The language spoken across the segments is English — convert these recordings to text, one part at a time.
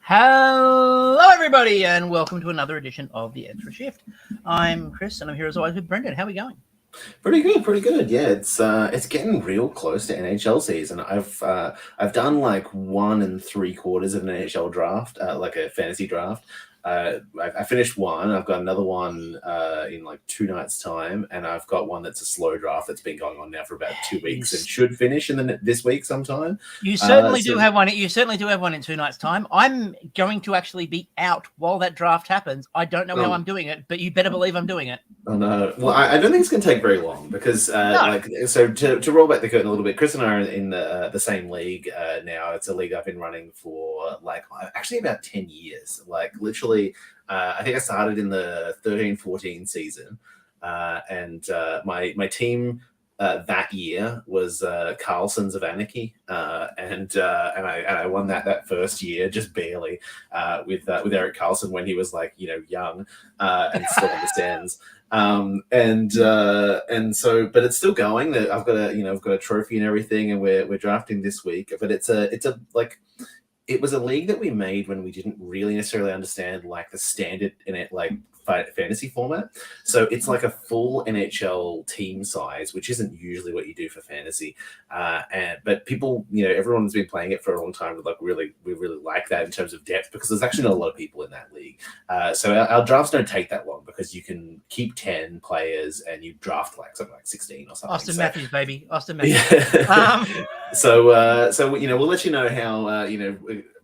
Hello, everybody, and welcome to another edition of the Extra Shift. I'm Chris, and I'm here as always with Brendan. How are we going? Pretty good, pretty good. Yeah, it's getting real close to NHL season. I've done like 1 3/4 of an NHL draft, like a fantasy draft. I finished one. I've got another one in like 2 nights' time, and I've got one that's a slow draft that's been going on now for about 2 weeks and should finish in this week sometime. You certainly do have one. You certainly do have one in 2 nights' time. I'm going to actually be out while that draft happens. I don't know how I'm doing it, but you better believe I'm doing it. Oh no! Well, I don't think it's going to take very long because, to roll back the curtain a little bit, Chris and I are in the same league now. It's a league I've been running for actually about 10 years. Like literally, I think I started in the 13-14 season, and my team that year was Carlsons of Anarchy, and I won that first year just barely with Eric Carlson when he was young and still on the stands. And so, but it's still going. I've got a trophy and everything, and we're drafting this week. But it was a league that we made when we didn't really necessarily understand the standard in it fantasy format. So it's like a full NHL team size, which isn't usually what you do for fantasy. But people, everyone's been playing it for a long time. We really like that in terms of depth because there's actually not a lot of people in that league. So our drafts don't take that long because you can keep 10 players and you draft something like 16 or something. Austin Matthews, baby. Austin Matthews. Yeah. So we'll let you know how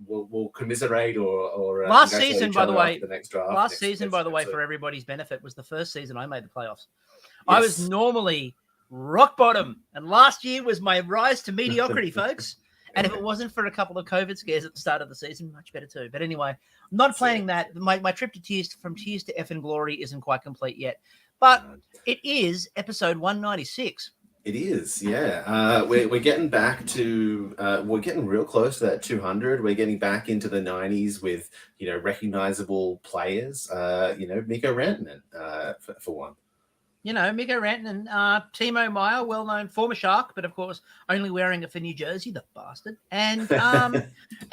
we'll commiserate or last season, by the way. The next draft. Last season, by the way, for everybody's benefit, was the first season I made the playoffs. Yes. I was normally rock bottom, and last year was my rise to mediocrity, folks. And if it wasn't for a couple of COVID scares at the start of the season, much better too. But anyway, I'm not planning that. My trip to from tears to effing glory isn't quite complete yet, but it is episode 196. It is, yeah. We're getting back to we're getting real close to that 200. We're getting back into the 90s with recognizable players. Mikko Rantanen for one. Mikko Rantanen, Timo Meier, well-known former Shark, but of course only wearing it for New Jersey, the bastard. And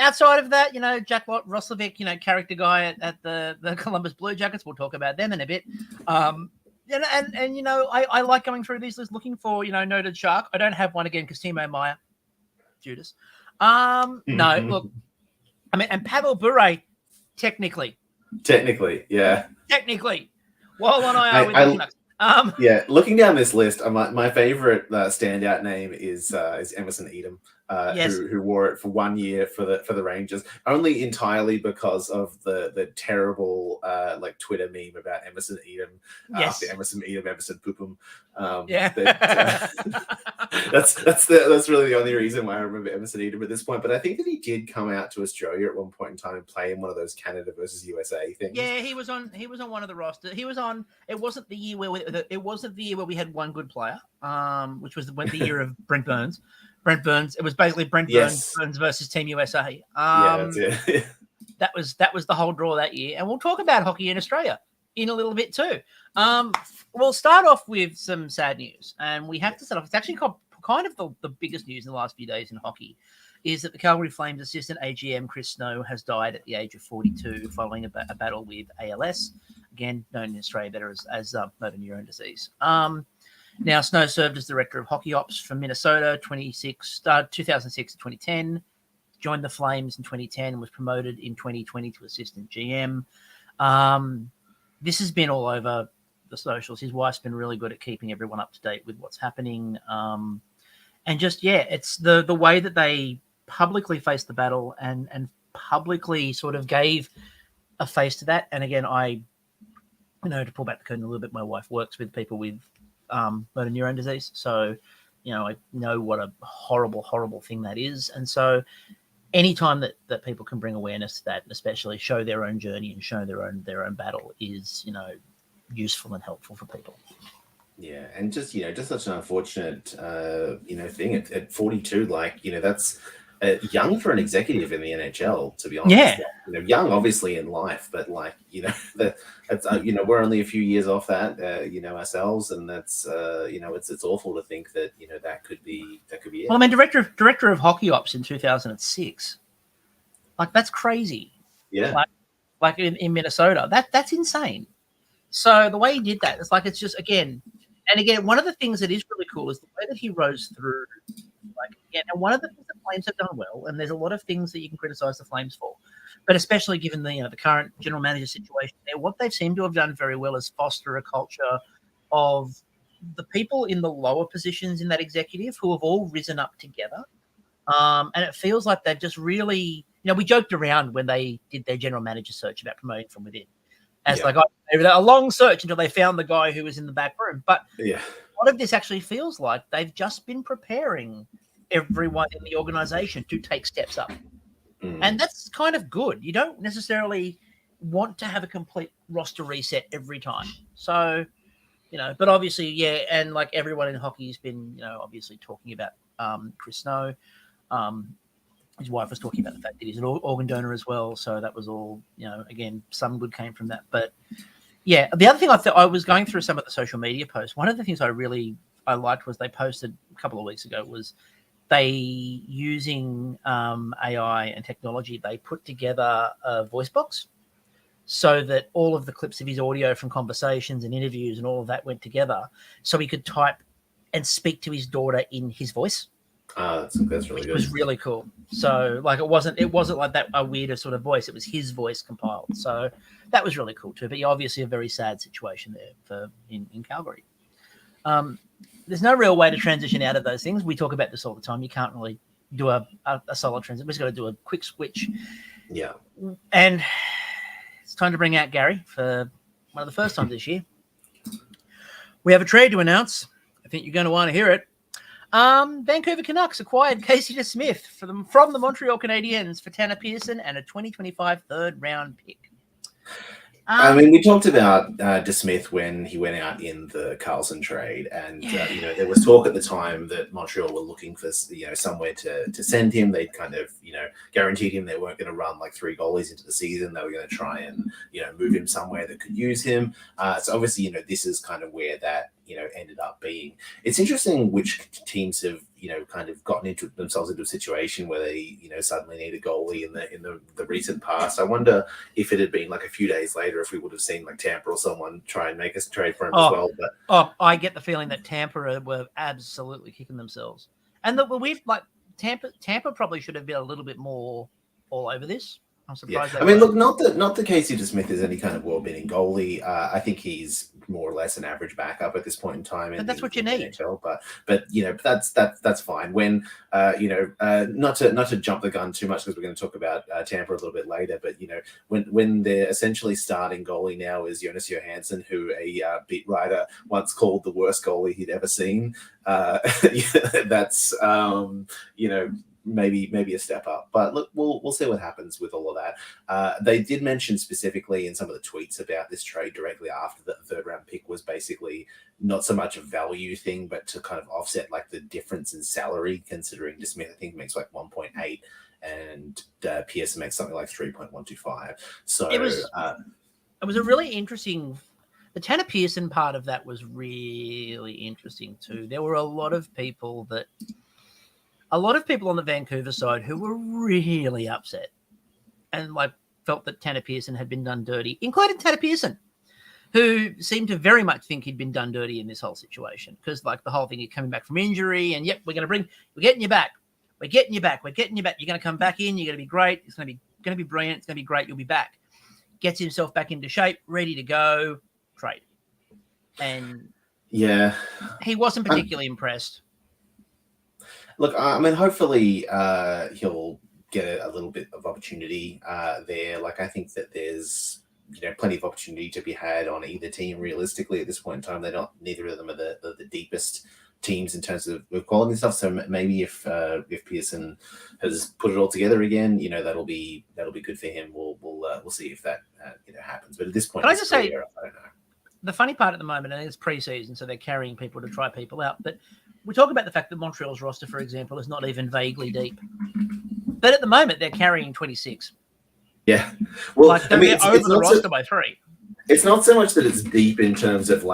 outside of that, Jack Roslovic, character guy at the Columbus Blue Jackets. We'll talk about them in a bit. I like going through these lists looking for, noted Shark. I don't have one again because Timo Meier, Judas. No, look, and Pavel Bure, technically. Yeah. Technically. While on IR with the Canucks. Yeah, looking down this list, my favorite standout name is Emerson Edom, who wore it for 1 year for the Rangers, only entirely because of the terrible Twitter meme about Emerson Edom. After Emerson Pupum. That's really the only reason why I remember Emerson Edom at this point. But I think that he did come out to Australia at one point in time and play in one of those Canada versus USA things. Yeah, he was on one of the rosters. He was on. It wasn't the year where we had one good player, which was the year of Brent Burns. Brent Burns. It was basically Burns versus Team USA. That's it. That was the whole draw that year, and we'll talk about hockey in Australia in a little bit too. We'll start off with some sad news, and we have to start off. It's actually kind of the biggest news in the last few days in hockey, is that the Calgary Flames assistant AGM Chris Snow has died at the age of 42 following a battle with ALS, again known in Australia better as motor neurone disease. Now, Snow served as director of hockey ops for Minnesota 2006 to 2010, joined the Flames in 2010, and was promoted in 2020 to assistant GM. This has been all over the socials. His wife's been really good at keeping everyone up to date with what's happening. And just, it's the way that they publicly faced the battle and publicly sort of gave a face to that. And again, to pull back the curtain a little bit, my wife works with people with motor neurone disease. So, I know what a horrible, horrible thing that is. And so anytime that people can bring awareness to that, and especially show their own journey and show their own battle is, useful and helpful for people. Yeah. And just such an unfortunate, thing at 42, that's young for an executive in the NHL, to be honest. Yeah. Young, obviously, in life, but we're only a few years off that, ourselves, and that's, it's awful to think that that could be it. Well, I mean, director of hockey ops in 2006, that's crazy. Yeah. Like in Minnesota. That's insane. So the way he did that, it's just again, one of the things that is really cool is the way that he rose through. And one of the things the Flames have done well, and there's a lot of things that you can criticize the Flames for, but especially given the the current general manager situation there, what they've seemed to have done very well is foster a culture of the people in the lower positions in that executive who have all risen up together. And it feels like they've just really, we joked around when they did their general manager search about promoting from within. As a long search until they found the guy who was in the back room. But a lot of this actually feels like they've just been preparing everyone in the organization to take steps up. And that's kind of good. You don't necessarily want to have a complete roster reset every time. So, but obviously, and like everyone in hockey has been, obviously talking about Chris Snow. His wife was talking about the fact that he's an organ donor as well. So that was all, again, some good came from that. But yeah, the other thing I was going through some of the social media posts. One of the things I liked was they posted a couple of weeks ago was they using AI and technology, they put together a voice box so that all of the clips of his audio from conversations and interviews and all of that went together so he could type and speak to his daughter in his voice. That's really good. It was really cool. So it wasn't like that a weirder sort of voice. It was his voice compiled. So that was really cool too. But obviously a very sad situation there in Calgary. There's no real way to transition out of those things. We talk about this all the time. You can't really do a solid transition. We're just got to do a quick switch. Yeah. And it's time to bring out Gary for one of the first times this year. We have a trade to announce. I think you're going to want to hear it. Vancouver Canucks acquired Casey DeSmith from the Montreal Canadiens for Tanner Pearson and a 2025 third-round pick. We talked about DeSmith when he went out in the Carlson trade, and there was talk at the time that Montreal were looking for somewhere to send him. They'd kind of guaranteed him they weren't going to run like 3 goalies into the season. They were going to try and move him somewhere that could use him. So obviously this is kind of where that ended up being. It's interesting which teams have kind of gotten themselves into a situation where they suddenly need a goalie in the recent past. I wonder if it had been like a few days later if we would have seen like Tampa or someone try and make us trade for him as well. But I get the feeling that Tampa were absolutely kicking themselves, and that we've Tampa probably should have been a little bit more all over this. I'm surprised. Yeah. Look, not that Casey DeSmith is any kind of world-beating goalie. I think he's more or less an average backup at this point in time. But that's what you need. NHL, but that's fine. When not to jump the gun too much because we're going to talk about Tampa a little bit later. But when they're essentially starting goalie now is Jonas Johansson, who a beat writer once called the worst goalie he'd ever seen. That's maybe a step up, but look, we'll see what happens with all of that. They did mention specifically in some of the tweets about this trade directly after the third round pick was basically not so much a value thing, but to kind of offset like the difference in salary, considering DeSmith I think makes like 1.8 and Pearson makes something like 3.125. So it was a really interesting. The Tanner Pearson part of that was really interesting too. There were a lot of people on the Vancouver side who were really upset and felt that Tanner Pearson had been done dirty, including Tanner Pearson, who seemed to very much think he'd been done dirty in this whole situation because the whole thing, he's coming back from injury and we're getting you back. We're getting you back. You're going to come back in. You're going to be great. It's going to be brilliant. It's going to be great. You'll be back. Gets himself back into shape, ready to go, trade. And he wasn't particularly impressed. Look, hopefully he'll get a little bit of opportunity there. I think that there's plenty of opportunity to be had on either team. Realistically, at this point in time, neither of them are the deepest teams in terms of quality and stuff. So maybe if Pearson has put it all together again, that'll be good for him. We'll see if that happens. But at this point, can I just say, I don't know. The funny part at the moment, and it's preseason, so they're carrying people to try people out. But we talk about the fact that Montreal's roster, for example, is not even vaguely deep. But at the moment, they're carrying 26. Yeah. Well, they're over the roster by 3. It's not so much that it's deep in terms of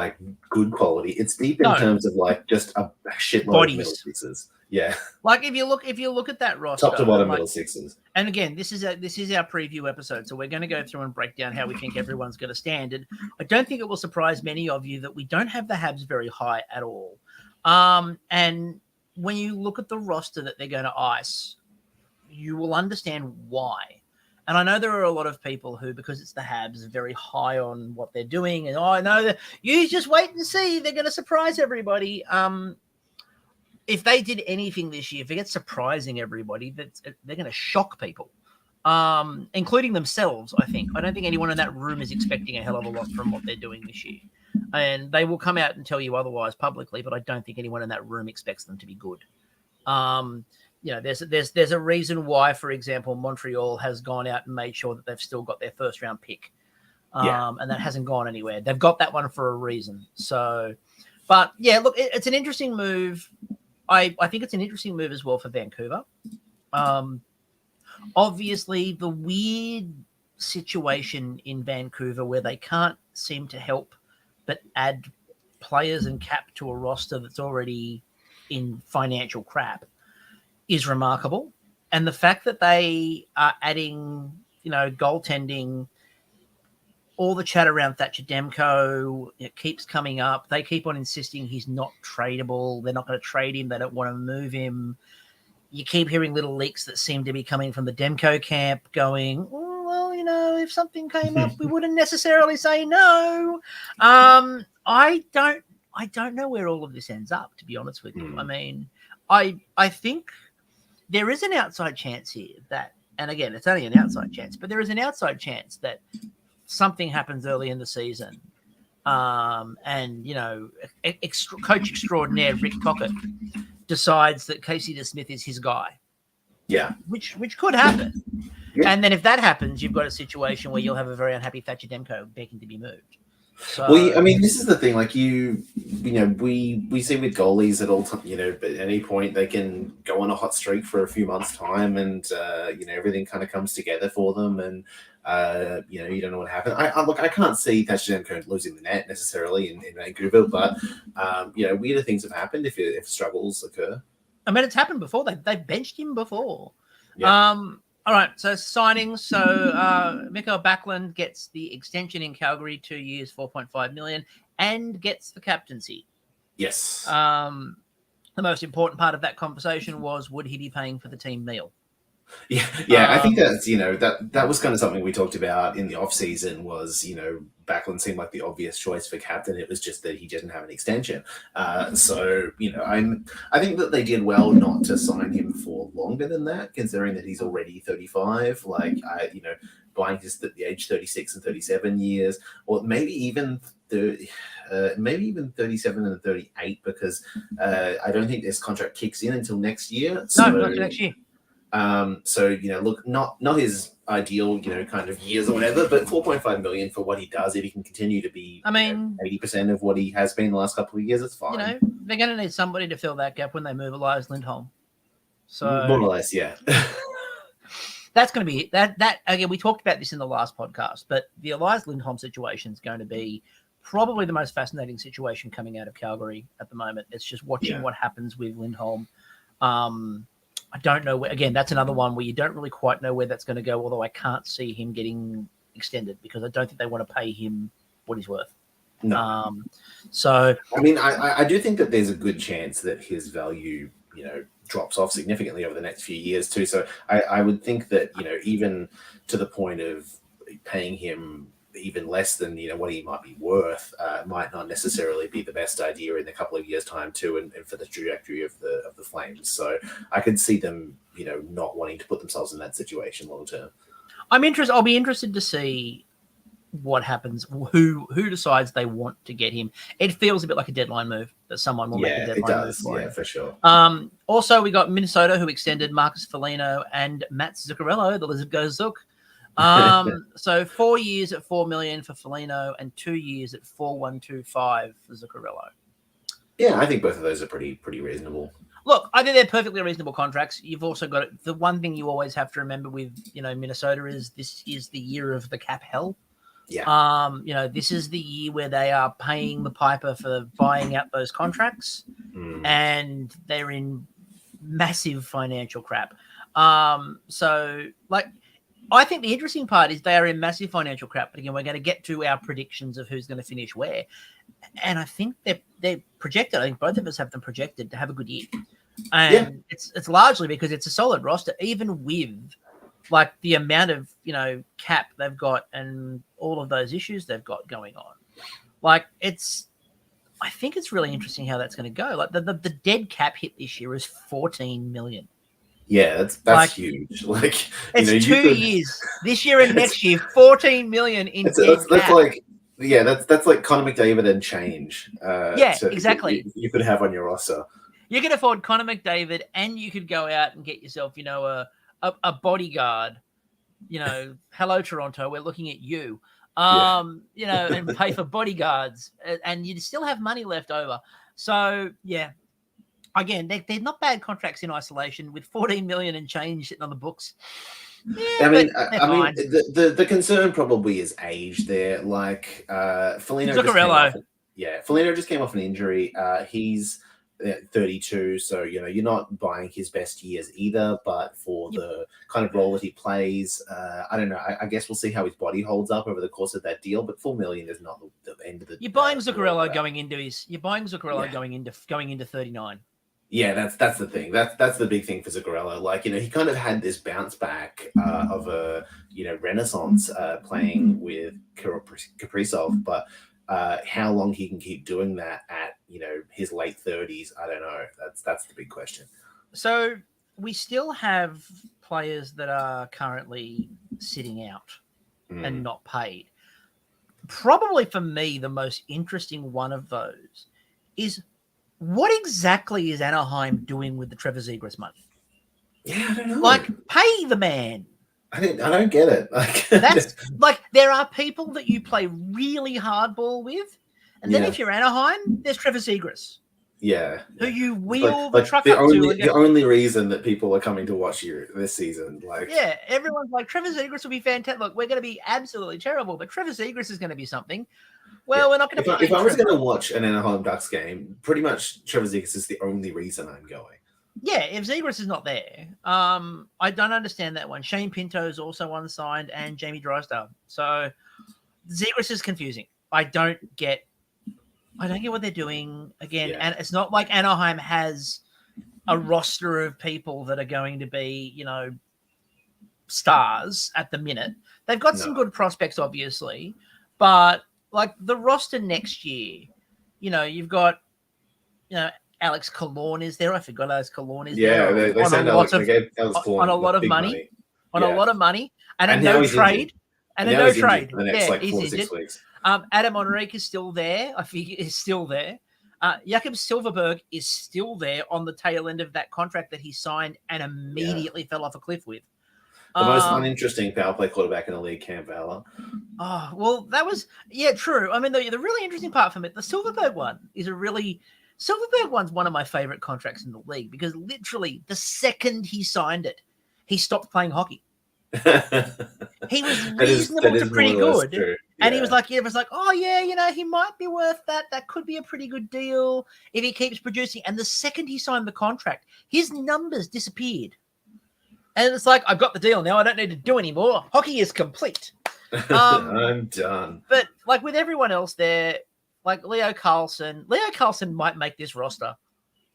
good quality. It's deep in terms of like just a shitload of middle sixes. Yeah. Like if you look at that roster, top to bottom middle sixes. And again, this is our preview episode, so we're going to go through and break down how we think everyone's going to stand. And I don't think it will surprise many of you that we don't have the Habs very high at all. And when you look at the roster that they're going to ice, you will understand why. And I know there are a lot of people who, because it's the Habs, are very high on what they're doing. And I know that you just wait and see. They're going to surprise everybody. If they did anything this year, if it gets surprising everybody, they're going to shock people, including themselves, I think. I don't think anyone in that room is expecting a hell of a lot from what they're doing this year. And they will come out and tell you otherwise publicly, but I don't think anyone in that room expects them to be good. There's a reason why, for example, Montreal has gone out and made sure that they've still got their first round pick. And that hasn't gone anywhere. They've got that one for a reason. So, but yeah, look, it's an interesting move. I think it's an interesting move as well for Vancouver. Obviously, the weird situation in Vancouver where they can't seem to help but add players and cap to a roster that's already in financial crap is remarkable. And the fact that they are adding, goaltending, all the chat around Thatcher Demko, it keeps coming up. They keep on insisting he's not tradable. They're not going to trade him. They don't want to move him. You keep hearing little leaks that seem to be coming from the Demko camp going, if something came up, we wouldn't necessarily say no. I don't know where all of this ends up, to be honest with you. I mean, I think there is an outside chance here that, and again, it's only an outside chance, but there is an outside chance that something happens early in the season. Coach extraordinaire Rick Tocchet decides that Casey DeSmith is his guy. Yeah. Which could happen. Yeah. And then if that happens, you've got a situation where you'll have a very unhappy Thatcher Demko begging to be moved. So, well, I mean, this is the thing. Like we see with goalies at all time. But at any point they can go on a hot streak for a few months' time, and everything kind of comes together for them, and you don't know what happened. I can't see Thatcher Demko losing the net necessarily in Vancouver, but weirder things have happened if struggles occur. I mean, it's happened before. They've benched him before. Yeah. All right, so signings. So Mikael Backlund gets the extension in Calgary, 2 years, $4.5 million, and gets the captaincy. Yes. The most important part of that conversation was, would he be paying for the team meal? Yeah. I think that's that was kind of something we talked about in the off season. Was Backlund seemed like the obvious choice for captain. It was just that he didn't have an extension. I think that they did well not to sign him for longer than that, considering that he's already 35. Buying just at the age 36 and 37 years, or maybe even 37 and 38, because I don't think this contract kicks in until next year. No, not next year. Look, not his ideal, kind of years or whatever, but $4.5 million for what he does. If he can continue to be, 80% of what he has been the last couple of years, it's fine. They're going to need somebody to fill that gap when they move Elias Lindholm. So more or less, yeah. That's going to be it. That again, we talked about this in the last podcast, but the Elias Lindholm situation is going to be probably the most fascinating situation coming out of Calgary at the moment. It's just watching what happens with Lindholm. I don't know where, again, that's another one where you don't really quite know where that's going to go, although I can't see him getting extended because I don't think they want to pay him what he's worth. No. So, I mean, I do think that there's a good chance that his value, drops off significantly over the next few years too. So I would think that, even to the point of paying him even less than what he might be worth might not necessarily be the best idea in a couple of years' time too, and for the trajectory of the Flames. So I could see them not wanting to put themselves in that situation long term. I'll be interested to see what happens, who decides they want to get him. It feels a bit like a deadline move that someone will make a deadline move for him. For sure. Also, we got Minnesota, who extended Marcus Foligno and Matt Zuccarello. The lizard goes Zook. So 4 years at $4 million for Foligno and 2 years at $4,125 for Zuccarello. Yeah, I think both of those are pretty reasonable. Look, I think they're perfectly reasonable contracts. You've also got the one thing you always have to remember with Minnesota is this is the year of the cap hell. This is the year where they are paying the piper for buying out those contracts, and they're in massive financial crap. I think the interesting part is they are in massive financial crap. But again, we're going to get to our predictions of who's going to finish where. And I think they're projected. I think both of us have them projected to have a good year. And it's largely because it's a solid roster, even with like the amount of, cap they've got and all of those issues they've got going on. Like I think it's really interesting how that's going to go. Like the dead cap hit this year is 14 million. Yeah, that's huge. Like it's 2 years. This year and next year, 14 million in dead cap. That's like Connor McDavid and change. Exactly. You could have on your roster. You can afford Connor McDavid, and you could go out and get yourself, a bodyguard. Hello Toronto, we're looking at you. And pay for bodyguards, and you'd still have money left over. So yeah. Again, they're not bad contracts in isolation with 14 million and change sitting on the books. Yeah, the concern probably is age there. Like Foligno just came off an injury. He's 32, so you're not buying his best years either. But for the kind of role that he plays, I don't know. I guess we'll see how his body holds up over the course of that deal. But 4 million is not the end of the. You're buying Zuccarello going into 39. Yeah, that's the thing. That's the big thing for Zuccarello. Like, he kind of had this bounce back of a renaissance playing with Kaprizov, but how long he can keep doing that at his late 30s, I don't know. That's the big question. So we still have players that are currently sitting out and not paid. Probably for me, the most interesting one of those is, what exactly is Anaheim doing with the Trevor Zegras money? Yeah, I don't know. Like, pay the man. I don't get it. That's like, there are people that you play really hardball with, and then if you're Anaheim, there's Trevor Zegras. Yeah. Who you wheel the truck up to. The only reason that people are coming to watch you this season. Everyone's like, Trevor Zegras will be fantastic. Look, we're going to be absolutely terrible, but Trevor Zegras is going to be something. Well, we're not going to. If I was going to watch an Anaheim Ducks game, pretty much Trevor Zegras is the only reason I'm going. Yeah, if Zegras is not there, I don't understand that one. Shane Pinto is also unsigned, and Jamie Drysdale. So Zegras is confusing. I don't get what they're doing again, and it's not like Anaheim has a roster of people that are going to be, stars at the minute. They've got some good prospects, obviously, but like the roster next year, you've got, Alex Killorn is there. I forgot Alex Killorn is there. Yeah, they sent Alex Killorn on a lot of money. On a lot of money. And a no trade. And a no trade. For the next 4 to 6 weeks. Adam Henrique is still there. I think is still there. Jakob Silverberg is still there on the tail end of that contract that he signed and immediately fell off a cliff with. The most uninteresting power play quarterback in the league, Cam Fowler. Oh, well, that was, true. I mean, the really interesting part from it, the Silverberg one is Silverberg one's one of my favorite contracts in the league because literally the second he signed it, he stopped playing hockey. He was reasonable to pretty good. Yeah. And he was like, he might be worth that. That could be a pretty good deal if he keeps producing. And the second he signed the contract, his numbers disappeared. And it's like, I've got the deal now. I don't need to do anymore. Hockey is complete. I'm done. But like with everyone else there, like Leo Carlson might make this roster.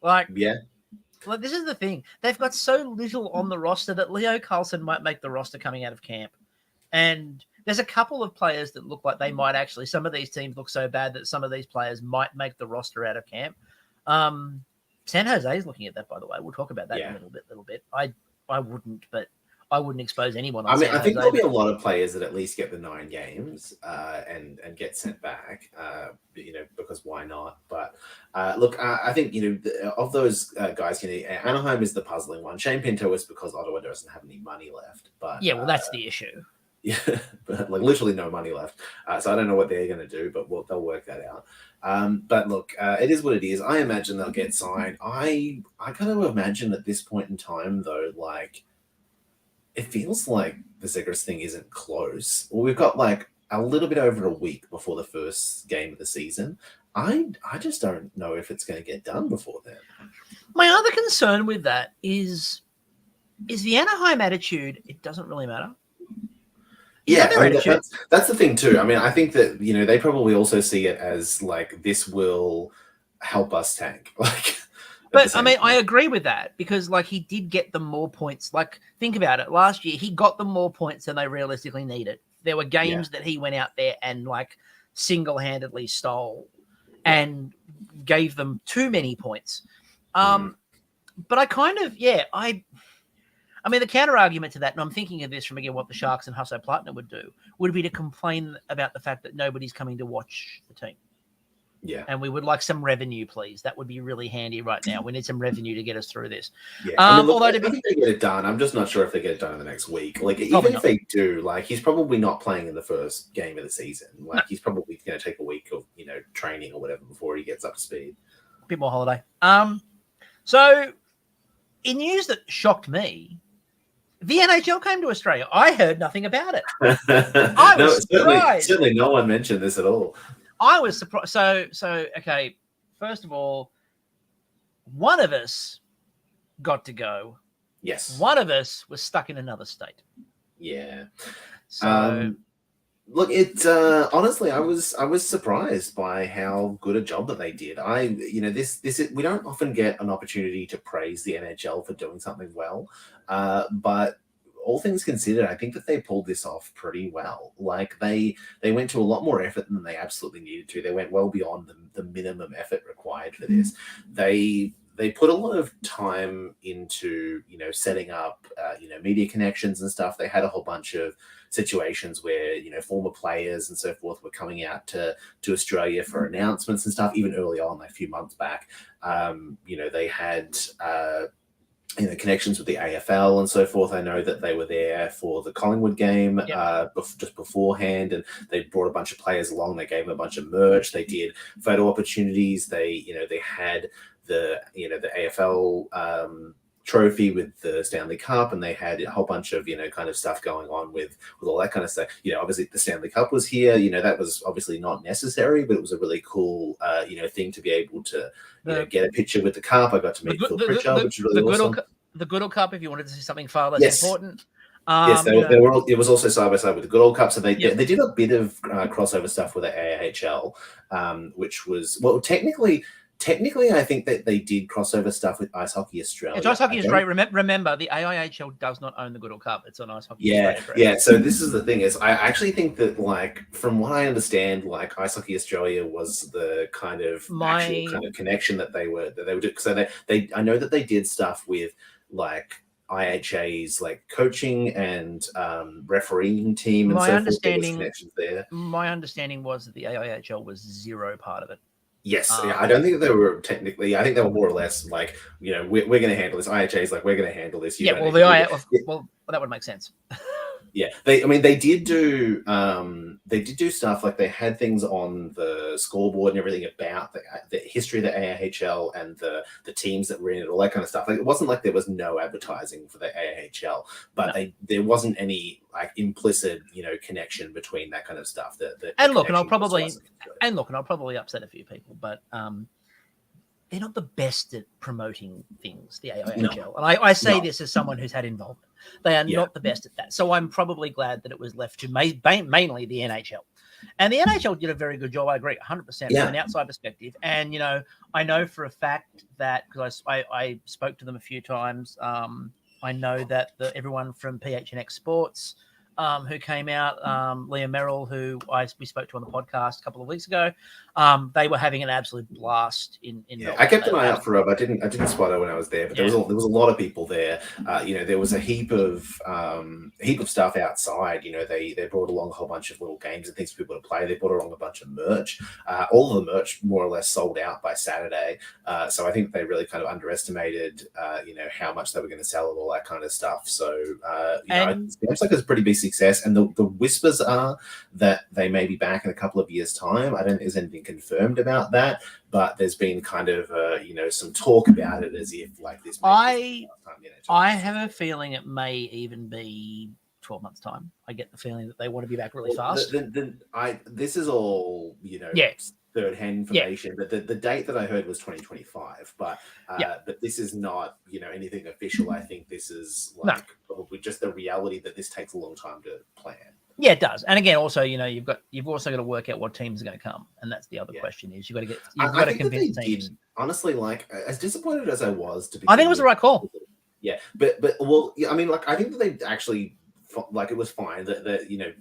Like this is the thing. They've got so little on the roster that Leo Carlson might make the roster coming out of camp. And there's a couple of players that look like they might actually, some of these teams look so bad that some of these players might make the roster out of camp. San Jose is looking at that, by the way. We'll talk about that in a little bit. I wouldn't, but I wouldn't expose anyone. I think there'll be a lot of players that at least get the 9 games and get sent back, because why not? But look, I think, of those guys, Anaheim is the puzzling one. Shane Pinto is because Ottawa doesn't have any money left. But that's the issue. Yeah, but like literally no money left. So I don't know what they're going to do, but they'll work that out. But look, it is what it is. I imagine they'll get signed. I kind of imagine at this point in time, though, like it feels like the Zegras thing isn't close. Well, we've got like a little bit over a week before the first game of the season. I just don't know if it's going to get done before then. My other concern with that is the Anaheim attitude. It doesn't really matter. Yeah, I mean, that's the thing too. I mean, I think that, you know, they probably also see it as like, this will help us tank. Like, but I mean, I agree with that, because like, he did get them more points. Like, think about it. Last year, he got them more points than they realistically needed. There were games that he went out there and like single-handedly stole and gave them too many points. But I kind of, I mean, the counter argument to that, and I'm thinking of this from, again, what the Sharks and Hasso Plattner would do, would be to complain about the fact that nobody's coming to watch the team. Yeah. And we would like some revenue, please. That would be really handy right now. We need some revenue to get us through this. Yeah. I mean, look, I think they get it done. I'm just not sure if they get it done in the next week. Like, even if they do, like, he's probably not playing in the first game of the season. Like, he's probably going to take a week of, you know, training or whatever before he gets up to speed. A bit more holiday. So, in news that shocked me, the NHL came to Australia. I heard nothing about it. I was surprised. Certainly no one mentioned this at all. I was surprised. So okay. First of all, one of us got to go. Yes. One of us was stuck in another state. Yeah. So look, it honestly, I was surprised by how good a job that they did. You know, this we don't often get an opportunity to praise the NHL for doing something well, but all things considered, I think that they pulled this off pretty well. Like, they went to a lot more effort than they absolutely needed to. They went well beyond the minimum effort required for this. They put a lot of time into, you know, setting up, you know, media connections and stuff. They had a whole bunch of situations where, you know, former players and so forth were coming out to Australia for announcements and stuff, even early on, like a few months back. You know, they had, you know, connections with the AFL and so forth. I know that they were there for the Collingwood game just beforehand, and they brought a bunch of players along. They gave them a bunch of merch. They did photo opportunities. They had the AFL trophy with the Stanley Cup, and they had a whole bunch of, you know, kind of stuff going on with all that kind of stuff. You know, obviously the Stanley Cup was here. You know, that was obviously not necessary, but it was a really cool, you know, thing to be able to, you know, get a picture with the cup. I got to meet Phil Pritchard, which is really awesome. The Goodall Cup, if you wanted to see something far less important. Yes, it was also side by side with the Goodall Cup. So they did a bit of crossover stuff with the AIHL, which was, well, technically, I think that they did crossover stuff with Ice Hockey Australia. It's Ice Hockey Australia. Remember, the AIHL does not own the Goodall Cup. It's on Ice Hockey Australia. Yeah. So this is the thing, is I actually think that, like, from what I understand, like, Ice Hockey Australia was the kind of actual kind of connection that they were doing. So I know that they did stuff with, like, IHA's like coaching and refereeing team. And my understanding was that the AIHL was zero part of it. Yes, I don't think they were technically. I think they were more or less like, you know, we're going to handle this. IHA is like, we're going to handle this. Well, that would make sense. Yeah, they did do stuff, like they had things on the scoreboard and everything about the history of the AIHL and the teams that were in it, all that kind of stuff. Like, it wasn't like there was no advertising for the AIHL, but there wasn't any like implicit, you know, connection between that kind of stuff. And I'll probably upset a few people, but they're not the best at promoting things, the AIHL. No. And I say this as someone who's had involvement. They are not the best at that. So I'm probably glad that it was left to mainly the NHL. And the NHL did a very good job. I agree 100% from an outside perspective. And, you know, I know for a fact that, because I spoke to them a few times, I know that everyone from PHNX Sports, who came out, Liam Merrill, who we spoke to on the podcast a couple of weeks ago, they were having an absolute blast in Melbourne. I kept an eye out for it. I didn't spot it when I was there, but there was a lot of people there. You know, there was a heap of stuff outside. You know, they brought along a whole bunch of little games and things for people to play. They brought along a bunch of merch. All of the merch more or less sold out by Saturday. So I think they really kind of underestimated, you know, how much they were going to sell and all that kind of stuff. So you know, it seems like it's a pretty big success. And the whispers are that they may be back in a couple of years' time. I don't think there's anything confirmed about that, but there's been kind of you know, some talk about it as if like this. I have a feeling it may even be 12 months' time. I get the feeling that they want to be back really fast. This is all, third-hand information, but the date that I heard was 2025. But this is not, anything official. I think this is probably just the reality that this takes a long time to plan. Yeah, it does. And again, also, you've also got to work out what teams are going to come, and that's the other question. Is you've got to convince teams. Honestly, as disappointed as I was to be, I think it was the right call. Yeah, but I think that they actually it was fine that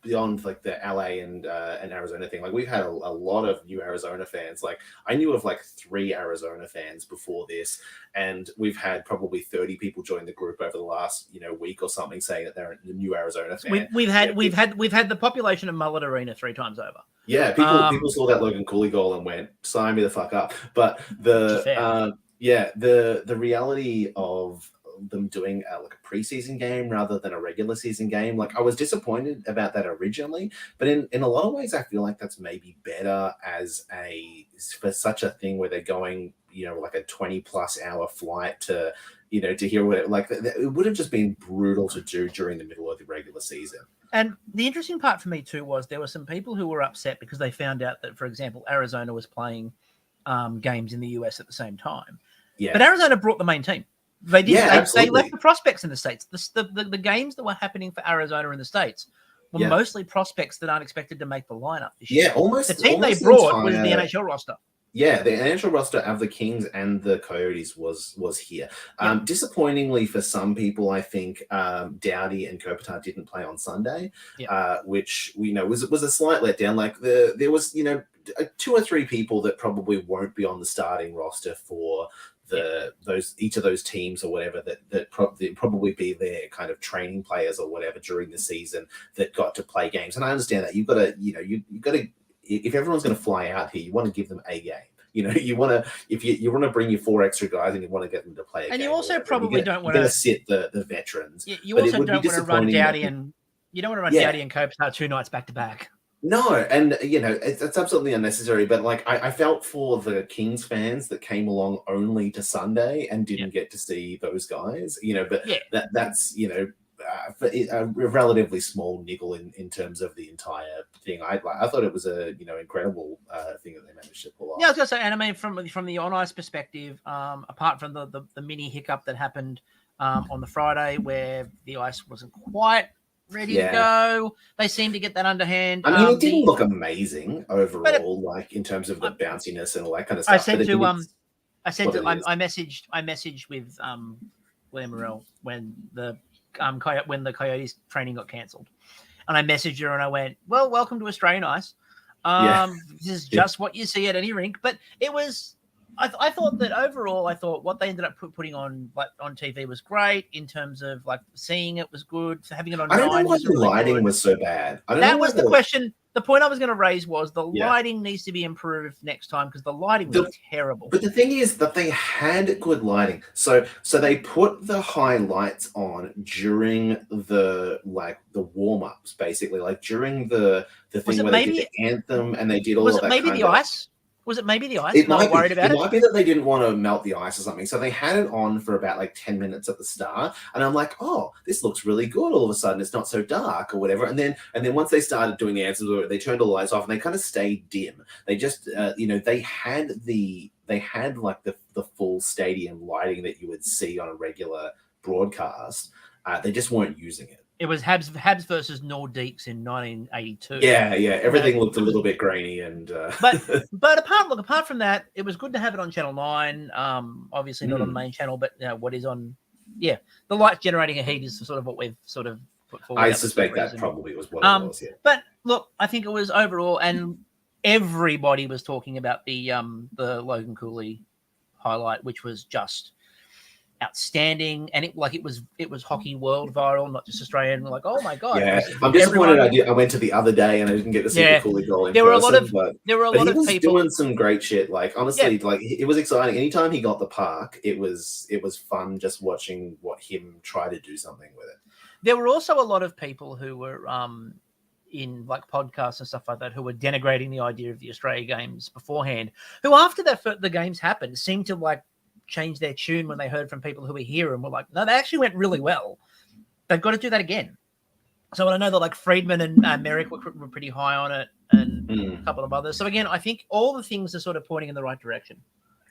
beyond the LA and Arizona thing, we've had a lot of new Arizona fans. I knew of 3 Arizona fans before this, and we've had probably 30 people join the group over the last week or something saying that they're a new Arizona fan. We've had the population of Mullet Arena 3 times over. Yeah, people saw that Logan Cooley goal and went, sign me the fuck up. But the reality of them doing a preseason game rather than a regular season game, I was disappointed about that originally, but in a lot of ways I feel like that's maybe better for such a thing where they're going a 20+ hour flight to hear what it would have just been brutal to do during the middle of the regular season. And the interesting part for me too was there were some people who were upset because they found out that, for example, Arizona was playing games in the US at the same time. Yeah. But Arizona brought the main team. They did. They left the prospects in the States. The games that were happening for Arizona in the States were mostly prospects that aren't expected to make the lineup this year. Yeah, almost. The team they brought was the NHL roster. Yeah, the NHL roster of the Kings and the Coyotes was here. Disappointingly for some people, I think Doughty and Kopitar didn't play on Sunday, which was a slight letdown. There was 2 or 3 people that probably won't be on the starting roster for each of those teams or whatever that probably be their kind of training players or whatever during the season that got to play games. And I understand that you've got to if everyone's going to fly out here, you want to give them a game. You want to, if you want to bring your 4 extra guys and you want to get them to play a game. And you also probably don't want to sit the veterans. You also don't want to run Doughty and Doughty and Kopitar 2 nights back to back. No, and it's absolutely unnecessary. But I felt for the Kings fans that came along only to Sunday and didn't get to see those guys. But that's a relatively small niggle in terms of the entire thing. I thought it was a incredible thing that they managed to pull off. Yeah, I was gonna say, and I mean from the on ice perspective, apart from the mini hiccup that happened on the Friday where the ice wasn't quite ready to go. They seem to get that underhand. I mean, it didn't look amazing overall, in terms of the bounciness and all that kind of stuff. I messaged with Blair Morrell when the Coyotes training got cancelled, and I messaged her and I went, "Well, welcome to Australian ice. This is just what you see at any rink." But it was. I thought that overall, what they ended up putting on on TV was great in terms of seeing it was good. Having it on. I don't know why the lighting was so bad. That was the question. The point I was going to raise was the lighting needs to be improved next time because the lighting was terrible. But the thing is that they had good lighting, so they put the highlights on during the warm ups, basically, during the thing where they did the anthem and they did all of that. Was it maybe the ice? Was it maybe the ice? It might be that they didn't want to melt the ice or something. So they had it on for about 10 minutes at the start. And I'm like, oh, this looks really good. All of a sudden, it's not so dark or whatever. And then once they started doing the answers, they turned all the lights off and they kind of stayed dim. They just, they had the full stadium lighting that you would see on a regular broadcast. They just weren't using it. It was Habs versus Nordiques in 1982. Yeah. Everything looked a little bit grainy and. But apart from that, it was good to have it on Channel 9. Obviously not on the main channel, but what is on? Yeah, the light generating a heat is sort of what we've sort of put forward. I suspect that probably was what it was. Yeah. But look, I think it was overall, and everybody was talking about the Logan Cooley highlight, which was just outstanding, and it was hockey world viral, not just Australian. Oh my god! Yeah, I'm disappointed. I went to the other day and I didn't get to see the Cooley goal in person. There were a lot of people doing some great shit. Honestly, it was exciting. Anytime he got the puck, it was fun just watching him try to do something with it. There were also a lot of people who were in podcasts and stuff like that who were denigrating the idea of the Australia games beforehand. Who after the games happened seemed to change their tune when they heard from people who were here and were like, no, they actually went really well. They've got to do that again. So I know that like Friedman and Merrick were pretty high on it, and a couple of others. So again, I think all the things are sort of pointing in the right direction.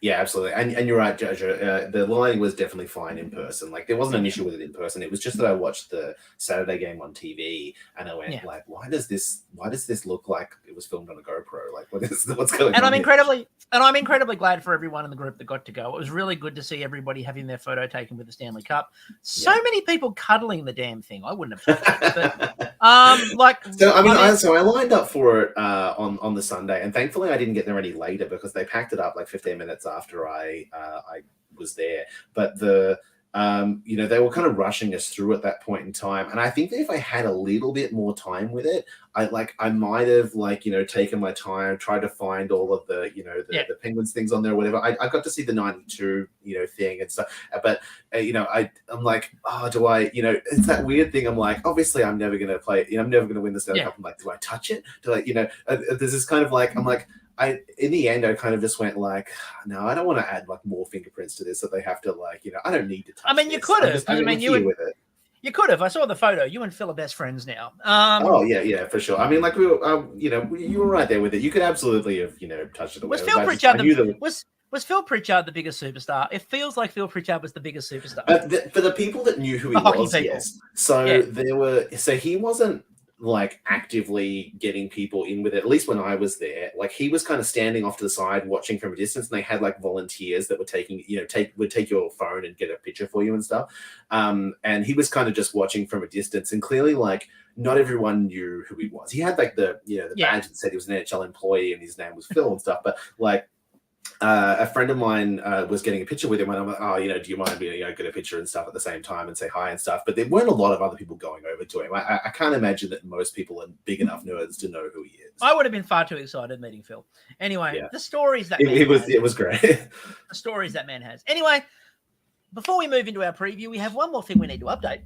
Yeah, absolutely. And you're right, Jojo. The lighting was definitely fine in person. Like there wasn't an issue with it in person. It was just that I watched the Saturday game on TV and I went like, why does this look like it was filmed on a GoPro? Like what's going on? I'm incredibly glad for everyone in the group that got to go. It was really good to see everybody having their photo taken with the Stanley Cup. So many people cuddling the damn thing. I wouldn't have touched it. But, I lined up for it on the Sunday, and thankfully I didn't get there any later because they packed it up like 15 minutes after I was there. But they were kind of rushing us through at that point in time, and I think that if I had a little bit more time with it, I might have taken my time, tried to find all of the the Penguins things on there or whatever. I got to see the 92 thing and stuff, but I'm like, do I it's that weird thing. I'm like, obviously I'm never gonna play, I'm never gonna win the Stanley Cup. I'm like, do I touch it? Do I there's this kind of like, I'm like, in the end, I kind of just went like, no, I don't want to add like more fingerprints to this that they have to I don't need to touch. I mean, you could have. You could have. I saw the photo. You and Phil are best friends now. Oh yeah, for sure. I mean, like we were, you were right there with it. You could absolutely have, touched it. Was Phil Pritchard the biggest superstar? It feels like Phil Pritchard was the biggest superstar. For the people that knew who he was, yes. So he wasn't like actively getting people in with it, at least when I was there. Like he was kind of standing off to the side watching from a distance, and they had like volunteers that were would take your phone and get a picture for you and stuff. And he was kind of just watching from a distance, and clearly like not everyone knew who he was. He had like the badge that said he was an NHL employee and his name was Phil and stuff, but like a friend of mine was getting a picture with him, and I'm like, do you mind me get a picture and stuff at the same time and say hi and stuff? But there weren't a lot of other people going over to him. I can't imagine that most people are big enough nerds to know who he is. I would have been far too excited meeting Phil. Anyway, the stories that it was great. The stories that man has. Anyway, before we move into our preview, we have one more thing we need to update,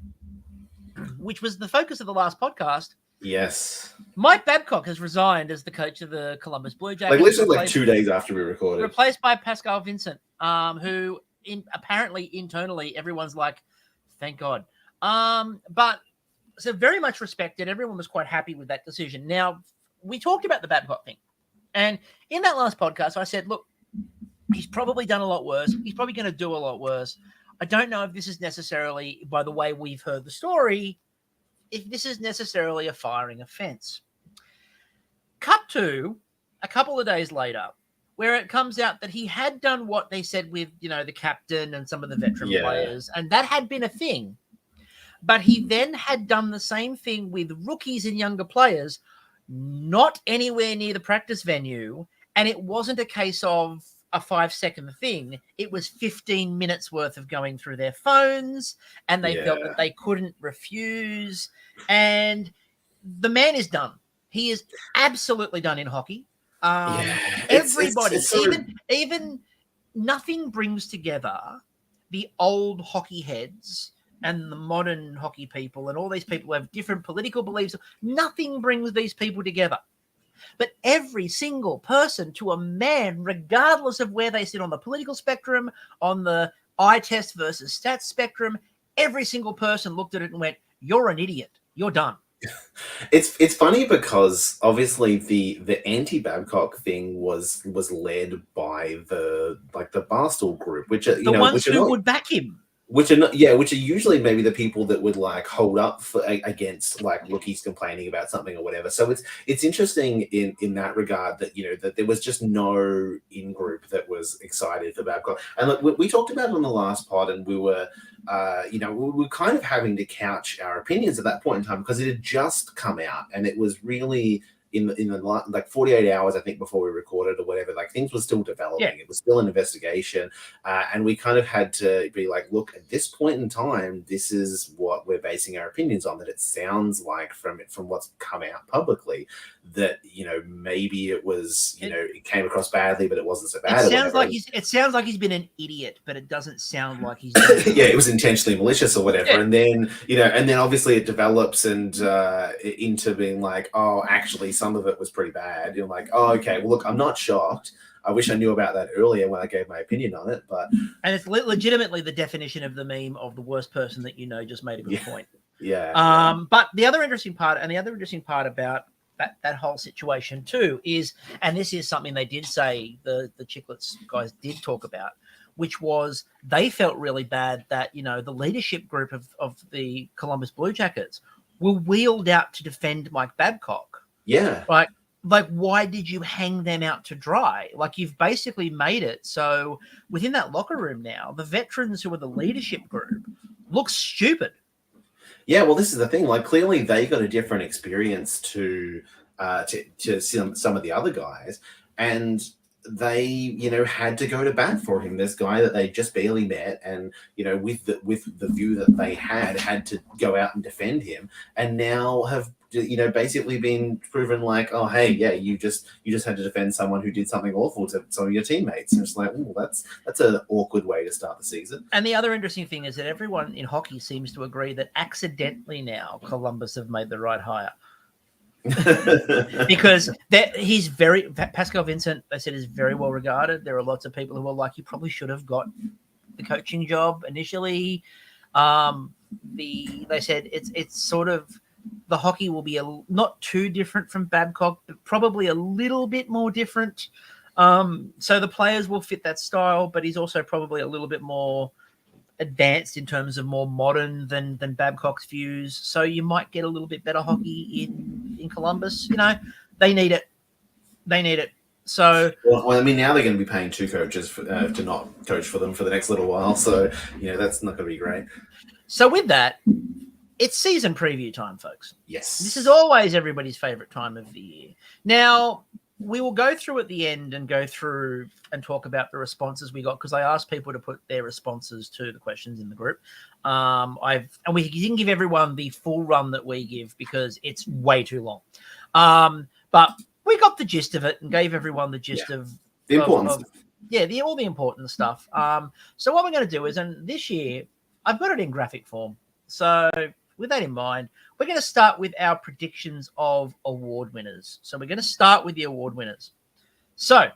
which was the focus of the last podcast. Yes. Mike Babcock has resigned as the coach of the Columbus Blue Jackets. Like literally 2 days after we recorded. Replaced by Pascal Vincent, who apparently internally everyone's like, thank God. But so very much respected. Everyone was quite happy with that decision. Now, we talked about the Babcock thing. And in that last podcast, I said, look, he's probably done a lot worse. He's probably going to do a lot worse. I don't know if this is necessarily, by the way we've heard the story, if this is necessarily a firing offense. Cut to a couple of days later, where it comes out that he had done what they said with, the captain and some of the veteran players, and that had been a thing. But he then had done the same thing with rookies and younger players, not anywhere near the practice venue, and it wasn't a case of a 5-second thing. It was 15 minutes worth of going through their phones, and they felt that they couldn't refuse. And the man is done. He is absolutely done in hockey. Everybody, even nothing brings together the old hockey heads and the modern hockey people and all these people who have different political beliefs. Nothing brings these people together. But every single person, to a man, regardless of where they sit on the political spectrum, on the eye test versus stats spectrum, every single person looked at it and went, "You're an idiot. You're done." It's funny because obviously the anti-Babcock thing was led by the Barstool group, which are ones who would back him. Which are usually maybe the people that would like hold up against like rookies complaining about something or whatever. So it's interesting in that regard that that there was just no in group that was excited for Babcock. And look, we talked about it on the last pod, and we were we were kind of having to couch our opinions at that point in time because it had just come out, and it was really in the like 48 hours, I think, before we recorded or whatever, like things were still developing. It was still an investigation. And we kind of had to be like, look, at this point in time, this is what we're basing our opinions on, that it sounds like from what's come out publicly that, maybe it was, it came across badly, but it wasn't so bad. It sounds like he's been an idiot, but it doesn't sound like he's it was intentionally malicious or whatever. And then, and then obviously it develops and into being like, oh, actually some of it was pretty bad. You're like, oh, okay, well, look, I'm not shocked. I wish I knew about that earlier when I gave my opinion on it, but... And it's legitimately the definition of the meme of the worst person that just made a good point. Yeah. But the other interesting part about that whole situation too is, and this is something they did say, the Chicklets guys did talk about, which was they felt really bad that, the leadership group of the Columbus Blue Jackets were wheeled out to defend Mike Babcock. Yeah. Like, why did you hang them out to dry? Like, you've basically made it so within that locker room now, the veterans who are the leadership group look stupid. Yeah, well, this is the thing. Like, clearly they got a different experience to some of the other guys, and they, had to go to bat for him. This guy that they just barely met, and with the view that they had to go out and defend him, and now have basically been proven like, oh hey, yeah, you just had to defend someone who did something awful to some of your teammates. And it's like, oh, that's an awkward way to start the season. And the other interesting thing is that everyone in hockey seems to agree that accidentally now Columbus have made the right hire. Because Pascal Vincent, they said, is very well regarded. There are lots of people who are like, you probably should have got the coaching job initially. They said it's sort of, the hockey will be not too different from Babcock, but probably a little bit more different. So the players will fit that style, but he's also probably a little bit more advanced in terms of more modern than Babcock's views. So you might get a little bit better hockey in Columbus. They need it. So well, I mean, now they're going to be paying two coaches to not coach for them for the next little while. So that's not going to be great. So with that, it's season preview time, folks. Yes. This is always everybody's favorite time of the year. Now, we will go through at the end and go through and talk about the responses we got, because I asked people to put their responses to the questions in the group. And we didn't give everyone the full run that we give because it's way too long. But we got the gist of it and gave everyone the gist of the important stuff. All the important stuff. So what we're going to do is, and this year I've got it in graphic form. So with that in mind, we're going to start with our predictions of award winners. So we're going to start with the award winners. So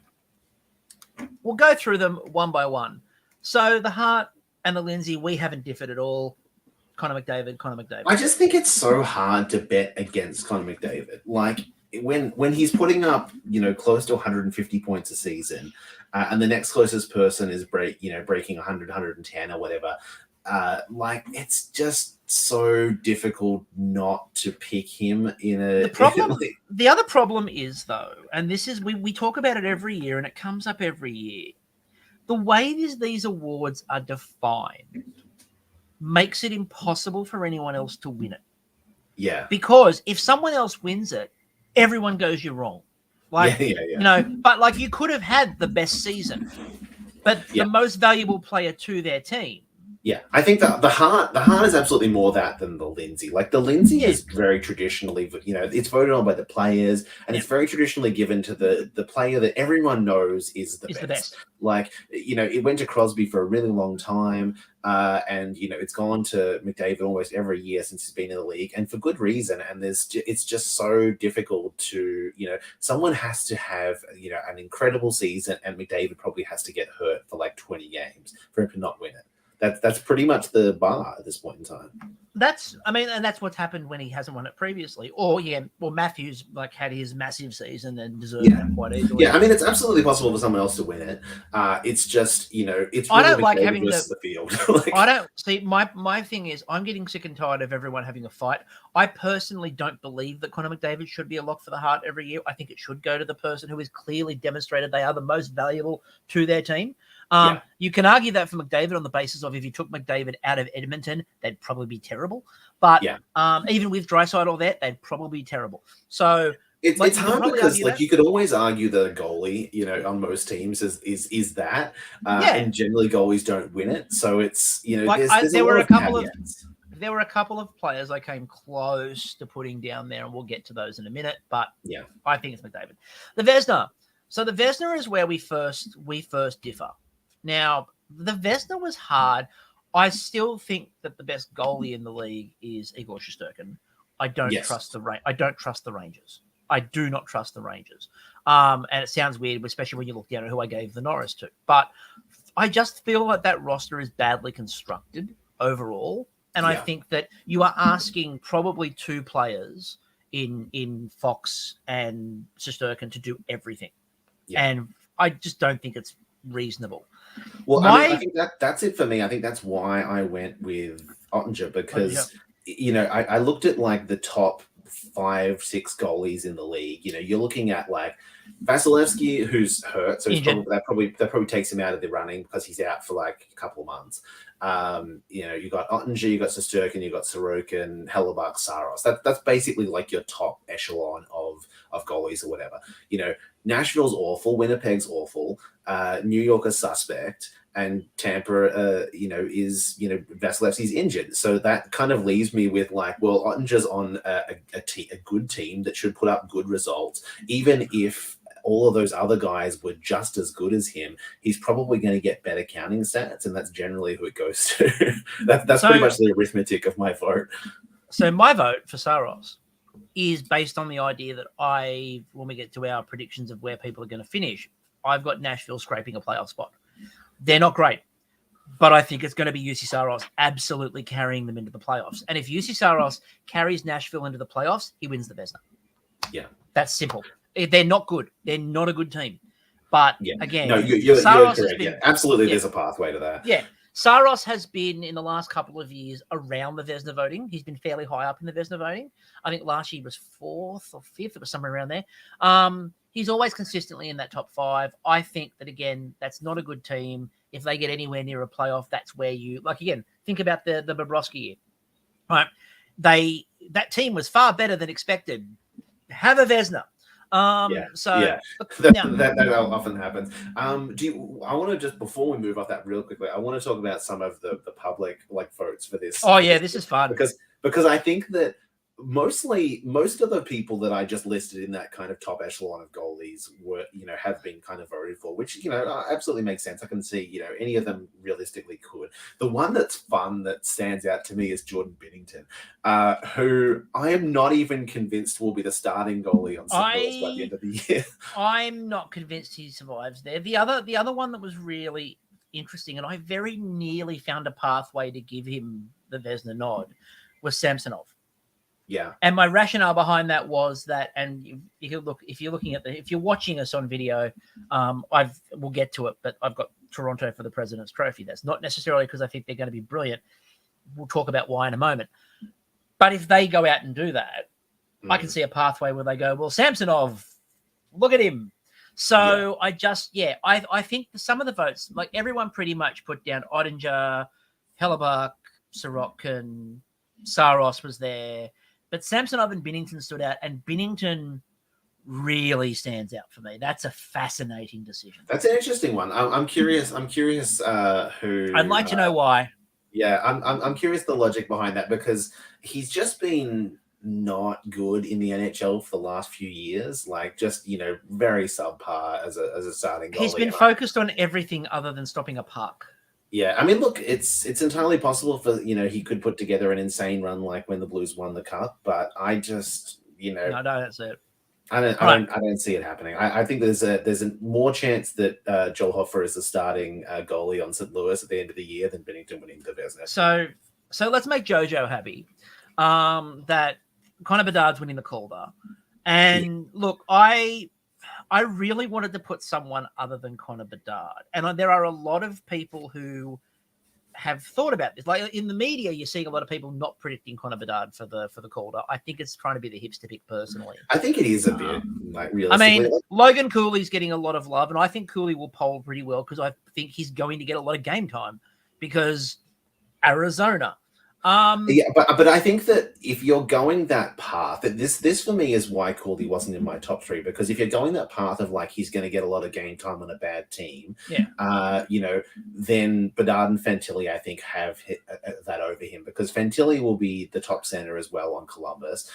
we'll go through them one by one. So the Hart and the Lindsay, we haven't differed at all. Connor McDavid. I just think it's so hard to bet against Connor McDavid. Like, when he's putting up, close to 150 points a season, and the next closest person is breaking 100, 110 or whatever. It's just so difficult not to pick him in a. The other problem is, though, and this is we talk about it every year, and it comes up every year. The way these awards are defined makes it impossible for anyone else to win it. Yeah. Because if someone else wins it, everyone goes, you're wrong. But you could have had the best season, but the most valuable player to their team. Yeah, I think the Hart is absolutely more that than the Lindsay. Like, the Lindsay is very traditionally, it's voted on by the players, and it's very traditionally given to the player that everyone knows is the best. Like, it went to Crosby for a really long time, and it's gone to McDavid almost every year since he's been in the league, and for good reason. And it's just so difficult to, someone has to have, an incredible season, and McDavid probably has to get hurt for like 20 games for him to not win it. That's pretty much the bar at this point in time. And that's what's happened when he hasn't won it previously. Or Matthews had his massive season and deserved it quite easily. Yeah, I mean, it's absolutely possible for someone else to win it. It's just, it's really I don't like having the field. I don't see my thing is, I'm getting sick and tired of everyone having a fight. I personally don't believe that Connor McDavid should be a lock for the Hart every year. I think it should go to the person who has clearly demonstrated they are the most valuable to their team. You can argue that for McDavid on the basis of, if you took McDavid out of Edmonton, they'd probably be terrible. But even with Draisaitl there, they'd probably be terrible. So it's hard because you could always argue that a goalie, on most teams is that, and generally goalies don't win it. So it's there were a couple of players I came close to putting down there, and we'll get to those in a minute. But I think it's McDavid. The Vezina. So the Vezina is where we first differ. Now, the Vezina was hard. I still think that the best goalie in the league is Igor Shesterkin. I don't trust the Rangers. I do not trust the Rangers. And it sounds weird, especially when you look down at who I gave the Norris to. But I just feel like that roster is badly constructed overall. And I think that you are asking probably two players in Fox and Shesterkin to do everything. Yeah. And I just don't think it's reasonable. Well, I think that's it for me. I think that's why I went with Oettinger, because I looked at like the top 5-6 goalies in the league. You're looking at like Vasilevsky, who's hurt, so that probably takes him out of the running because he's out for like a couple of months. You got Oettinger, you got Shesterkin, you got Sorokin, Hellebuck, Saros. That's basically like your top echelon of goalies or whatever. Nashville's awful, Winnipeg's awful, New York is suspect, and Tampa, is Vasilevsky's injured. So that kind of leaves me with like, well, Ottinger's on a good team that should put up good results, even if all of those other guys were just as good as him. He's probably going to get better counting stats, and that's generally who it goes to. that's pretty much the arithmetic of my vote. So my vote for Saros is based on the idea that when we get to our predictions of where people are going to finish, I've got Nashville scraping a playoff spot. They're not great, but I think it's going to be UC Saros absolutely carrying them into the playoffs. And if UC Saros carries Nashville into the playoffs, he wins the Vezina. Yeah. That's simple. They're not good. They're not a good team. But again, you're correct. Absolutely, there's a pathway to that. Yeah. Saros has been, in the last couple of years, around the Vezina voting. He's been fairly high up in the Vezina voting. I think last year was 4th or 5th. It was somewhere around there. He's always consistently in that top 5. I think that, again, that's not a good team. If they get anywhere near a playoff, that's where you... Like, again, think about the Bobrovsky year. Right? That team was far better than expected. Have a Vezina. That often happens. I want to just, before we move off that real quickly, I want to talk about some of the public votes for this. Oh yeah, this is fun because I think that most of the people that I just listed in that kind of top echelon of goalies were, have been kind of voted for, which, absolutely makes sense. I can see, any of them realistically could. The one that's fun that stands out to me is Jordan Binnington, who I am not even convinced will be the starting goalie on St. Louis by the end of the year. I'm not convinced he survives there. The other one that was really interesting, and I very nearly found a pathway to give him the Vezina nod, was Samsonov. Yeah. And my rationale behind that was that, and if you're watching us on video, we'll get to it, but I've got Toronto for the President's Trophy. That's not necessarily because I think they're going to be brilliant. We'll talk about why in a moment. But if they go out and do that, I can see a pathway where they go, well, Samsonov, look at him. So I think some of the votes, like everyone pretty much put down Oettinger, Hellebuck, Sorokin, Saros was there. But Samsonov and Binnington stood out, and Binnington really stands out for me. That's a fascinating decision. That's an interesting one. I'm curious. Who I'd like to know why. Yeah, I'm curious the logic behind that, because he's just been not good in the NHL for the last few years. Like, just very subpar as a starting goalie. He's been focused on everything other than stopping a puck. Yeah, I mean, look, it's entirely possible for he could put together an insane run like when the Blues won the Cup, but I just no, that's it. I don't see it happening. I think there's a more chance that Joel Hofer is the starting goalie on St. Louis at the end of the year than Binnington winning the Vezina. So let's make JoJo happy. That Connor Bedard's winning the Calder, and look, I really wanted to put someone other than Connor Bedard. And there are a lot of people who have thought about this. Like in the media, you're seeing a lot of people not predicting Connor Bedard for the Calder. I think it's trying to be the hipster pick personally. I think it is a bit realistically. I mean, Logan Cooley's getting a lot of love, and I think Cooley will poll pretty well because I think he's going to get a lot of game time because Arizona. But I think that if you're going that path, that this for me is why Cooley wasn't in my top 3, because if you're going that path of like he's going to get a lot of game time on a bad team, then Bedard and Fantilli I think have hit that over him, because Fantilli will be the top center as well on Columbus.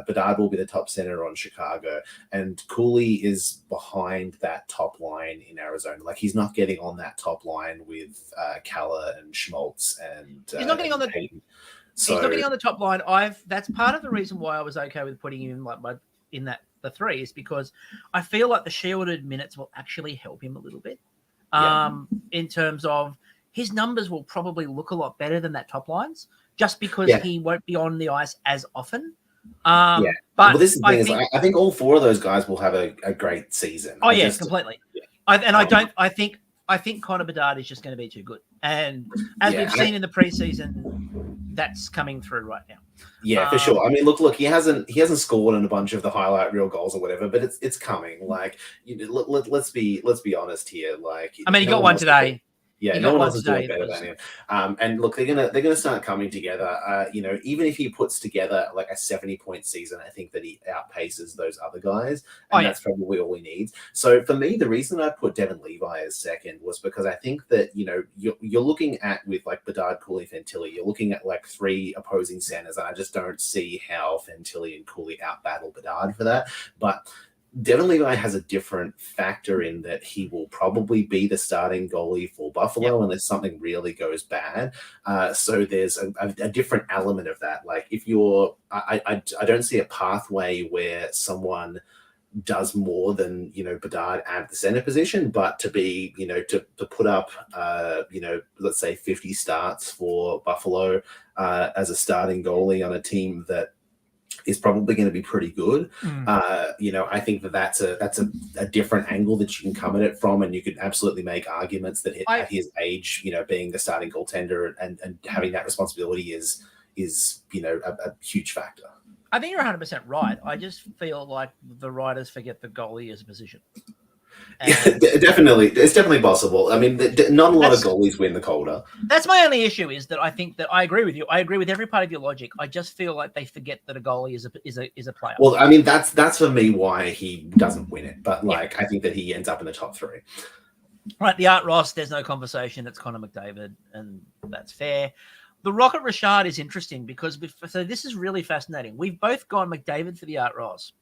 Bedard will be the top center on Chicago, and Cooley is behind that top line in Arizona. Like he's not getting on that top line with Kalla and Schmaltz, and he's not getting on the. Payton. He's not getting on the top line. That's part of the reason why I was okay with putting him in the 3 is because I feel like the shielded minutes will actually help him a little bit. In terms of his numbers will probably look a lot better than that top line's just because Yeah. he won't be on the ice as often. Yeah. But Well, this is the I thing think, is, I think all four of those guys will have a great season. oh yeah, completely. Yeah. I think Connor Bedard is just going to be too good, and as Yeah, we've seen in the preseason, that's coming through right now. Yeah, for sure. I mean, look, he hasn't scored in a bunch of the highlight reel goals or whatever, but it's coming. Like, let's be honest here. Like, I mean, he got one today. Yeah, no one else is doing better than him. And look, they're gonna start coming together. Even if he puts together like a 70-point season, I think that he outpaces those other guys, and that's probably all he needs. So for me, the reason I put Devon Levi as second was because I think that you're looking at, with like Bedard, Cooley, Fantilli, you're looking at like three opposing centers, and I just don't see how Fantilli and Cooley outbattle Bedard for that. But Devon Levi has a different factor in that he will probably be the starting goalie for Buffalo unless something really goes bad. So there's a different element of that. Like, if I don't see a pathway where someone does more than Bedard at the center position, but to be to put up let's say 50 starts for Buffalo as a starting goalie on a team that is probably going to be pretty good. I think that's a different angle that you can come at it from, and you could absolutely make arguments that at his age, being the starting goaltender and having that responsibility is a huge factor. I think you're 100% right. I just feel like the writers forget the goalie as a position. Yeah, definitely. It's definitely possible. I mean, not a lot of goalies win the Calder. That's my only issue, is that I think that I agree with you. I agree with every part of your logic. I just feel like they forget that a goalie is a player. Well, I mean, that's for me why he doesn't win it. But I think that he ends up in the top three. Right, the Art Ross, there's no conversation. It's Connor McDavid, and that's fair. The Rocket Richard is interesting because this is really fascinating. We've both gone McDavid for the Art Ross.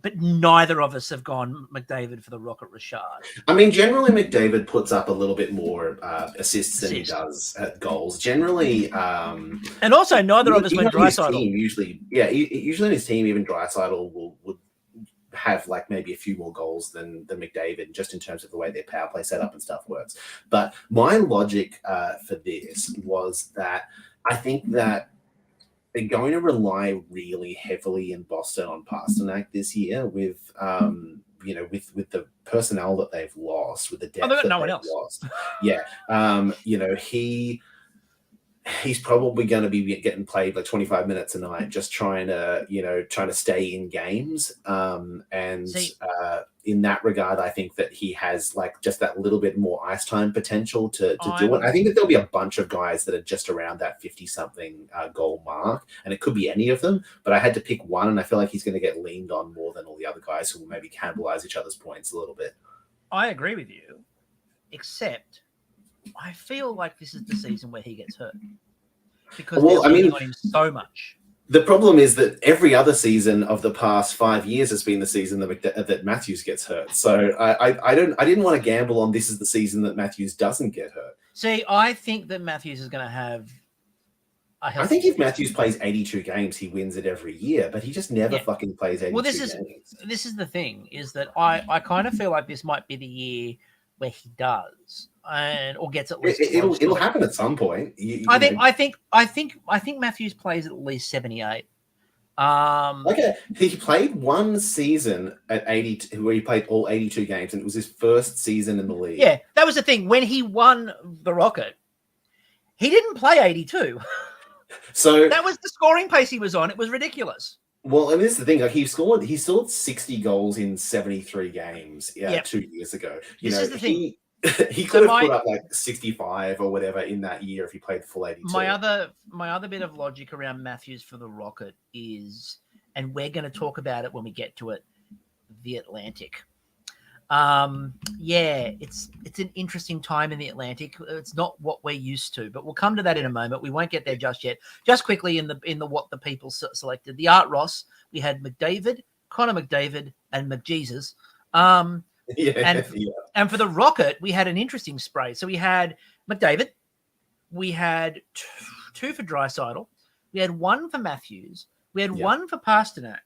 But neither of us have gone McDavid for the Rocket Richard. I mean, generally, McDavid puts up a little bit more assists than he does at goals. Generally, and also neither of us went Draisaitl. Usually in his team, even Draisaitl would have like maybe a few more goals than McDavid, just in terms of the way their power play setup and stuff works. But my logic for this was that I think that they're going to rely really heavily in Boston on Pasternak this year with with the personnel that they've lost, with the depth that they've lost. Yeah. He's probably going to be getting played like 25 minutes a night, just trying to stay in games. In that regard, I think that he has like just that little bit more ice time potential to do it. I think that there'll be a bunch of guys that are just around that 50-something goal mark, and it could be any of them. But I had to pick one, and I feel like he's going to get leaned on more than all the other guys who will maybe cannibalize each other's points a little bit. I agree with you, except I feel like this is the season where he gets hurt because they're leaning on him so much. The problem is that every other season of the past 5 years has been the season that Matthews gets hurt. So I didn't want to gamble on this is the season that Matthews doesn't get hurt. See, I think that Matthews is going to have. I think if Matthews plays 82 games, he wins it every year, but he just never fucking plays 82 games. This is the thing, is that I kind of feel like this might be the year where he does, or gets at least. It'll happen at some point. I think Matthews plays at least 78. Okay, he played one season at 80 where he played all 82 games, and it was his first season in the league. Yeah, that was the thing. When he won the Rocket, he didn't play 82. So that was the scoring pace he was on. It was ridiculous. Well, and this is the thing. Like he scored 60 goals in 73 games 2 years ago. This is the thing. He could have put up like 65 or whatever in that year if he played full 82. My other bit of logic around Matthews for the Rocket is, and we're going to talk about it when we get to it, the Atlantic. It's an interesting time in the Atlantic. It's not what we're used to, but we'll come to that in a moment. We won't get there just yet. Just quickly in the what the people selected. The Art Ross, we had McDavid, Connor McDavid, and McJesus. And for the Rocket, we had an interesting spray. So we had McDavid, we had two for Draisaitl, we had one for Matthews, we had one for Pasternak.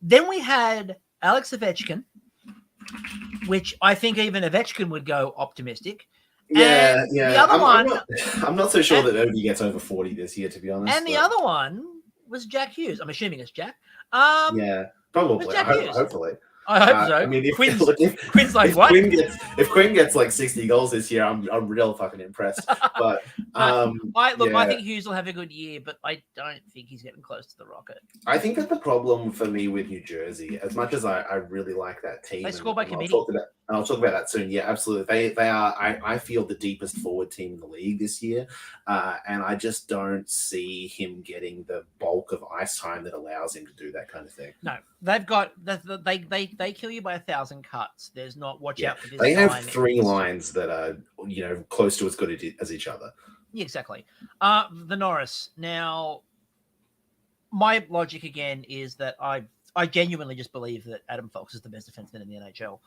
Then we had Alex Ovechkin, which I think even Ovechkin would go optimistic. Yeah, And yeah. the other one, I'm not so sure that Obi gets over 40 this year, to be honest. and the other one was Jack Hughes. I'm assuming it's Jack. Yeah, It was probably. Jack Hughes. Hopefully. I hope so. I mean, Quinn's like if what? Quinn gets like 60 goals this year, I'm real fucking impressed. But I yeah. think Hughes will have a good year, but I don't think he's getting close to the Rocket. I think that the problem for me with New Jersey, as much as I really like that team, They score by committee. I'll talk about that soon. Yeah, absolutely. They are. I feel the deepest forward team in the league this year, and I just don't see him getting the bulk of ice time that allows him to do that kind of thing. No, they've got they kill you by 1,000 cuts. There's not watch out for this. They have 3 lines that are close to as good as each other. Yeah, exactly. The Norris. Now, my logic again is that I genuinely just believe that Adam Fox is the best defenseman in the NHL.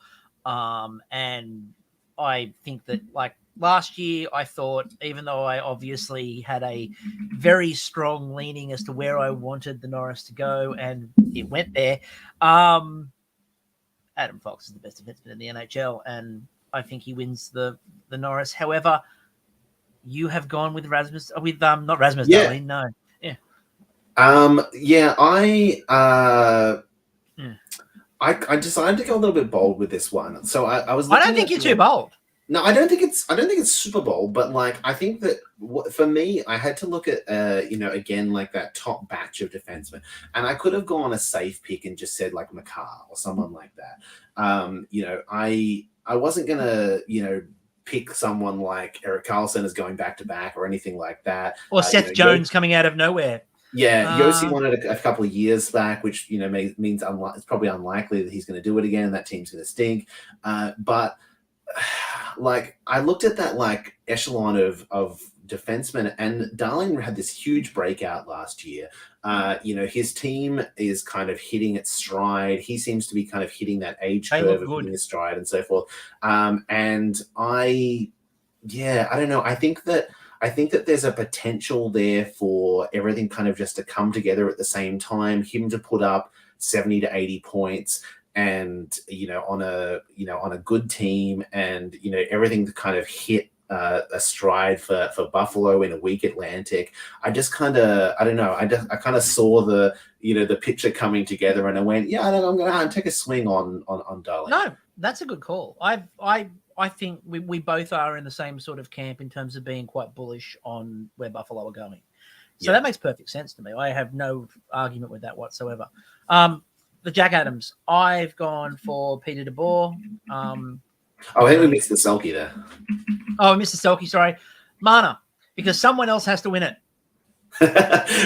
And I think that, like, last year, I thought, even though I obviously had a very strong leaning as to where I wanted the Norris to go, and it went there, Adam Fox is the best defenseman in the NHL, and I think he wins the Norris. However, you have gone with Rasmus, not Rasmus Dahlin, no. Yeah. I decided to go a little bit bold with this one. So I was. I don't think you're too bold. No, I don't think it's super bold, but like I think that for me, I had to look at again like that top batch of defensemen, and I could have gone a safe pick and just said like Makar or someone like that. I wasn't gonna pick someone like Erik Karlsson as going back to back or anything like that, or Seth Jones coming out of nowhere. Yeah, Yossi won it a couple of years back, which means it's probably unlikely that he's going to do it again, and that team's going to stink. But like I looked at that like echelon of defensemen, and Darling had this huge breakout last year. His team is kind of hitting its stride. He seems to be kind of hitting that age curve of hitting his stride and so forth. And I don't know. I think that there's a potential there for everything kind of just to come together at the same time, him to put up 70 to 80 points and, on a good team, and, everything to kind of hit a stride for Buffalo in a weak Atlantic. I just kind of, I don't know. I kind of saw the picture coming together, and I went, yeah, I'm going to take a swing on Darling. No, that's a good call. I think we both are in the same sort of camp in terms of being quite bullish on where Buffalo are going. So that makes perfect sense to me. I have no argument with that whatsoever. The Jack Adams, I've gone for Peter DeBoer. I think we missed the Selke there. Oh, Mr. Selke, sorry. Mana, because someone else has to win it.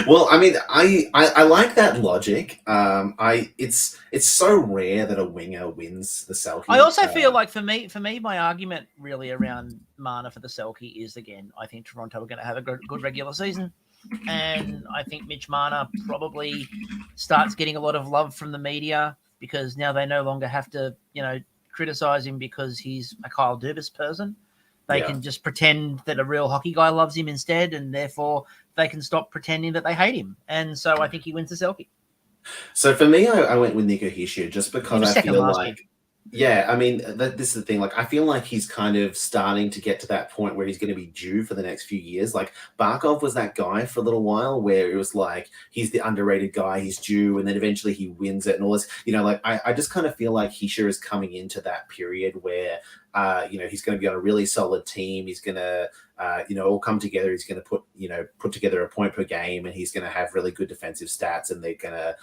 Well, I mean, I like that logic. It's so rare that a winger wins the Selke. I also feel like for me, my argument really around Mana for the Selke is, again, I think Toronto are going to have a good regular season, and I think Mitch Marner probably starts getting a lot of love from the media because now they no longer have to, criticize him because he's a Kyle Dubas person. They can just pretend that a real hockey guy loves him instead, and therefore they can stop pretending that they hate him. And so I think he wins the Selke. So for me, I went with Nico Hischier just because I feel like, this is the thing. Like, I feel like he's kind of starting to get to that point where he's going to be due for the next few years. Like, Barkov was that guy for a little while where it was like, he's the underrated guy, he's due, and then eventually he wins it and all this. I just kind of feel like Hischier is coming into that period where, he's going to be on a really solid team. He's going to, all come together. He's going to put together a point per game, and he's going to have really good defensive stats, and they're going to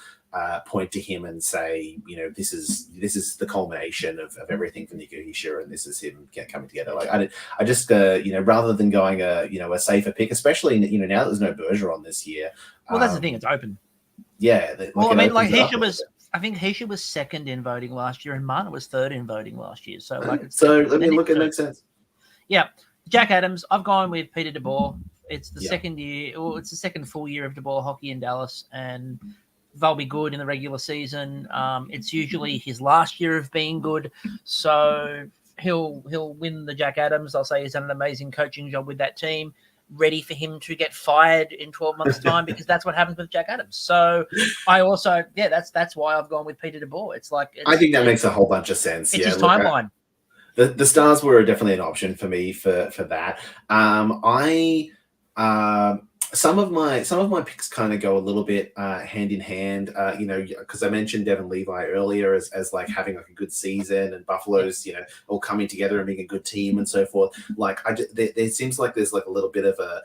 point to him and say, this is the culmination of everything for Nico Hischier, and this is him coming together. Like I just rather than going a safer pick, especially now there's no Bergeron this year. Well, that's the thing; it's open. Yeah. I think Hischier was second in voting last year, and Marner was third in voting last year. So let me look. It makes sense. Yeah, Jack Adams. I've gone with Peter DeBoer. It's the second year, or it's the second full year of DeBoer hockey in Dallas, and they'll be good in the regular season. It's usually his last year of being good, so he'll win the Jack Adams. I'll say he's done an amazing coaching job with that team. Ready for him to get fired in 12 months' time because that's what happens with Jack Adams. So I also, that's why I've gone with Peter DeBoer. I think that makes a whole bunch of sense. It's his timeline. The Stars were definitely an option for me for that. Some of my picks kind of go a little bit hand in hand, because I mentioned Devon Levi earlier as like having like a good season, and Buffalo's all coming together and being a good team and so forth. Like there seems like there's like a little bit of a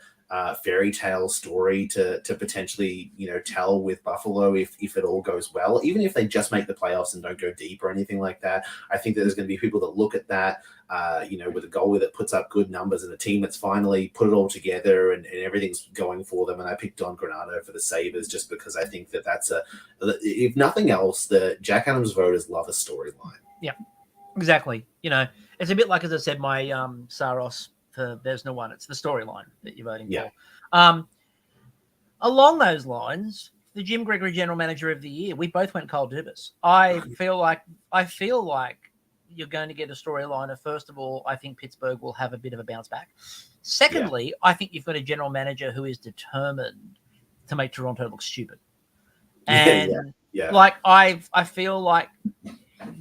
fairy tale story to potentially tell with Buffalo if it all goes well, even if they just make the playoffs and don't go deep or anything like that. I think that there's going to be people that look at that with a goalie that puts up good numbers and a team that's finally put it all together and everything's going for them. And I picked Don Granato for the Sabres just because I think that's if nothing else, the Jack Adams voters love a storyline. Yeah, exactly. It's a bit like, as I said, my Saros for There's No One. It's the storyline that you're voting for. Along those lines, the Jim Gregory General Manager of the Year, we both went Kyle Dubas. I feel like you're going to get a storyline of, first of all, I think Pittsburgh will have a bit of a bounce back. Secondly, I think you've got a general manager who is determined to make Toronto look stupid. And I feel like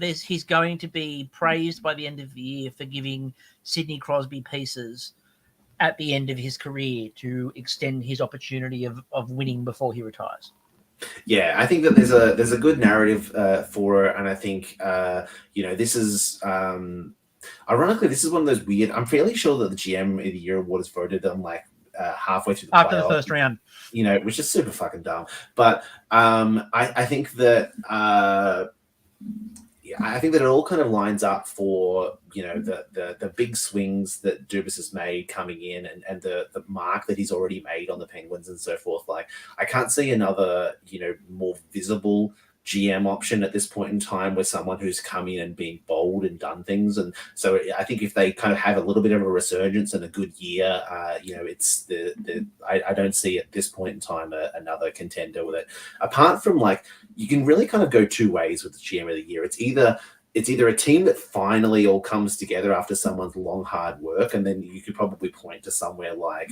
he's going to be praised by the end of the year for giving Sidney Crosby pieces at the end of his career to extend his opportunity of winning before he retires. Yeah, I think that there's a good narrative for it, and I think this is ironically, this is one of those weird. I'm fairly sure that the GM of the Year award is voted on like halfway through the after playoff, the first round, which is super fucking dumb. But I think that I think that it all kind of lines up for the big swings that Dubas has made coming in and the mark that he's already made on the Penguins and so forth. Like, I can't see another more visible GM option at this point in time with someone who's come in and been bold and done things. And so I think if they kind of have a little bit of a resurgence and a good year, it's I don't see at this point in time another contender with it. Apart from, like, you can really kind of go two ways with the GM of the Year. It's either a team that finally all comes together after someone's long, hard work, and then you could probably point to somewhere like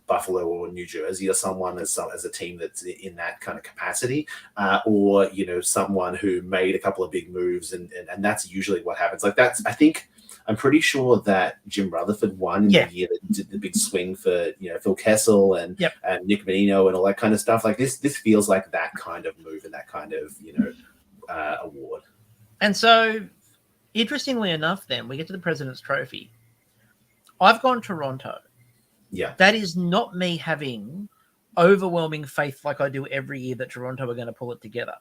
Buffalo or New Jersey or someone as a team that's in that kind of capacity, or someone who made a couple of big moves, and that's usually what happens. Like, I'm pretty sure that Jim Rutherford won in the year that did the big swing for Phil Kessel and Nick Menino and all that kind of stuff. Like, this feels like that kind of move and that kind of award. And so, interestingly enough, then we get to the President's Trophy. I've gone Toronto. Yeah. That is not me having overwhelming faith like I do every year that Toronto are going to pull it together.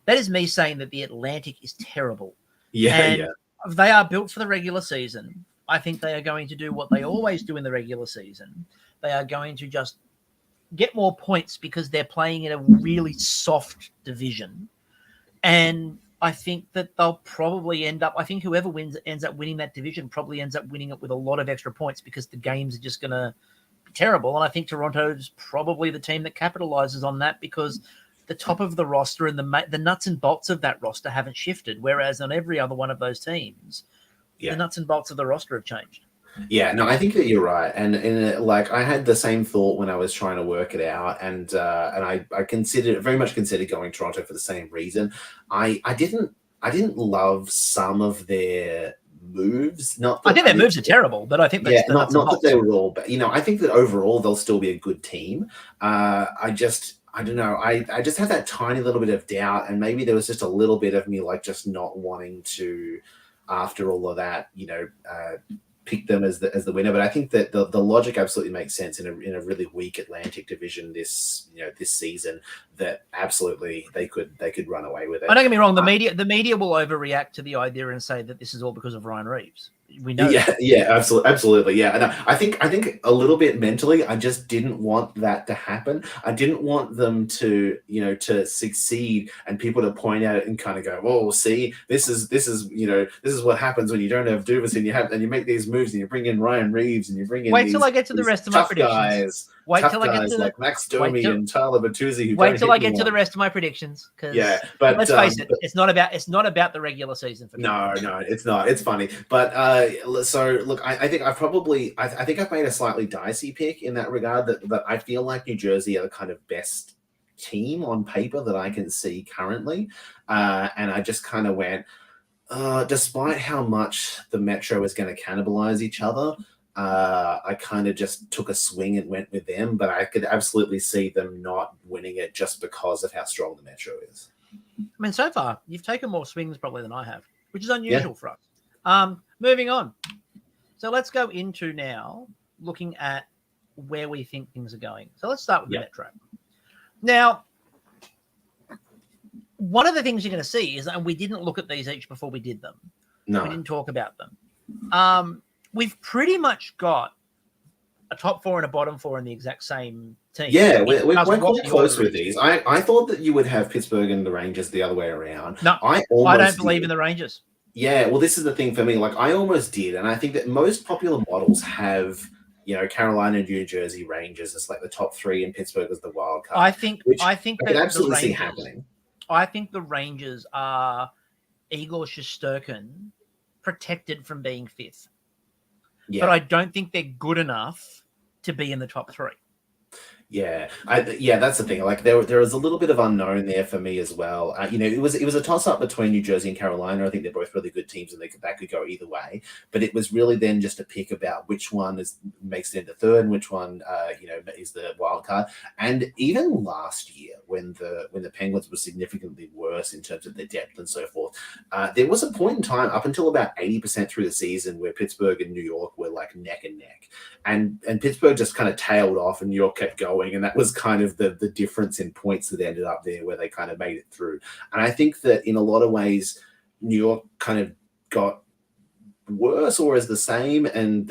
That is me saying that the Atlantic is terrible. Yeah. They are built for the regular season. I think they are going to do what they always do in the regular season. They are going to just get more points because they're playing in a really soft division. And I think that they'll probably end up, I think whoever ends up winning that division probably ends up winning it with a lot of extra points because the games are just going to be terrible. And I think Toronto's probably the team that capitalizes on that because the top of the roster and the nuts and bolts of that roster haven't shifted, whereas on every other one of those teams, the nuts and bolts of the roster have changed. Yeah, no, I think that you're right, and like I had the same thought when I was trying to work it out, and I very much considered going Toronto for the same reason. I didn't love some of their moves. I think their moves are terrible, but I think that's not that they were all, but I think that overall they'll still be a good team. I don't know. I just had that tiny little bit of doubt, and maybe there was just a little bit of me like just not wanting to, after all of that, pick them as the winner. But I think that the logic absolutely makes sense in a really weak Atlantic division this season, that absolutely they could run away with it. Don't get me wrong, the media will overreact to the idea and say that this is all because of Ryan Reeves. We know. Yeah, absolutely. Yeah, and I think a little bit mentally, I just didn't want that to happen. I didn't want them to to succeed and people to point at it and kind of go, "Oh, see, this is what happens when you don't have Dubas and you make these moves and you bring in Ryan Reeves and you bring in." Wait till I get to the rest of my predictions. Wait till I get to like Max Domi and Tyler Bertuzzi. Wait till I get to the rest of my predictions. But let's face it, it's not about the regular season for me. No, it's not. It's funny, but so look, I think I've made a slightly dicey pick in that regard. That I feel like New Jersey are the kind of best team on paper that I can see currently, and I just kind of went, Despite how much the Metro is going to cannibalize each other, I kind of just took a swing and went with them, but I could absolutely see them not winning it just because of how strong the Metro is. I mean, so far, you've taken more swings probably than I have, which is unusual for us. Moving on. So let's go into now looking at where we think things are going. So let's start with the Metro. Now, one of the things you're going to see is, and we didn't look at these each before we did them. No. We didn't talk about them. We've pretty much got a top four and a bottom four in the exact same team. Yeah, we're quite close with these. I thought that you would have Pittsburgh and the Rangers the other way around. No, I don't believe in the Rangers. Yeah, well, this is the thing for me. Like, I almost did, and I think that most popular models have, Carolina, New Jersey, Rangers as like the top three, and Pittsburgh as the wild card. I think I can absolutely see happening. I think the Rangers are Igor Shesterkin protected from being fifth. Yeah. But I don't think they're good enough to be in the top three. Yeah, that's the thing. Like there was a little bit of unknown there for me as well. It was a toss up between New Jersey and Carolina. I think they're both really good teams, and that could go either way. But it was really then just a pick about which one makes it into third, and which one is the wild card. And even last year, when the Penguins were significantly worse in terms of their depth and so forth, there was a point in time up until about 80% through the season where Pittsburgh and New York were like neck and neck, and Pittsburgh just kind of tailed off, and New York kept going. And that was kind of the difference in points that ended up there where they kind of made it through. And I think that in a lot of ways, New York kind of got worse or as the same, and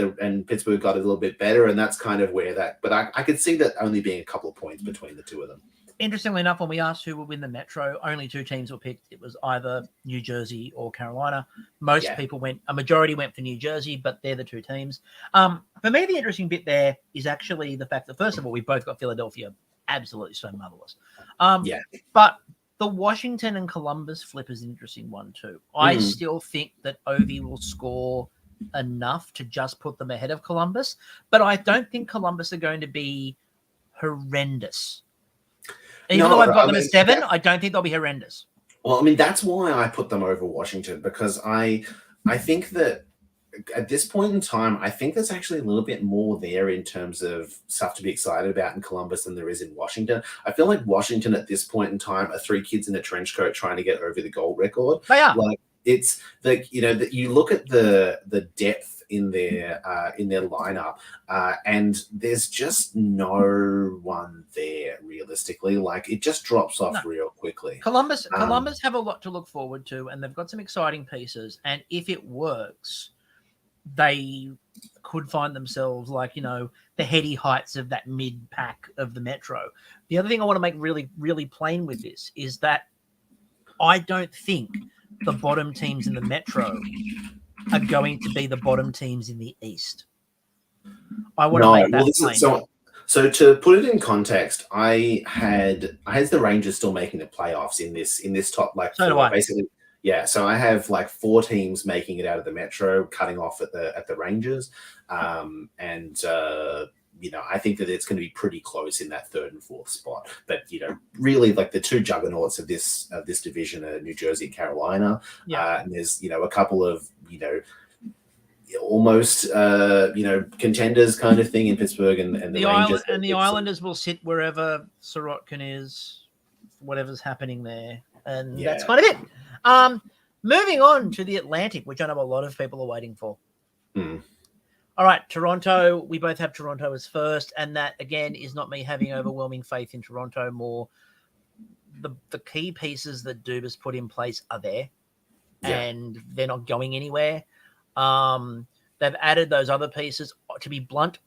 Pittsburgh got a little bit better. And that's kind of where that, but I could see that only being a couple of points between the two of them. Interestingly enough, when we asked who would win the Metro, only two teams were picked. It was either New Jersey or Carolina. A majority went for New Jersey, but they're the two teams. For me, the interesting bit there is actually the fact that, first of all, we both got Philadelphia absolutely so marvelous. But the Washington and Columbus flip is an interesting one too. I still think that Ovi will score enough to just put them ahead of Columbus, but I don't think Columbus are going to be horrendous. Even though I've got them at 7, I don't think they'll be horrendous. Well, I mean, that's why I put them over Washington, because I think that at this point in time, I think there's actually a little bit more there in terms of stuff to be excited about in Columbus than there is in Washington. I feel like Washington at this point in time are three kids in a trench coat trying to get over the goal record. They are. Like, it's like, that you look at the depth in their lineup, and there's just no one there realistically. Like, it just drops off real quickly. Columbus have a lot to look forward to, and they've got some exciting pieces. And if it works, they could find themselves like, the heady heights of that mid pack of the Metro. The other thing I want to make really, really plain with this is that I don't think the bottom teams in the Metro are going to be the bottom teams in the East. I want to make that plain. So to put it in context, I had the Rangers still making the playoffs in this top basically. Yeah, so I have like 4 teams making it out of the Metro, cutting off at the Rangers, I think that it's going to be pretty close in that 3rd and 4th spot. But really, like the two juggernauts of this division are New Jersey and Carolina. And there's a couple of almost contenders kind of thing in Pittsburgh and the Rangers. And the Islanders will sit wherever Sorokin is, whatever's happening there, and that's kind of it. Moving on to the Atlantic, which I know a lot of people are waiting for. All right, Toronto. We both have Toronto as first, and that, again, is not me having overwhelming faith in Toronto. More the key pieces that Dubas put in place are there, and they're not going anywhere. They've added those other pieces. To be blunt,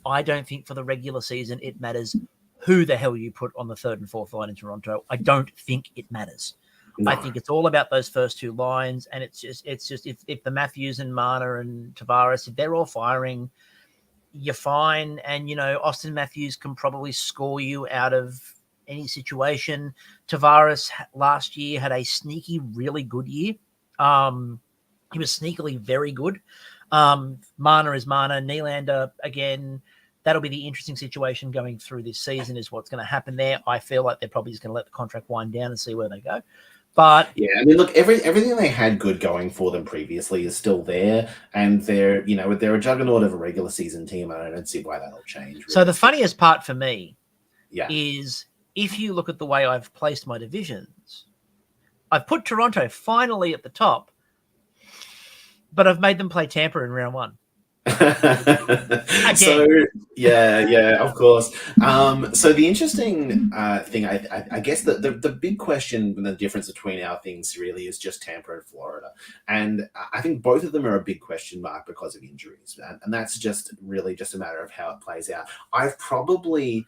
I don't think for the regular season it matters who the hell you put on the 3rd and 4th line in Toronto. I don't think it matters. No. I think it's all about those first two lines, and it's just if the Matthews and Marner and Tavares, if they're all firing, you're fine. And Austin Matthews can probably score you out of any situation. Tavares last year had a sneaky, really good year. He was sneakily very good. Marner is Marner. Nylander, again, that'll be the interesting situation going through this season, is what's going to happen there. I feel like they're probably just going to let the contract wind down and see where they go. But yeah, I mean, look, everything they had good going for them previously is still there, and they're a juggernaut of a regular season team. And I don't see why that'll change. So the funniest part for me yeah, is if you look at the way I've placed my divisions, I've put Toronto finally at the top, but I've made them play Tampa in round one. So yeah, of course. So the interesting thing, I guess the big question and the difference between our things really is just Tampa and Florida, and I think both of them are a big question mark because of injuries, and that's just really just a matter of how it plays out. I've probably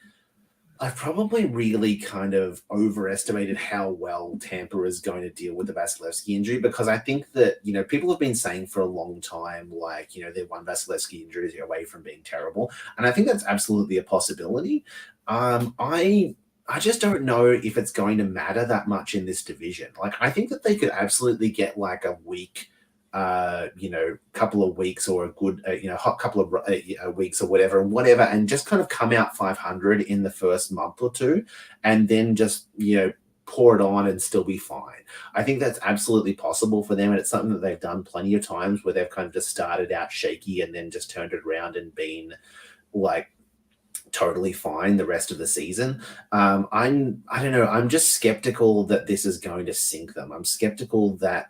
really kind of overestimated how well Tampa is going to deal with the Vasilevsky injury, because I think that, people have been saying for a long time, like, they're one Vasilevsky injury away from being terrible. And I think that's absolutely a possibility. I just don't know if it's going to matter that much in this division. Like, I think that they could absolutely get like a week, couple of weeks or a good, hot couple of weeks or whatever, and just kind of come out 500 in the first month or two, and then just, pour it on and still be fine. I think that's absolutely possible for them. And it's something that they've done plenty of times where they've kind of just started out shaky and then just turned it around and been like totally fine the rest of the season. I don't know. I'm just skeptical that this is going to sink them. I'm skeptical that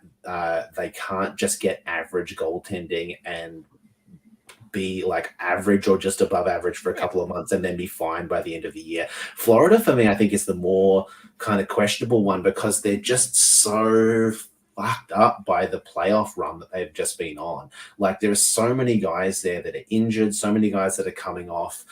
they can't just get average goaltending and be like average or just above average for a couple of months and then be fine by the end of the year. Florida, for me, I think is the more kind of questionable one, because they're just so fucked up by the playoff run that they've just been on. Like, there are so many guys there that are injured, so many guys that are coming off,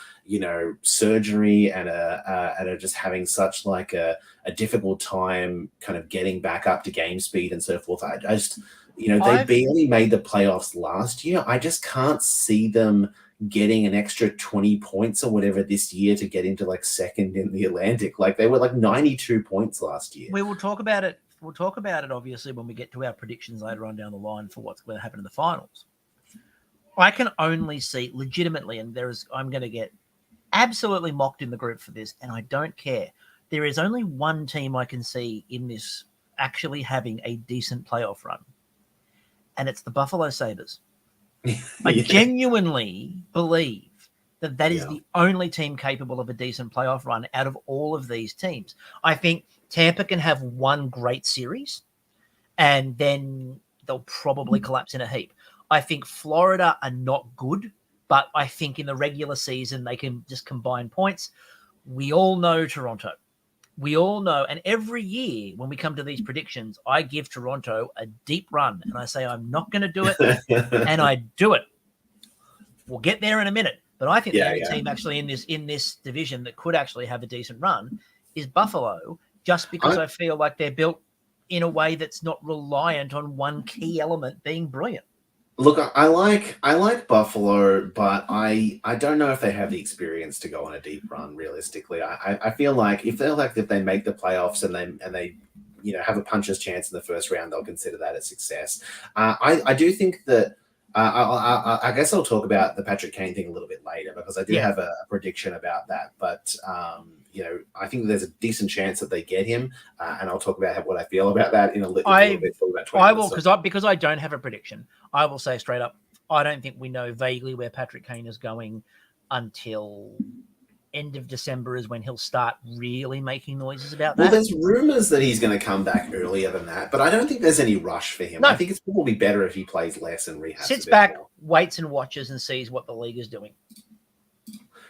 surgery and are just having such like a difficult time kind of getting back up to game speed and so forth. I just, they barely made the playoffs last year. I just can't see them getting an extra 20 points or whatever this year to get into like second in the Atlantic. Like, they were like 92 points last year. We will talk about it. We'll talk about it, obviously, when we get to our predictions later on down the line for what's going to happen in the finals. I can only see legitimately, and I'm going to get absolutely mocked in the group for this, and I don't care. There is only one team I can see in this actually having a decent playoff run, and it's the Buffalo Sabres. I genuinely believe that is the only team capable of a decent playoff run out of all of these teams. I think Tampa can have one great series, and then they'll probably collapse in a heap. I think Florida are not good, but I think in the regular season they can just combine points. We all know Toronto. We all know, and every year when we come to these predictions, I give Toronto a deep run, and I say I'm not going to do it, and I do it. We'll get there in a minute, but I think the only team actually in this division that could actually have a decent run is Buffalo, just because I feel like they're built in a way that's not reliant on one key element being brilliant. Look, I like Buffalo, but I don't know if they have the experience to go on a deep run. Realistically, I feel like if they make the playoffs and they have a puncher's chance in the first round, they'll consider that a success. I do think that. I guess I'll talk about the Patrick Kane thing a little bit later, because I do have a prediction about that. But I think there's a decent chance that they get him, and I'll talk about what I feel about that in a little bit. I will, because I don't have a prediction. I will say straight up, I don't think we know vaguely where Patrick Kane is going until end of December is when he'll start really making noises about that. Well, there's rumors that he's going to come back earlier than that, but I don't think there's any rush for him. No. I think it's probably better if he plays less and rehabs. Sits back, waits and watches and sees what the league is doing.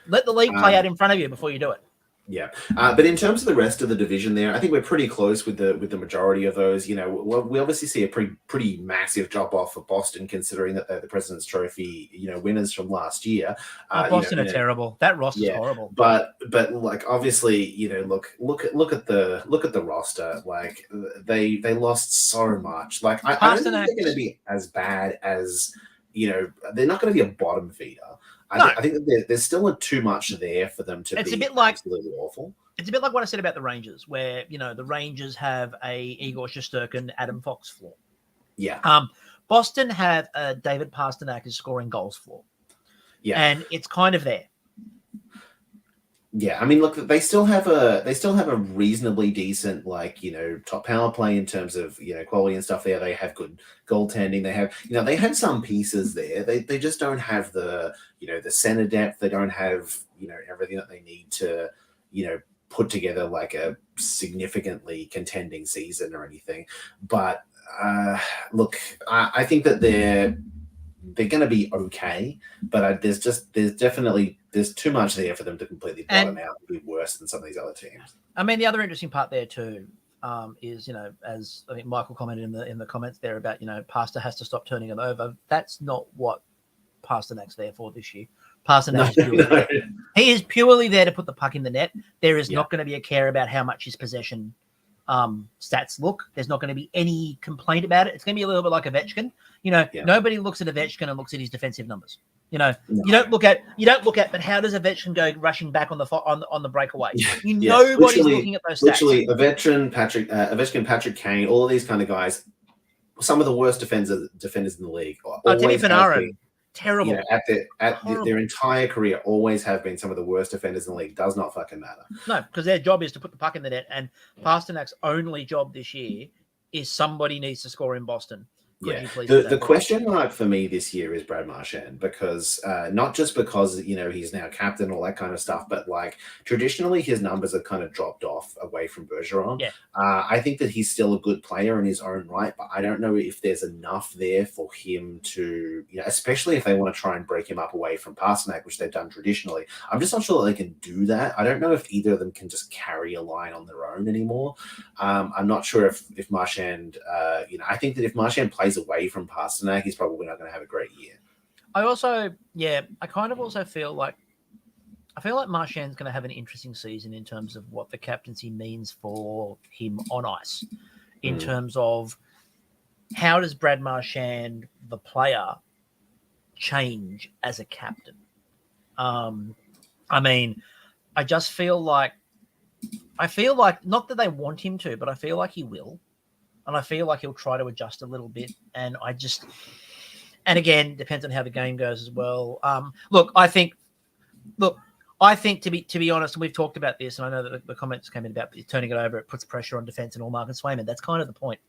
Let the league play out in front of you before you do it. Yeah, but in terms of the rest of the division there, I think we're pretty close with the majority of those. We obviously see a pretty massive drop off for Boston, considering that they're the President's Trophy, winners from last year. Boston are terrible. That roster's horrible. But like, obviously, look at the roster. Like, they lost so much. Like, I don't think they're going to be as bad as they're not going to be a bottom feeder. I think that there's still too much there for them to be absolutely awful. It's a bit like what I said about the Rangers, where, the Rangers have a Igor Shesterkin, Adam Fox floor. Yeah. Boston have a David Pastrnak is scoring goals floor. Yeah. And it's kind of there. Yeah, I mean, look, they still have a reasonably decent, like, top power play in terms of quality and stuff. There, they have good goaltending. They have they had some pieces there. They just don't have the center depth. They don't have everything that they need to put together like a significantly contending season or anything. But look, I think that they're going to be okay, but there's too much there for them to completely bottom out and be worse than some of these other teams. I mean, the other interesting part there too is as I think Michael commented in the comments there about Pastor has to stop turning them over. That's not what Pasternak's there for this year. He is purely there to put the puck in the net. There is not going to be a care about how much his possession stats look. There's not going to be any complaint about it. It's going to be a little bit like Ovechkin. Nobody looks at Ovechkin and looks at his defensive numbers. You don't look at, but how does Ovechkin go rushing back on the breakaway? Nobody's looking at those stats. Literally, Ovechkin, Patrick Kane, all of these kind of guys, some of the worst defenders in the league. Timmy Panarin, terrible. At their entire career, always have been some of the worst defenders in the league. Does not fucking matter. No, because their job is to put the puck in the net, and Pasternak's only job this year is somebody needs to score in Boston. The question mark for me this year is Brad Marchand, because not just because he's now captain, all that kind of stuff, but like traditionally his numbers have kind of dropped off away from Bergeron. I think that he's still a good player in his own right, but I don't know if there's enough there for him to, especially if they want to try and break him up away from Pastrnak, which they've done traditionally. I'm just not sure that they can do that. I don't know if either of them can just carry a line on their own anymore. I'm not sure if Marchand, I think that if Marchand plays away from Pastrnak, he's probably not going to have a great year. I kind of also feel like Marchand's going to have an interesting season in terms of what the captaincy means for him on ice, in terms of how does Brad Marchand, the player, change as a captain? I mean, I feel like not that they want him to, but I feel like he will. And I feel like he'll try to adjust a little bit. And again, depends on how the game goes as well. I think to be honest, and we've talked about this, and I know that the comments came in about turning it over. It puts pressure on defense and Ullmark and Swayman. That's kind of the point.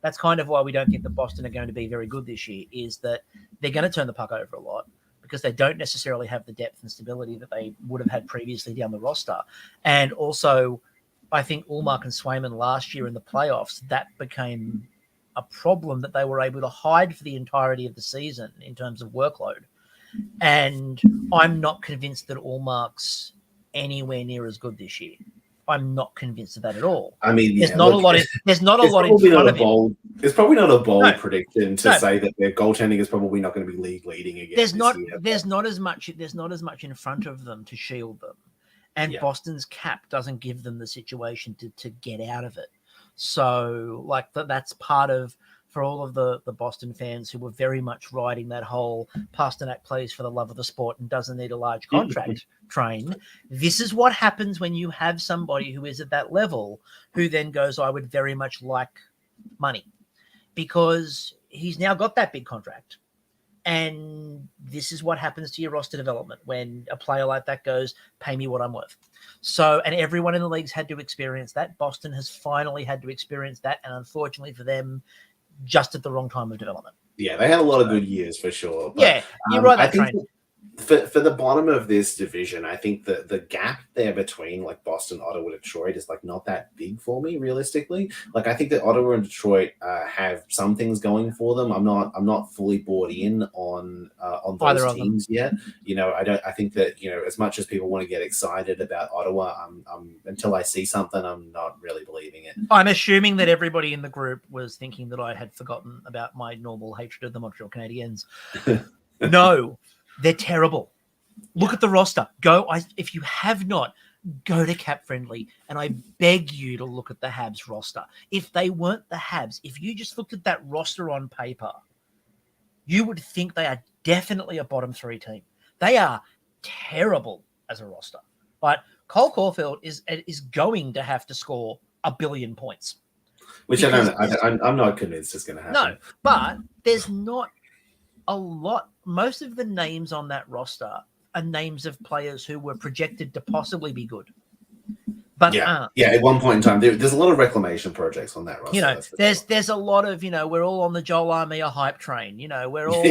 That's kind of why we don't think that Boston are going to be very good this year, is that they're going to turn the puck over a lot because they don't necessarily have the depth and stability that they would have had previously down the roster. And also, I think Ullmark and Swayman last year in the playoffs, that became a problem that they were able to hide for the entirety of the season in terms of workload. And I'm not convinced that Ullmark's anywhere near as good this year. I'm not convinced of that at all. I mean, there's not a lot in front of him. It's probably not a bold prediction to say that their goaltending is probably not going to be league leading again. There's not as much in front of them to shield them. And Boston's cap doesn't give them the situation to get out of it. So, that's part of, for all of the Boston fans who were very much riding that whole Pastrnak plays for the love of the sport and doesn't need a large contract train. This is what happens when you have somebody who is at that level who then goes, I would very much like money, because he's now got that big contract. And this is what happens to your roster development when a player like that goes, pay me what I'm worth. So, and everyone in the league's had to experience that. Boston has finally had to experience that. And unfortunately for them, just at the wrong time of development. Yeah, they had a lot of good years for sure. But, you're right. I think for the bottom of this division, I think that the gap there between like Boston, Ottawa, Detroit is like not that big for me realistically. Like I think that Ottawa and Detroit have some things going for them. I'm not fully bought in on those teams yet. I think that as much as people want to get excited about Ottawa, I'm until I see something, I'm not really believing it. I'm assuming that everybody in the group was thinking that I had forgotten about my normal hatred of the Montreal Canadiens. No. They're terrible. Look at the roster. If you have not, go to Cap Friendly, and I beg you to look at the Habs roster. If they weren't the Habs, if you just looked at that roster on paper, you would think they are definitely a bottom three team. They are terrible as a roster. But Cole Caulfield is going to have to score 1 billion points. Which I'm not convinced is going to happen. No, but there's not a lot. Most of the names on that roster are names of players who were projected to possibly be good, but aren't. Yeah. At one point in time, there's a lot of reclamation projects on that roster. You know, there's a lot of, we're all on the Joel Armia hype train. We're all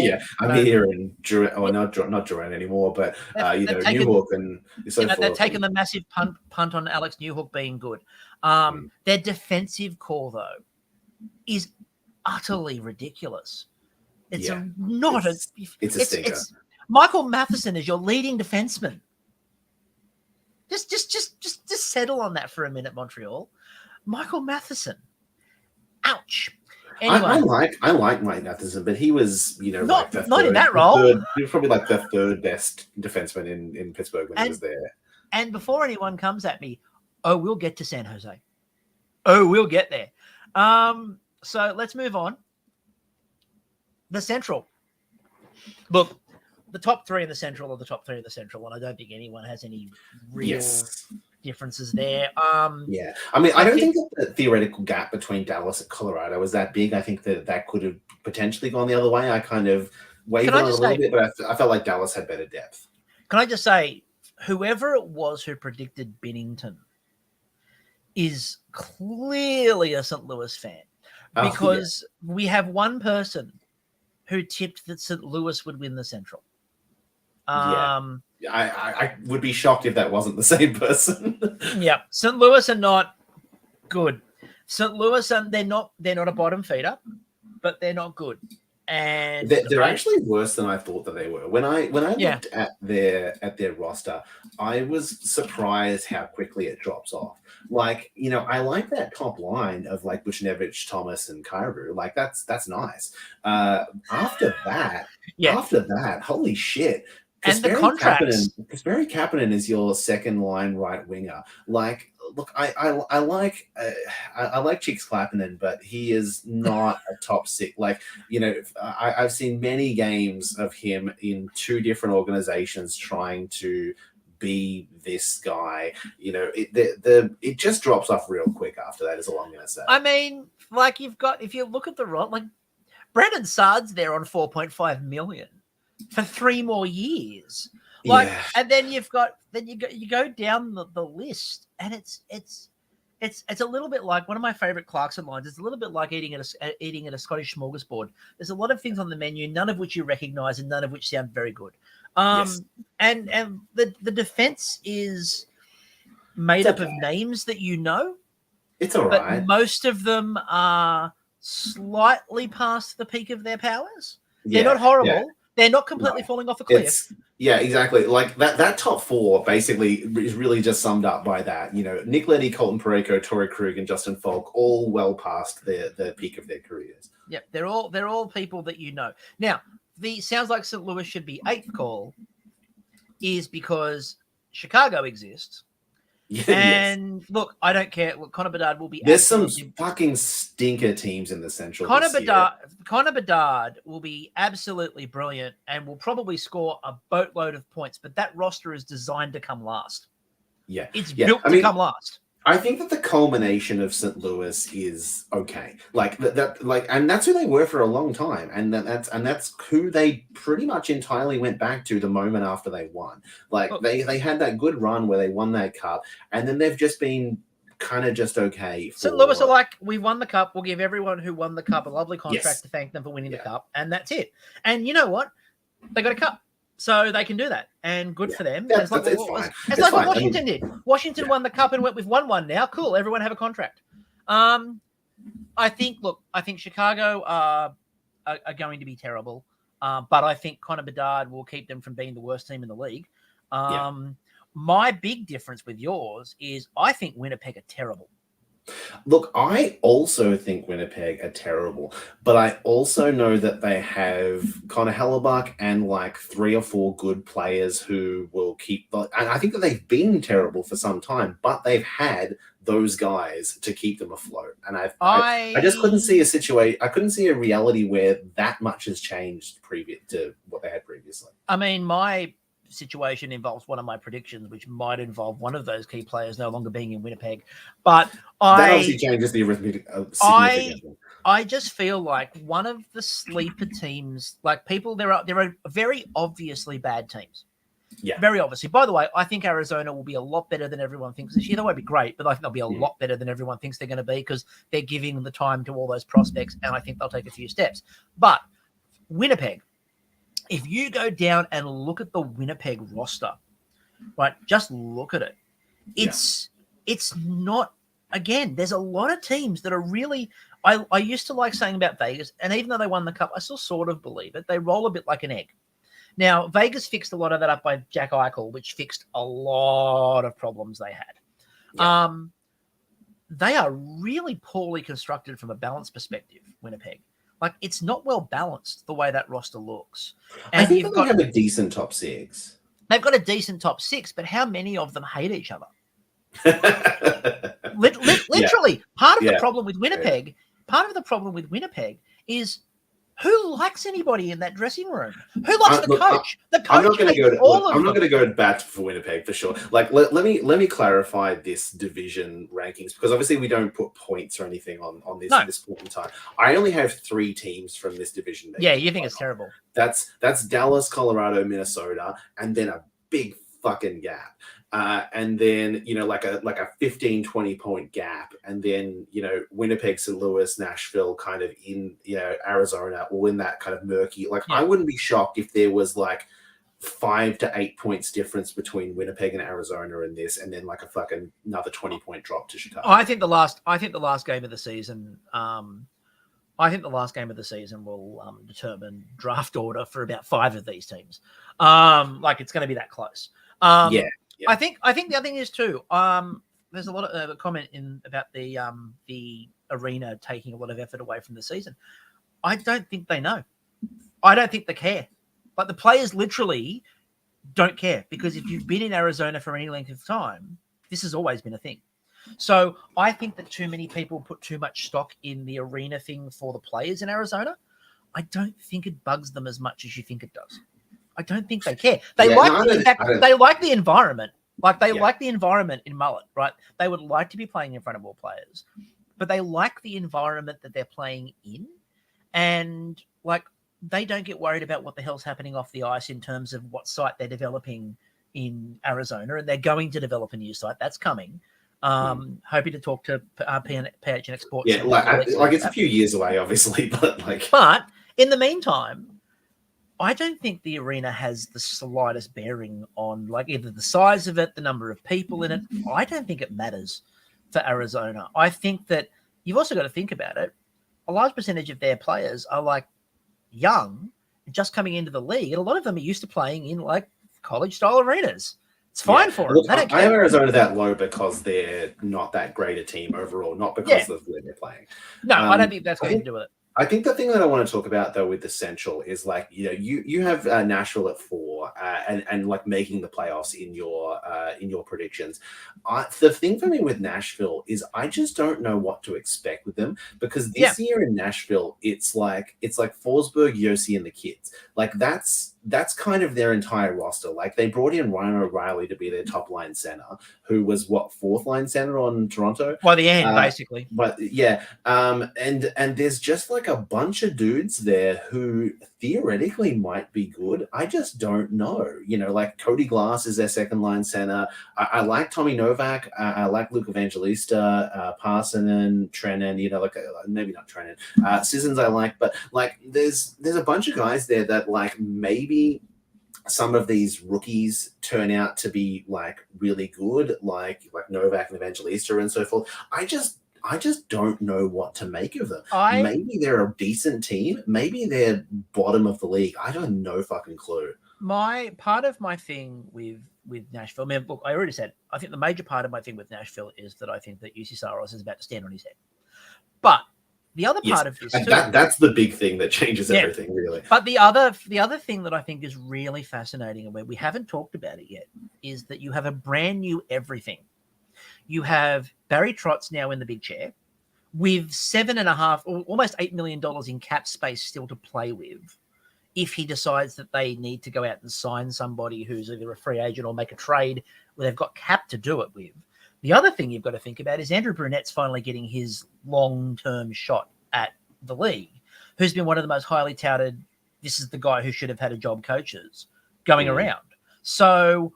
I'm here in not Durant anymore, but Newhook and so forth. They've taken the massive punt on Alex Newhook being good. Their defensive core though is utterly ridiculous. It's a stinker. Michael Matheson is your leading defenseman. Just settle on that for a minute, Montreal. Michael Matheson. Ouch. Anyway, I like Mike Matheson, but he was, not in that role. He was probably like the third best defenseman in Pittsburgh when he was there. And before anyone comes at me, we'll get to San Jose. We'll get there. So let's move on. The Central. Look, the top three in the Central are the top three in the Central, and I don't think anyone has any real differences there. Yeah. I mean, I don't think that the theoretical gap between Dallas and Colorado was that big. I think that could have potentially gone the other way. I kind of wavered on it a little bit, but I felt like Dallas had better depth. Can I just say, whoever it was who predicted Binnington is clearly a St. Louis fan, because we have one person who tipped that St. Louis would win the Central. I would be shocked if that wasn't the same person. Yeah, St. Louis are not good. St. Louis, they're not a bottom feeder, but they're not good. And they're actually worse than I thought that they were. When I looked at their roster, I was surprised how quickly it drops off. Like, I like that top line of like Buchnevich, Thomas, and Kyrou. Like that's nice. After that, holy shit. And the contracts. Kasperi Kapanen is your second line right winger. Like, look, I like Cheeks Klapanen, but he is not a top six. Like, I've seen many games of him in two different organizations trying to be this guy. It just drops off real quick after that, is all I'm going to say. I mean, like if you look at the like Brandon Saad's there on $4.5 million for 3 more years. And then you go down the list, and it's a little bit like one of my favorite Clarkson lines. It's a little bit like eating at a Scottish smorgasbord. There's a lot of things on the menu, none of which you recognize and none of which sound very good. And the defense is made up of names that It's all right. But most of them are slightly past the peak of their powers. They're not horrible. Yeah. They're not completely falling off a cliff. Exactly. Like that top four basically is really just summed up by that. Nick Leddy, Colton Parayko, Torrey Krug, and Justin Falk, all well past the peak of their careers. Yep, they're all people that Now, the sounds like St. Louis should be 8th call is because Chicago exists. And look, I don't care. Look, Connor Bedard will be. There's some fucking stinker teams in the Central. Connor Bedard will be absolutely brilliant and will probably score a boatload of points. But that roster is designed to come last. Yeah, it's built to come last. I think that the culmination of St. Louis is okay. And that's who they were for a long time, and that's who they pretty much entirely went back to the moment after they won. They had that good run where they won that cup, and then they've just been kind of just okay. St. Louis are like, we won the cup. We'll give everyone who won the cup a lovely contract to thank them for winning the cup, and that's it. And you know what? They got a cup. So they can do that, and good for them. It's like what Washington did. Washington won the cup and went with 1-1 now. Cool, everyone have a contract. I think Chicago are going to be terrible, but I think Connor Bedard will keep them from being the worst team in the league. My big difference with yours is I think Winnipeg are terrible. Look, I also think Winnipeg are terrible, but I also know that they have Connor Hellebuck and like 3 or 4 good players who will keep. And I think that they've been terrible for some time, but they've had those guys to keep them afloat. And I just couldn't see a situation. I couldn't see a reality where that much has changed previous to what they had previously. I mean, my situation involves one of my predictions, which might involve one of those key players no longer being in Winnipeg. But that obviously changes the arithmetic significantly. I just feel like one of the sleeper teams, like there are very obviously bad teams. Yeah. Very obviously. By the way, I think Arizona will be a lot better than everyone thinks this year. They won't be great, but I think they'll be a lot better than everyone thinks they're going to be because they're giving the time to all those prospects, and I think they'll take a few steps. But Winnipeg, if you go down and look at the Winnipeg roster, right, just look at it. It's not, again, there's a lot of teams that are really, I used to like saying about Vegas, and even though they won the cup, I still sort of believe it. They roll a bit like an egg. Now, Vegas fixed a lot of that up by Jack Eichel, which fixed a lot of problems they had. Yeah. They are really poorly constructed from a balance perspective, Winnipeg. Like, it's not well balanced the way that roster looks. And I think they have a decent top six. They've got a decent top six, but how many of them hate each other? Literally, part of the problem with Winnipeg, is who likes anybody in that dressing room? Who likes the coach? The coach. I'm not going to go to bat for Winnipeg for sure. Like, let me clarify this division rankings, because obviously we don't put points or anything on this at this point in time. I only have 3 teams from this division. Yeah, you think it's terrible. That's Dallas, Colorado, Minnesota, and then a big fucking gap. And then, like a 15, 20 point gap. And then, Winnipeg, St. Louis, Nashville kind of in, Arizona, all in that kind of murky. Like, I wouldn't be shocked if there was like 5 to 8 points difference between Winnipeg and Arizona in this, and then like a fucking another 20-point drop to Chicago. I think the last game of the season, will determine draft order for about 5 of these teams. Like, it's going to be that close. Yeah. I think the other thing is too. There's a lot of comment about the arena taking a lot of effort away from the season. I don't think they know. I don't think they care. Like, the players literally don't care, because if you've been in Arizona for any length of time, this has always been a thing. So I think that too many people put too much stock in the arena thing for the players in Arizona. I don't think it bugs them as much as you think it does. I don't think they care. They like the environment. Like, they like the environment in Mullet, right? They would like to be playing in front of more players, but they like the environment that they're playing in. And like, they don't get worried about what the hell's happening off the ice in terms of what site they're developing in Arizona. And they're going to develop a new site that's coming. Hoping to talk to PHNX Sports. Yeah, like it's a few years away, obviously, but in the meantime, I don't think the arena has the slightest bearing on like either the size of it, the number of people in it. I don't think it matters for Arizona. I think that you've also got to think about it. A large percentage of their players are like young, just coming into the league, and a lot of them are used to playing in like college style arenas. It's fine for them. Look, I have Arizona that low because they're not that great a team overall, not because of where they're playing. No, I don't think that's got to do with it. I think the thing that I want to talk about though with the Central is like, you have Nashville at 4 and like making the playoffs in your predictions. The thing for me with Nashville is I just don't know what to expect with them, because this year in Nashville it's like Forsberg, Yossi, and the kids. Like that's kind of their entire roster. Like, they brought in Ryan O'Reilly to be their top line center, who was fourth line center on Toronto by the end, basically. But yeah, and there's just like a bunch of dudes there who theoretically might be good. I just don't know. Like Cody Glass is their second line center. I like Tommy Novak. I like Luke Evangelista, Parsonen, Trenin. Maybe not Trenin. Sissons I like, but like there's a bunch of guys there that like maybe some of these rookies turn out to be like really good, like Novak and Evangelista and so forth. I just don't know what to make of them. Maybe they're a decent team. Maybe they're bottom of the league. I don't have no fucking clue. Part of my thing with Nashville, I mean, look, I already said, I think the major part of my thing with Nashville is that I think that UC Saros is about to stand on his head. But the other part of this, that's the big thing that changes everything, really. But the other thing that I think is really fascinating, and where we haven't talked about it yet, is that you have a brand new everything. You have Barry Trotz now in the big chair with $7.5 or almost $8 million in cap space still to play with. If he decides that they need to go out and sign somebody who's either a free agent or make a trade where they've got cap to do it with. The other thing you've got to think about is Andrew Brunette's finally getting his long-term shot at the league, who's been one of the most highly touted, this is the guy who should have had a job coaches going around. So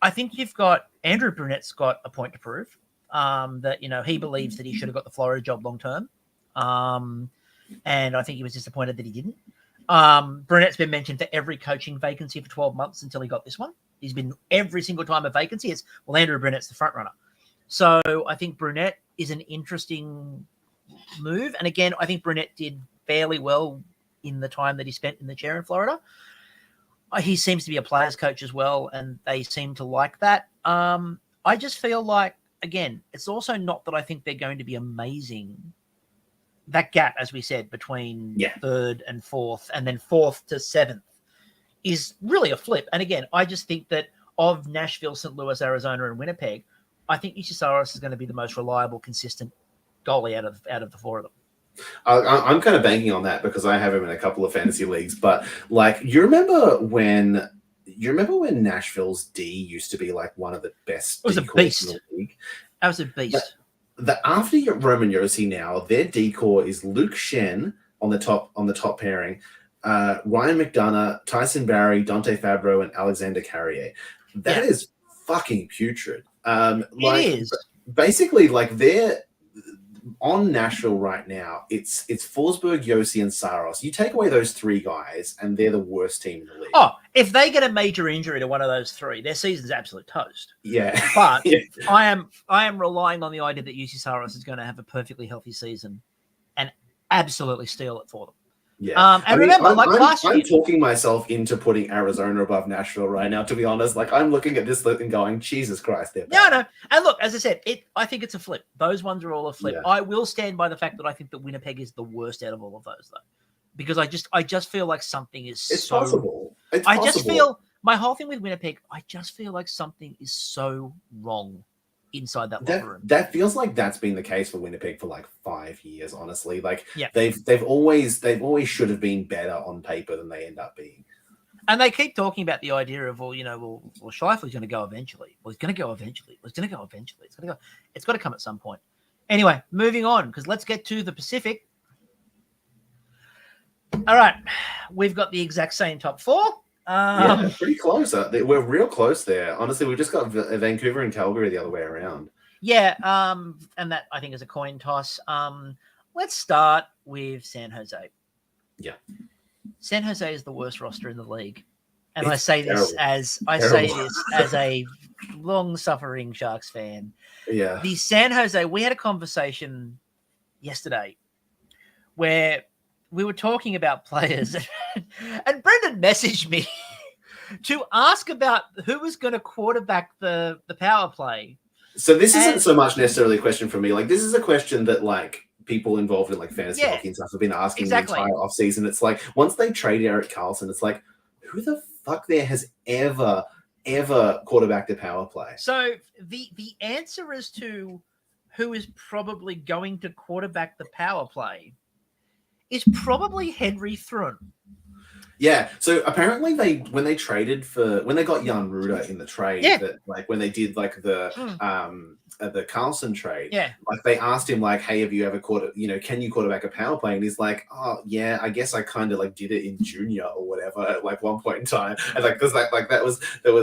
I think you've got Andrew Brunette's got a point to prove that, he believes that he should have got the Florida job long term. And I think he was disappointed that he didn't. Brunette's been mentioned for every coaching vacancy for 12 months until he got this one. He's been every single time a vacancy. Andrew Brunette's the front runner. So I think Brunette is an interesting move. And again, I think Brunette did fairly well in the time that he spent in the chair in Florida. He seems to be a player's coach as well, and they seem to like that. I just feel like, again, it's also not that I think they're going to be amazing. That gap, as we said, between third and fourth, and then fourth to seventh is really a flip. And again, I just think that of Nashville, St. Louis, Arizona, and Winnipeg, I think Juuse Saros is going to be the most reliable, consistent goalie out of the four of them. I'm kind of banking on that because I have him in a couple of fantasy leagues. But like, you remember when Nashville's D used to be like one of the best? It was a beast. In the league. That was a beast. After Roman Josi now, their decor is Luke Shen on the top pairing, Ryan McDonough, Tyson Barrie, Dante Fabro, and Alexander Carrier. That is fucking putrid. It is. Basically, like, they're on Nashville right now. It's Forsberg, Josi, and Saros. You take away those three guys, and they're the worst team in the league. Oh, if they get a major injury to one of those three, their season's absolute toast. Yeah. But I am relying on the idea that Juuse Saros is going to have a perfectly healthy season and absolutely steal it for them. Yeah. Remember, I'm talking myself into putting Arizona above Nashville right now, to be honest. Like, I'm looking at this list and going, Jesus Christ, they're bad. No. And look, as I said, I think it's a flip. Those ones are all a flip. Yeah. I will stand by the fact that I think that Winnipeg is the worst out of all of those, though. Because I just feel like something is possible. Just feel, my whole thing with Winnipeg, I just feel like something is so wrong inside that locker room. That feels like that's been the case for Winnipeg for like 5 years, honestly. Like, they've always should have been better on paper than they end up being. And they keep talking about the idea of, Scheifele's going to go eventually. Well, he's going to go eventually. It's got to come at some point. Anyway, moving on, because let's get to the Pacific. All right, we've got the exact same top four. Pretty close. We're real close there. Honestly, we just got Vancouver and Calgary the other way around. Yeah, and that I think is a coin toss. Let's start with San Jose. Yeah, San Jose is the worst roster in the league, and I say this as a long-suffering Sharks fan. Yeah, the San Jose. We had a conversation yesterday where we were talking about players, and Brendan messaged me to ask about who was going to quarterback the power play. So this isn't so much necessarily a question for me. Like, this is a question that, like, people involved in like fantasy hockey and stuff have been asking the entire offseason. It's like, once they trade Erik Karlsson, it's like, who the fuck there has ever quarterbacked a power play? So the answer as to who is probably going to quarterback the power play is probably Henry Thrun. Yeah, so apparently when they got Jan Ruda in the trade, that like when they did like the Karlsson trade, like they asked him like, hey, have you ever can you quarterback a power play? And he's like, oh yeah, I guess I kind of like did it in junior or whatever at like one point in time, and like because like that was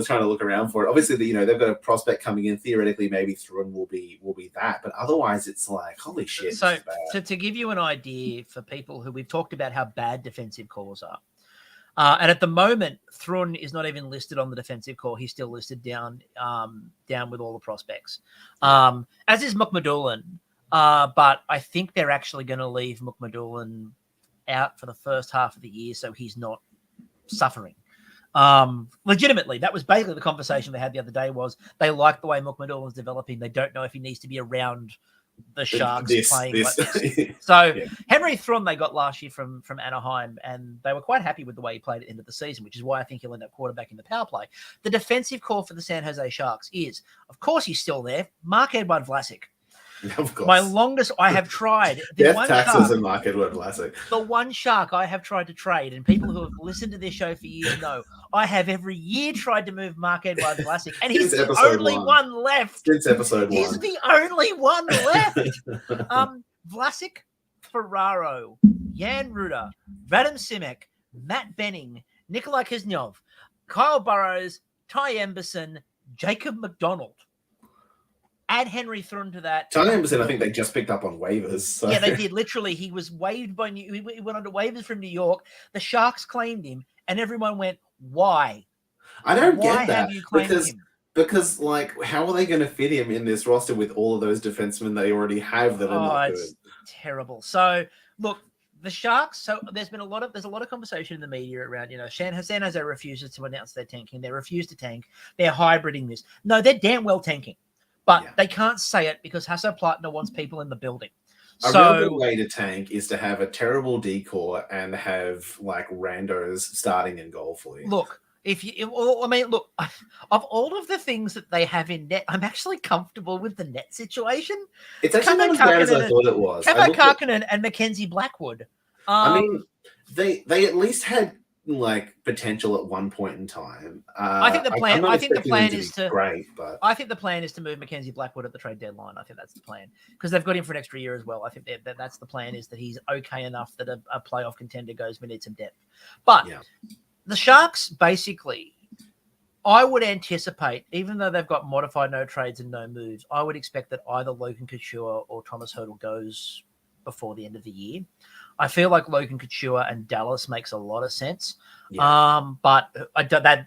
trying to look around for it. Obviously, they've got a prospect coming in. Theoretically, maybe Thrun will be that, but otherwise, it's like, holy shit. So to give you an idea for people who we've talked about how bad defensive calls are. And at the moment, Thrun is not even listed on the defensive core. He's still listed down with all the prospects, as is McMadulan. But I think they're actually going to leave McMadulan out for the first half of the year, so he's not suffering. Legitimately, that was basically the conversation they had the other day. Was they like the way McMadulan's developing? They don't know if he needs to be around the Sharks playing like this. So Henry Thrun they got last year from Anaheim, and they were quite happy with the way he played at the end of the season, which is why I think he'll end up quarterbacking the power play. The defensive core for the San Jose Sharks is, of course, he's still there, Marc-Edouard Vlasic. Of course. My longest I have tried. Taxes and Marc-Edouard Vlasic. The one Shark I have tried to trade, and people who have listened to this show for years know, I have every year tried to move Marc-Edouard Vlasic, and he's the only one left. Since episode 1. He's the only one left. Vlasic, Ferraro, Jan Ruda, Vadim Simek, Matt Benning, Nikolai Kisnyov, Kyle Burrows, Ty Emberson, Jacob McDonald. Add Henry Thrun to that. Ty Emberson, I think they just picked up on waivers. So. Yeah, they did. Literally, he was waived by he went under waivers from New York. The Sharks claimed him, and everyone went, "Why? I don't Why get that have you claimed him?" Because, like, how are they going to fit him in this roster with all of those defensemen they already have that are not good? It's terrible. So, look, the Sharks. So there's a lot of conversation in the media around, San Jose refuses to announce they're tanking. They refuse to tank. They're hybriding this. No, they're damn well tanking, but they can't say it because Hasso-Plattner wants people in the building. A real good way to tank is to have a terrible decor and have like randos starting in goal for you. Look. Look, of all of the things that they have in net, I'm actually comfortable with the net situation. It's actually not as bad as I thought it was. Kevin Karkinen and Mackenzie Blackwood. I mean, they at least had like potential at one point in time. I think the plan. I think the plan is to great, but I think the plan is to move Mackenzie Blackwood at the trade deadline. I think that's the plan because they've got him for an extra year as well. I think that's the plan is that he's okay enough that a playoff contender goes. We need some depth, but. Yeah. The Sharks, basically, I would anticipate, even though they've got modified no trades and no moves, I would expect that either Logan Couture or Thomas Hertl goes before the end of the year. I feel like Logan Couture and Dallas makes a lot of sense. Yeah. But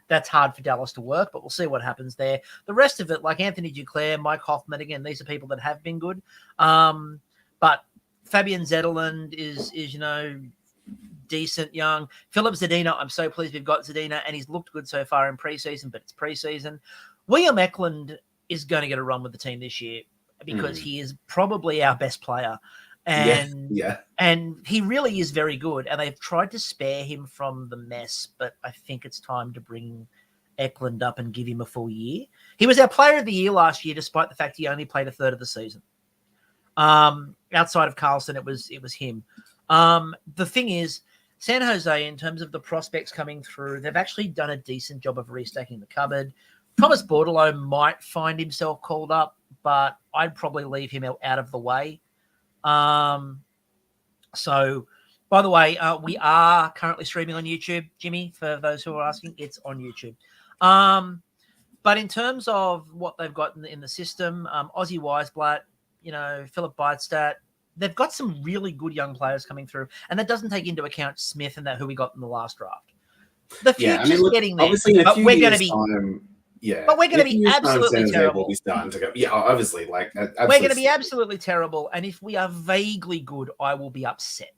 that's hard for Dallas to work, but we'll see what happens there. The rest of it, like Anthony Duclair, Mike Hoffman, again, these are people that have been good. But Fabian Zetterlund is decent young. Philip Zadina, I'm so pleased we've got Zadina, and he's looked good so far in preseason, but it's preseason. William Eklund is going to get a run with the team this year because he is probably our best player. And he really is very good. And they've tried to spare him from the mess, but I think it's time to bring Eklund up and give him a full year. He was our player of the year last year, despite the fact he only played a third of the season. Outside of Carlson, it was him. The thing is, San Jose, in terms of the prospects coming through, they've actually done a decent job of restacking the cupboard. Thomas Bordelot might find himself called up, but I'd probably leave him out of the way. So, by the way, we are currently streaming on YouTube, Jimmy, for those who are asking. It's on YouTube. But in terms of what they've got in the system, Ozzy Weisblatt, Philip Beidstadt, they've got some really good young players coming through, and that doesn't take into account Smith and who we got in the last draft. The future's getting there, but we're going to be but we're going to be absolutely terrible. We'll be starting to go, obviously, we're going to be absolutely terrible, and if we are vaguely good, I will be upset.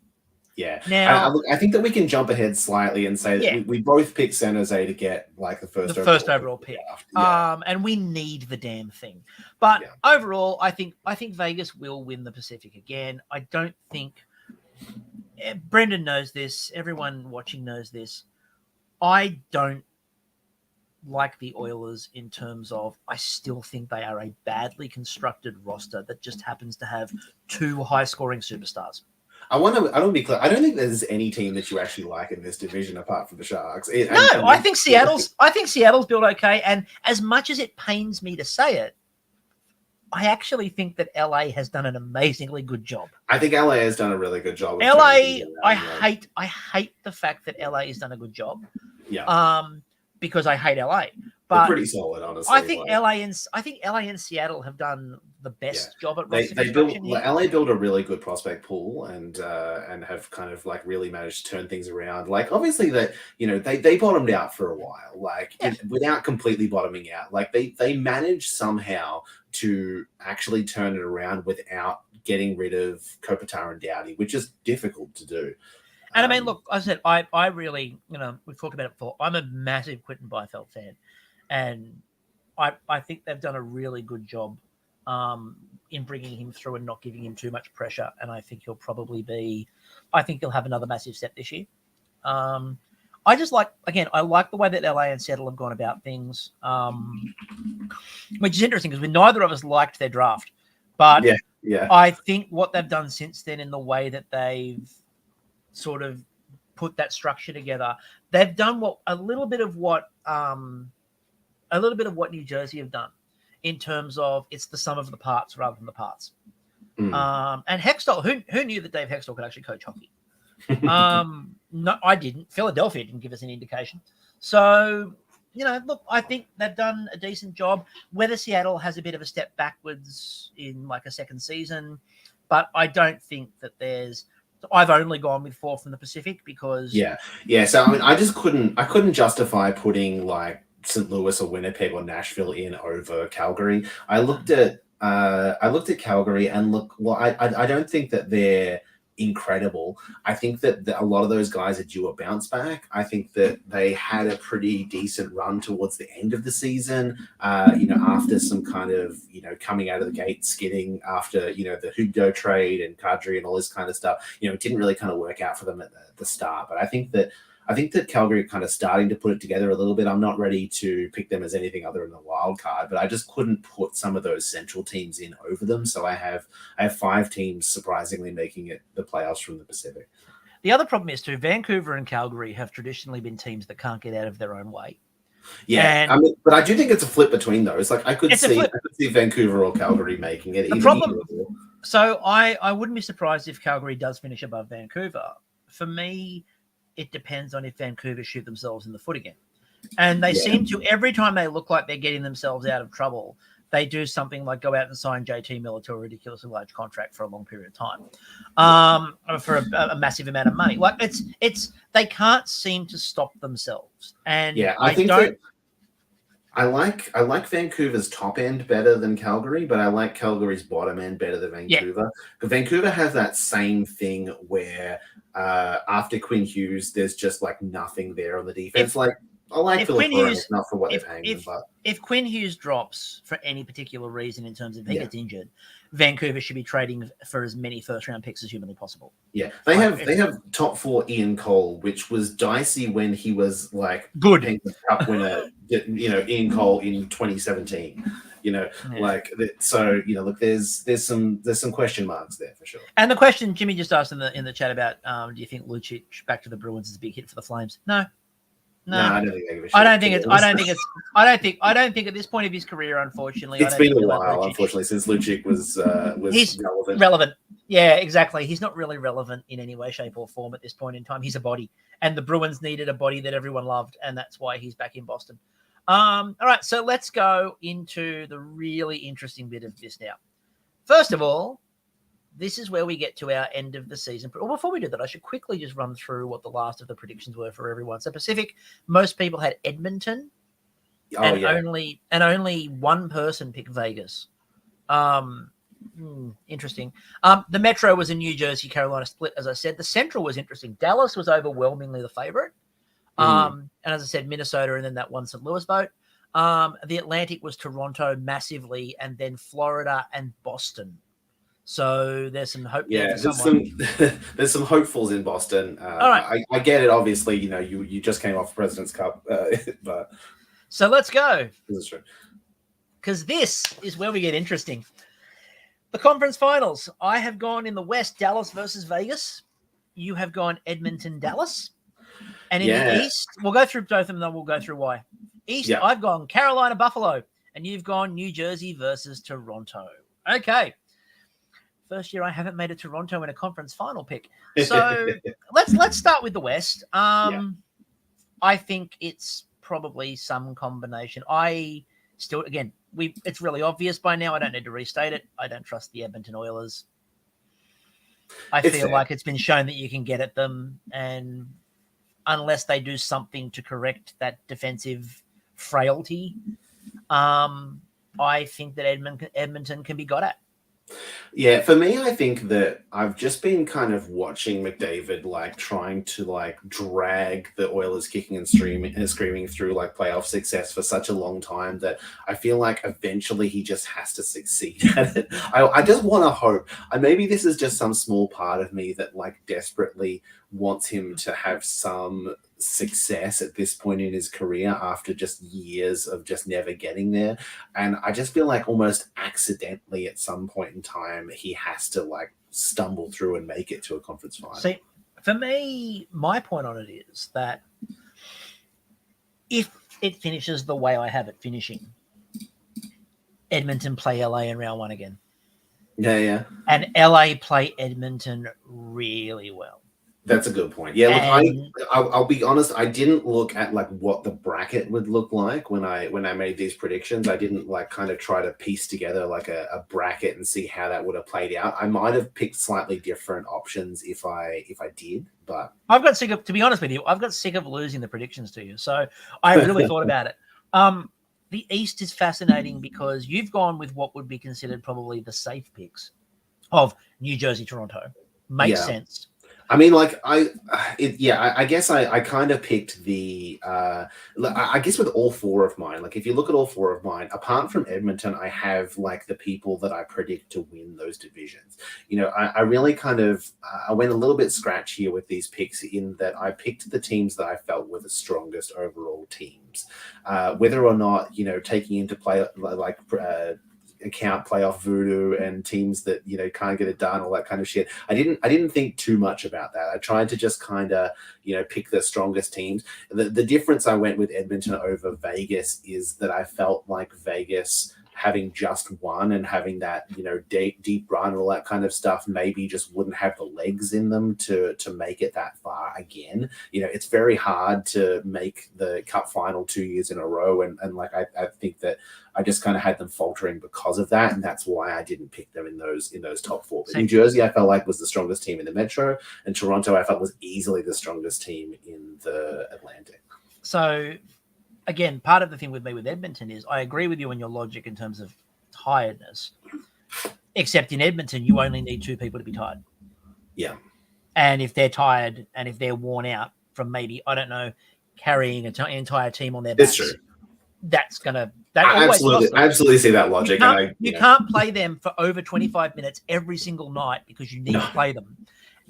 Yeah. Now, I think that we can jump ahead slightly and say that we both picked San Jose to get like the first overall pick. And we need the damn thing. But overall, I think Vegas will win the Pacific again. I don't think Brendan knows this. Everyone watching knows this. I don't like the Oilers in terms of I still think they are a badly constructed roster that just happens to have two high-scoring superstars. I want to be clear. I don't think there's any team that you actually like in this division apart from the Sharks. I think Seattle's built okay. And as much as it pains me to say it, I actually think that LA has done an amazingly good job. I think LA has done a really good job. I hate the fact that LA has done a good job. Yeah. Because I hate LA. But they're pretty solid, honestly. I think LA and Seattle have done the best job at roster construction. LA built a really good prospect pool and have kind of like really managed to turn things around. Like obviously that they bottomed out for a while, without completely bottoming out. Like they managed somehow to actually turn it around without getting rid of Kopitar and Doughty, which is difficult to do. And I mean, look, I said I really, we've talked about it before. I'm a massive Quinton Byfield fan. And I think they've done a really good job in bringing him through and not giving him too much pressure. And I think he'll have another massive step this year. I just like the way that LA and Seattle have gone about things, which is interesting because neither of us liked their draft. But I think what they've done since then in the way that they've sort of put that structure together, they've done a little bit of what New Jersey have done in terms of it's the sum of the parts rather than the parts. And Hextall, who knew that Dave Hextall could actually coach hockey? No, I didn't. Philadelphia didn't give us any indication. So look, I think they've done a decent job. Whether Seattle has a bit of a step backwards in like a second season, but I don't think that there's. I've only gone with 4 from the Pacific because yeah. So I mean, I couldn't justify putting like St. Louis or Winnipeg or Nashville in over Calgary. I looked at Calgary and I don't think that they're incredible. I think that a lot of those guys are due a bounce back. I think that they had a pretty decent run towards the end of the season, after some kind of, coming out of the gate skidding after, the Hugo trade and Kadri and all this kind of stuff. It didn't really kind of work out for them at the start. But I think that Calgary are kind of starting to put it together a little bit. I'm not ready to pick them as anything other than a wild card, but I just couldn't put some of those central teams in over them. So I have 5 teams surprisingly making it the playoffs from the Pacific. The other problem is too, Vancouver and Calgary have traditionally been teams that can't get out of their own way. Yeah, but I do think it's a flip between those. Like I could see Vancouver or Calgary making it. The problem. So I wouldn't be surprised if Calgary does finish above Vancouver. For me, it depends on if Vancouver shoot themselves in the foot again. And they seem to, every time they look like they're getting themselves out of trouble, they do something like go out and sign JT Miller to a ridiculously large contract for a long period of time, for a massive amount of money. Like it's they can't seem to stop themselves. And I like Vancouver's top end better than Calgary, but I like Calgary's bottom end better than Vancouver. Yeah. Vancouver has that same thing where after Quinn Hughes, there's just like nothing there on the defense. I like Philip Hughes, not for what they're paying him, but if Quinn Hughes drops for any particular reason in terms of he gets injured, Vancouver should be trading for as many first round picks as humanly possible. Yeah, they have top 4 Ian Cole, which was dicey when he was like good Cup winner, Ian Cole in 2017. Look, there's some question marks there for sure. And the question Jimmy just asked in the chat about, do you think Lucic back to the Bruins is a big hit for the Flames? No, I don't think they give a shit. I don't think at this point of his career, unfortunately. It's been a while, unfortunately, since Lucic was relevant. Yeah, exactly. He's not really relevant in any way, shape, or form at this point in time. He's a body. And the Bruins needed a body that everyone loved, and that's why he's back in Boston. All right, so let's go into the really interesting bit of this now. First of all, this is where we get to our end of the season. But before we do that, I should quickly just run through what the last of the predictions were for everyone. So Pacific, most people had Edmonton, only one person picked Vegas. Interesting. The Metro was a New Jersey, Carolina split, as I said. The Central was interesting. Dallas was overwhelmingly the favorite. And as I said, Minnesota and then that one St. Louis vote. The Atlantic was Toronto massively, and then Florida and Boston. So there's some hope. Yeah, there's some hopefuls in Boston. All right. I get it. Obviously, you just came off President's Cup, but so let's go. This is true. Because this is where we get interesting. The conference finals. I have gone in the West, Dallas versus Vegas. You have gone Edmonton, Dallas. And in the East, we'll go through both of them, then we'll go through why. East, I've gone Carolina, Buffalo, and you've gone New Jersey versus Toronto. Okay. First year I haven't made a Toronto in a conference final pick. So let's start with the West. I think it's probably some combination. I still, again, it's really obvious by now. I don't need to restate it. I don't trust the Edmonton Oilers. I feel like it's been shown that you can get at them, and unless they do something to correct that defensive frailty, I think that Edmonton can be got at. Yeah, for me, I think that I've just been kind of watching McDavid trying to drag the Oilers kicking and screaming through playoff success for such a long time that I feel like eventually he just has to succeed at it. I just want to hope. Maybe this is just some small part of me that desperately wants him to have some success at this point in his career after just years of just never getting there. And I just feel like almost accidentally at some point in time, he has to stumble through and make it to a conference final. See, for me, my point on it is that if it finishes the way I have it finishing, Edmonton play LA in round 1 again. Yeah. And LA play Edmonton really well. That's a good point. Yeah, look, And I'll be honest. I didn't look at like what the bracket would look like when I made these predictions. I didn't like kind of try to piece together like a bracket and see how that would have played out. I might have picked slightly different options if I did, but I've got sick of, to be honest with you, I've got sick of losing the predictions to you. So I really thought about it. The East is fascinating because you've gone with what would be considered probably the safe picks of New Jersey, Toronto. Makes sense. I mean, like I guess I kind of picked the I guess with all four of mine, like if you look at all four of mine, apart from Edmonton, I have like the people that I predict to win those divisions. You know, I really kind of I went a little bit scratch here with these picks in that I picked the teams that I felt were the strongest overall teams. Whether or not, you know, taking into play like account playoff voodoo and teams that, you know, can't get it done, all that kind of shit. I didn't think too much about that. I tried to just kind of, you know, pick the strongest teams. The difference I went with Edmonton over Vegas is that I felt like Vegas having just won and having that, you know, deep run and all that kind of stuff maybe just wouldn't have the legs in them to make it that far again. You know, it's very hard to make the cup final 2 years in a row, and like I think that I just kind of had them faltering because of that, and that's why I didn't pick them in those top four. But New Jersey, I felt like was the strongest team in the Metro, and Toronto, I felt was easily the strongest team in the Atlantic. So, again, part of the thing with me with Edmonton is I agree with you on your logic in terms of tiredness, except in Edmonton, you only need two people to be tired. Yeah. And if they're tired and if they're worn out from maybe, I don't know, carrying an entire team on their backs, that's true. That's going to... I absolutely see that logic. You can't play them for over 25 minutes every single night because you need to play them.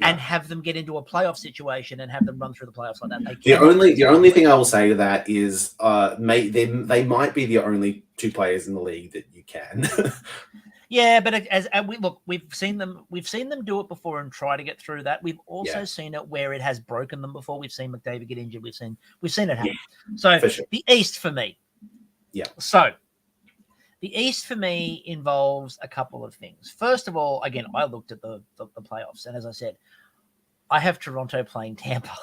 And have them get into a playoff situation and have them run through the playoffs like that. The only thing I will say to that is, they might be the only two players in the league that you can. Yeah, but we've seen them do it before and try to get through that. We've also seen it where it has broken them before. We've seen McDavid get injured. We've seen it happen. So sure. The East for me. Yeah. So the East for me involves a couple of things. First of all, again, I looked at the playoffs, and as I said, I have Toronto playing Tampa.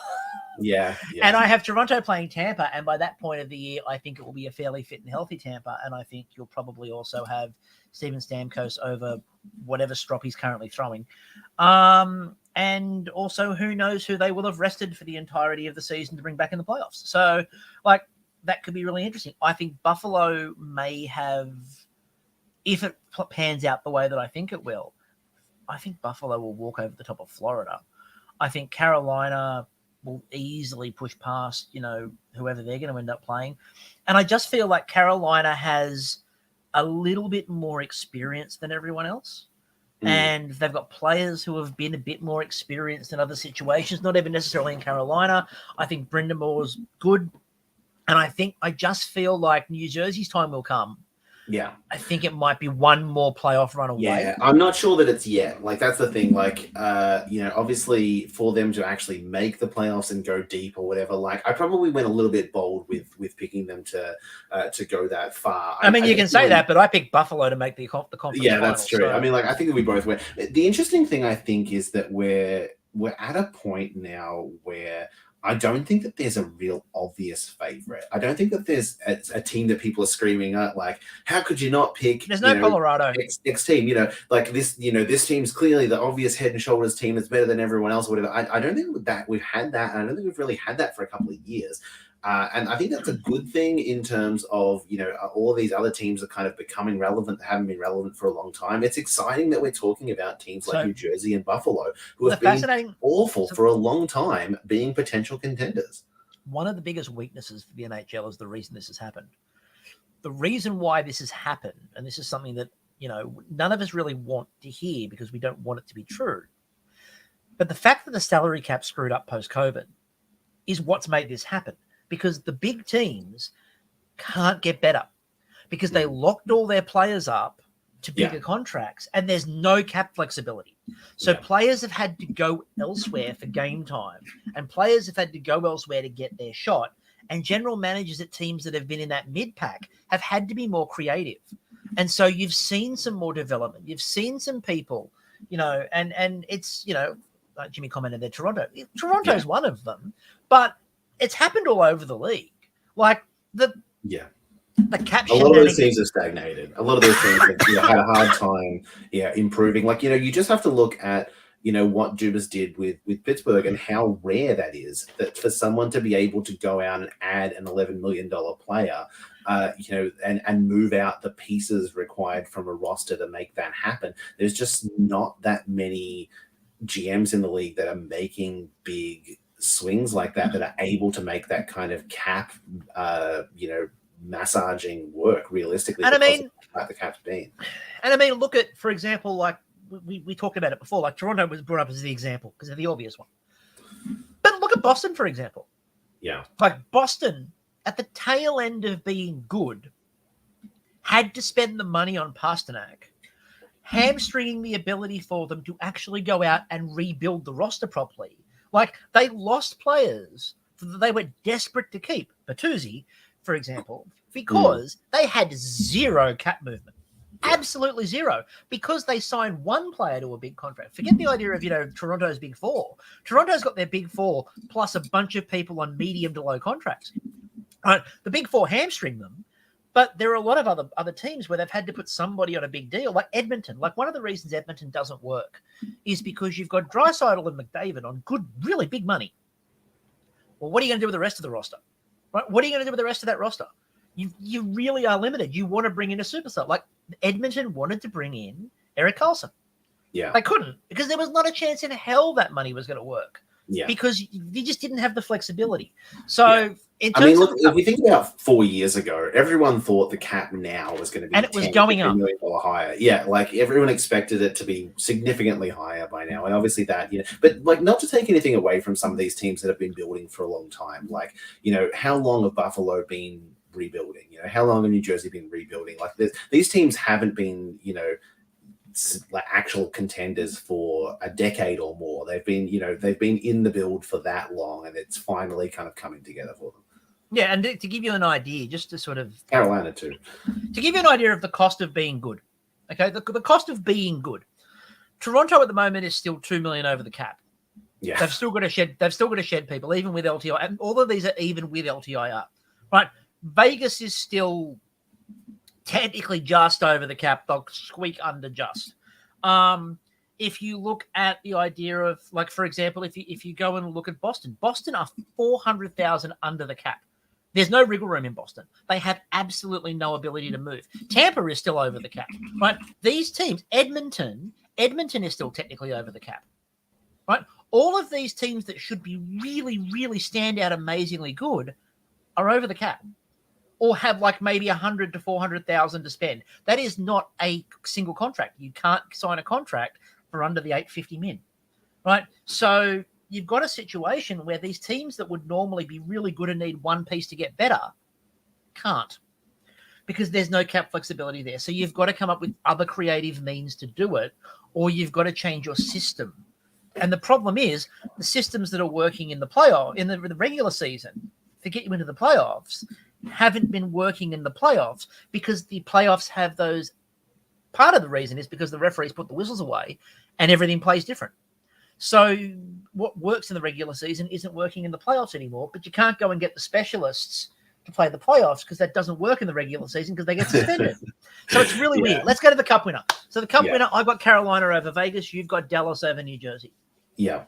Yeah. And I have Toronto playing Tampa, and by that point of the year, I think it will be a fairly fit and healthy Tampa, and I think you'll probably also have Steven Stamkos over whatever strop he's currently throwing. And also, who knows who they will have rested for the entirety of the season to bring back in the playoffs. So, like, that could be really interesting. I think Buffalo may have, if it pans out the way that I think it will, I think Buffalo will walk over the top of Florida. I think Carolina will easily push past, you know, whoever they're going to end up playing. And I just feel like Carolina has a little bit more experience than everyone else. And they've got players who have been a bit more experienced in other situations, not even necessarily in Carolina. I think Brendan Moore's good. And I just feel like New Jersey's time will come. Yeah. I think it might be one more playoff run away. Yeah, I'm not sure that it's yet. Like, that's the thing. Like, you know, obviously for them to actually make the playoffs and go deep or whatever, like, I probably went a little bit bold with picking them to go that far. I mean, you can say that, but I picked Buffalo to make the conference. Yeah, that's true. So. I mean, like, I think we both went. The interesting thing, I think, is that we're at a point now where I don't think that there's a real obvious favorite. I don't think that there's a team that people are screaming at, like, how could you not pick? There's no Colorado. X team, you know, like this, you know, this team's clearly the obvious head and shoulders team that's better than everyone else or whatever. I don't think that we've had that. And I don't think we've really had that for a couple of years. And I think that's a good thing in terms of, you know, all of these other teams are kind of becoming relevant that haven't been relevant for a long time. It's exciting that we're talking about teams like New Jersey and Buffalo, who have been awful for a long time, being potential contenders. One of the biggest weaknesses for the NHL is the reason this has happened. The reason why this has happened, and this is something that, you know, none of us really want to hear because we don't want it to be true. But the fact that the salary cap screwed up post-COVID is what's made this happen. Because the big teams can't get better because they locked all their players up to bigger contracts and there's no cap flexibility. So players have had to go elsewhere for game time and players have had to go elsewhere to get their shot. And general managers at teams that have been in that mid-pack have had to be more creative. And so you've seen some more development. You've seen some people, you know, and it's, you know, like Jimmy commented there, Toronto's one of them, but it's happened all over the league. Like the cap. A lot of those teams are stagnated. A lot of those teams have had a hard time, improving. Like, you just have to look at, what Dubas did with Pittsburgh and how rare that is, that for someone to be able to go out and add an $11 million player, and move out the pieces required from a roster to make that happen. There's just not that many GMs in the league that are making big swings like that are able to make that kind of cap, massaging work realistically. And I mean, like the cap's been. And I mean, look at, for example, like we talked about it before, like Toronto was brought up as the example because they're the obvious one. But look at Boston, for example. Yeah. Like Boston, at the tail end of being good, had to spend the money on Pasternak, hamstringing the ability for them to actually go out and rebuild the roster properly. Like, they lost players that they were desperate to keep. Bertuzzi, for example, because they had zero cap movement. Absolutely zero. Because they signed one player to a big contract. Forget the idea of, Toronto's big four. Toronto's got their big four plus a bunch of people on medium to low contracts. Right? The big four hamstring them, but there are a lot of other teams where they've had to put somebody on a big deal, like Edmonton. Like, one of the reasons Edmonton doesn't work is because you've got Draisaitl and McDavid on good, really big money. Well, what are you going to do with the rest of the roster? Right? What are you going to do with the rest of that roster? You really are limited. You want to bring in a superstar. Like, Edmonton wanted to bring in Erik Karlsson. Yeah. They couldn't, because there was not a chance in hell that money was going to work. Yeah. Because you just didn't have the flexibility. So, look, if we think about 4 years ago, everyone thought the cap now was going to be and it was going up $10 million higher. Yeah, like everyone expected it to be significantly higher by now. And obviously that, but like, not to take anything away from some of these teams that have been building for a long time. Like, how long have Buffalo been rebuilding? How long have New Jersey been rebuilding? Like, these teams haven't been, like actual contenders for a decade or more. They've been in the build for that long, and it's finally kind of coming together for them. Yeah, and to give you an idea, just to sort of Carolina too, to give you an idea of the cost of being good. Okay, the cost of being good. Toronto at the moment is still $2 million over the cap. Yeah, they've still got to shed people, even with LTI. And all of these are even with LTIR, right? Vegas is still technically just over the cap. They'll squeak under just. If you look at the idea of, like, for example, if you go and look at Boston are 400,000 under the cap. There's no wriggle room in Boston. They have absolutely no ability to move. Tampa is still over the cap, right? These teams, Edmonton is still technically over the cap, right? All of these teams that should be really, really stand out amazingly good are over the cap, or have like maybe 100 to 400,000 to spend. That is not a single contract. You can't sign a contract for under the 850 min, right? So you've got a situation where these teams that would normally be really good and need one piece to get better can't, because there's no cap flexibility there. So you've got to come up with other creative means to do it, or you've got to change your system. And the problem is the systems that are working in the playoff, in the regular season, to get you into the playoffs, haven't been working in the playoffs, because the playoffs have those. Part of the reason is because the referees put the whistles away and everything plays different. So what works in the regular season isn't working in the playoffs anymore, but you can't go and get the specialists to play the playoffs because that doesn't work in the regular season because they get suspended. So it's really weird. Let's go to the cup winner. So the cup winner, I've got Carolina over Vegas. You've got Dallas over New Jersey. Yeah.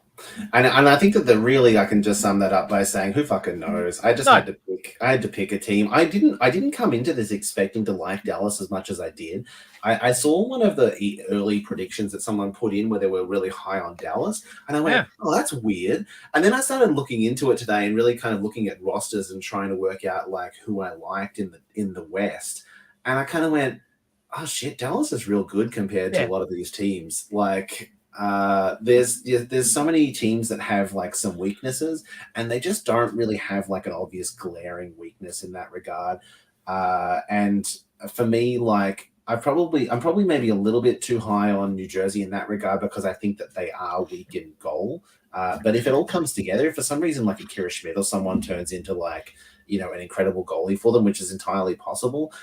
And I think that I can just sum that up by saying, who fucking knows? I had to pick a team. I didn't come into this expecting to like Dallas as much as I did. I saw one of the early predictions that someone put in where they were really high on Dallas, and I went, oh, that's weird. And then I started looking into it today and really kind of looking at rosters and trying to work out like who I liked in the West. And I kind of went, oh shit, Dallas is real good compared to a lot of these teams. Like, there's so many teams that have like some weaknesses, and they just don't really have like an obvious glaring weakness in that regard. And for me, like, I'm probably maybe a little bit too high on New Jersey in that regard, because I think that they are weak in goal. But if it all comes together, if for some reason like a Kira Schmidt or someone turns into like, an incredible goalie for them, which is entirely possible,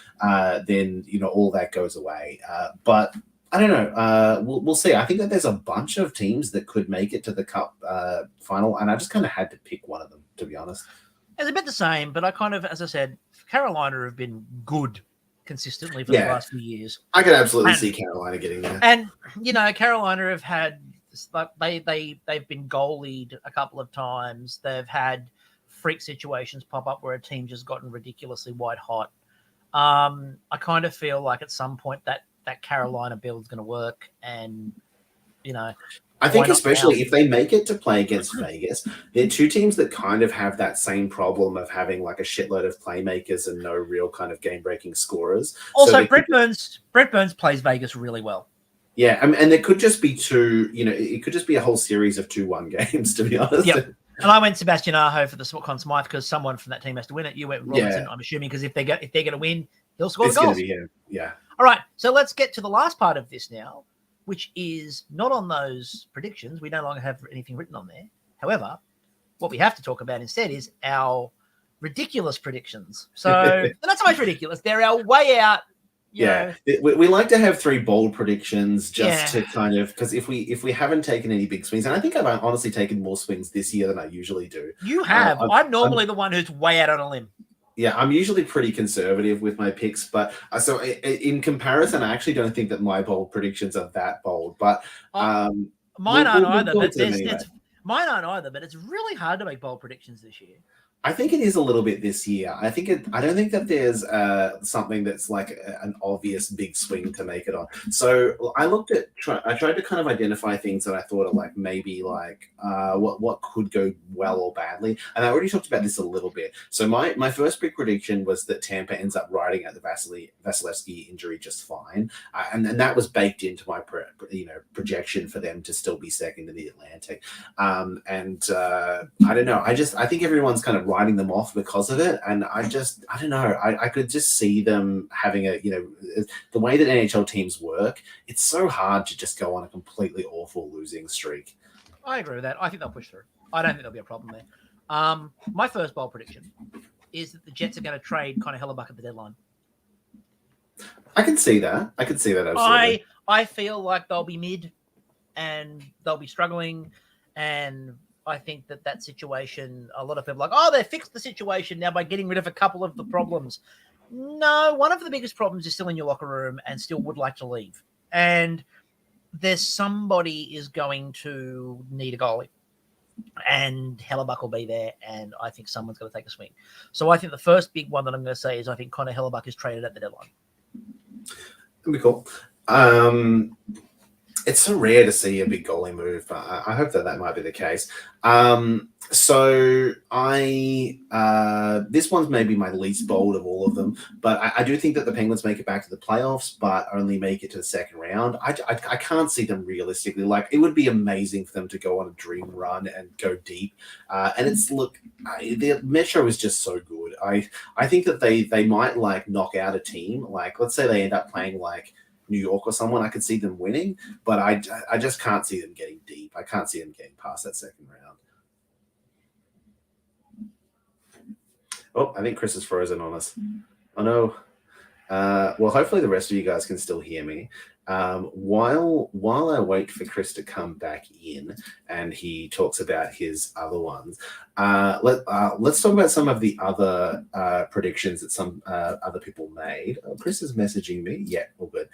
then, all that goes away. But I don't know. We'll see. I think that there's a bunch of teams that could make it to the Cup final, and I just kind of had to pick one of them, to be honest. It's a bit the same, but I kind of, as I said, Carolina have been good consistently for the last few years. I could absolutely see Carolina getting there. And, Carolina have had, they've been goalied a couple of times. They've had freak situations pop up where a team just gotten ridiculously white hot. I kind of feel like at some point that Carolina build is going to work, and I think especially if they make it to play against Vegas, they're two teams that kind of have that same problem of having like a shitload of playmakers and no real kind of game-breaking scorers. Also, Brett Burns plays Vegas really well. Yeah, and there could just be two. It could just be a whole series of 2-1 games, to be honest. Yep. And I went Sebastian Aho for the Conn Smythe because someone from that team has to win it. You went Robinson, I'm assuming, because if they're going to win, he'll score the goals. It's going to be him. Yeah. All right, so let's get to the last part of this now, which is not on those predictions. We no longer have anything written on there. However, what we have to talk about instead is our ridiculous predictions. So they're not so much ridiculous. They're our way out. We like to have 3 bold predictions just to kind of, because if we haven't taken any big swings, and I think I've honestly taken more swings this year than I usually do. You have. I'm normally the one who's way out on a limb. Yeah, I'm usually pretty conservative with my picks, but so in comparison, I actually don't think that my bold predictions are that bold. But mine aren't either. Mine aren't either. But it's really hard to make bold predictions this year. I think it is a little bit this year. I don't think that there's something that's like an obvious big swing to make it on. So I tried to kind of identify things that I thought are like maybe like what could go well or badly. And I already talked about this a little bit. So my first big prediction was that Tampa ends up riding out the Vasilevsky injury just fine, and that was baked into my projection for them to still be second in the Atlantic. And I don't know. I think everyone's kind of writing them off because of it, and I don't know. I could just see them having the way that NHL teams work. It's so hard to just go on a completely awful losing streak. I agree with that. I think they'll push through. I don't think there'll be a problem there. My first bold prediction is that the Jets are going to trade Connor Hellebuyck at the deadline. I can see that. Absolutely. I feel like they'll be mid, and they'll be struggling, and I think that situation, a lot of people are like, they fixed the situation now by getting rid of a couple of the problems. No, one of the biggest problems is still in your locker room and still would like to leave. And there's somebody is going to need a goalie. And Hellebuyck will be there, and I think someone's going to take a swing. So I think the first big one that I'm going to say is I think Connor Hellebuyck is traded at the deadline. That'd be cool. It's so rare to see a big goalie move, but I hope that might be the case. So this one's maybe my least bold of all of them, but I do think that the Penguins make it back to the playoffs, but only make it to the second round. I can't see them realistically. Like, it would be amazing for them to go on a dream run and go deep. And the Metro is just so good. I think that they might like knock out a team. Like, let's say they end up playing like New York or someone. I could see them winning, but I just can't see them getting deep. I can't see them getting past that second round. Oh, I think Chris is frozen on us. Oh no. Well, hopefully the rest of you guys can still hear me. While I wait for Chris to come back in and he talks about his other ones, let's talk about some of the other predictions that some other people made. Oh, Chris is messaging me. Yeah, all good.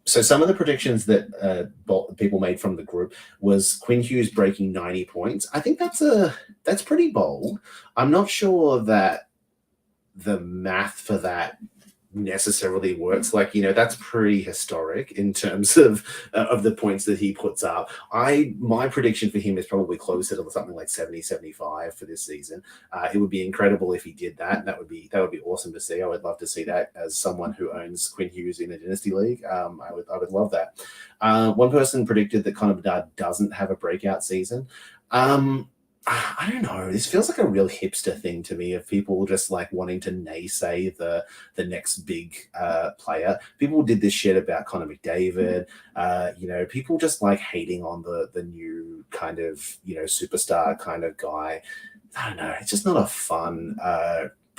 So some of the predictions that people made from the group was Quinn Hughes breaking 90 points. I think that's pretty bold. I'm not sure that the math for that necessarily works. Like, that's pretty historic in terms of the points that he puts up. My prediction for him is probably closer to something like 70-75 for this season. It would be incredible if he did that. That would be awesome to see. I would love to see that as someone who owns Quinn Hughes in a dynasty league. I would love that. One person predicted that Connor Bedard doesn't have a breakout season. I don't know. This feels like a real hipster thing to me, of people just like wanting to naysay the next big player. People did this shit about Connor McDavid. People just like hating on the new kind of superstar kind of guy. I don't know. It's just not a fun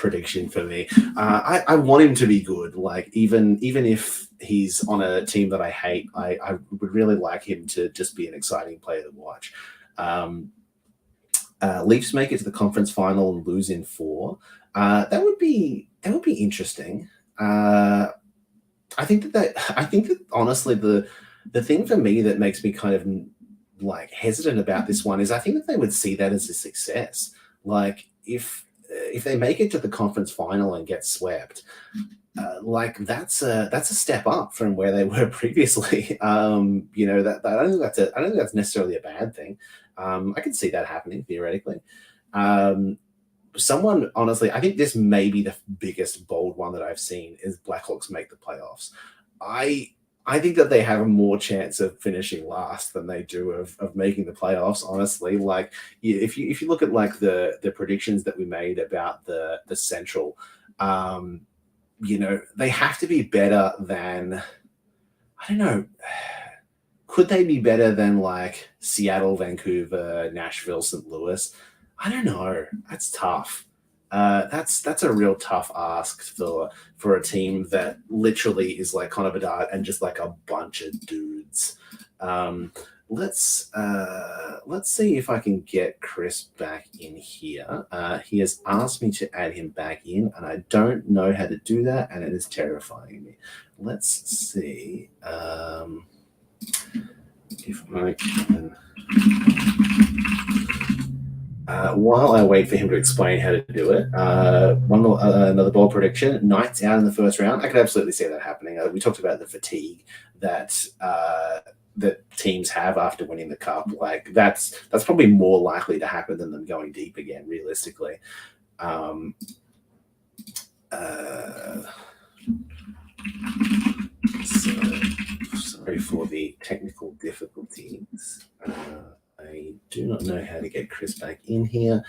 prediction for me. I want him to be good. Like even if he's on a team that I hate, I would really like him to just be an exciting player to watch. Leafs make it to the conference final and lose in 4. That would be interesting. I think that honestly the thing for me that makes me kind of like hesitant about this one is I think that they would see that as a success. Like if they make it to the conference final and get swept, like that's a step up from where they were previously. You know, that I don't think that's necessarily a bad thing. I can see that happening theoretically. Someone honestly, I think this may be the biggest bold one that I've seen is Blackhawks make the playoffs. I think that they have a more chance of finishing last than they do of making the playoffs. Honestly, like if you look at like the predictions that we made about the Central, you know, they have to be better than, I don't know, could they be better than like Seattle, Vancouver, Nashville, St. Louis? I don't know. That's tough. That's a real tough ask for a team that literally is like Connor Bedard and just like a bunch of dudes. Let's see if I can get Chris back in here. He has asked me to add him back in, and I don't know how to do that, and it is terrifying me. Let's see if I can. While I wait for him to explain how to do it, another bold prediction: Knights out in the first round. I could absolutely see that happening. We talked about the fatigue that teams have after winning the cup. Like that's probably more likely to happen than them going deep again, realistically. Sorry for the technical difficulties. I do not know how to get Chris back in here.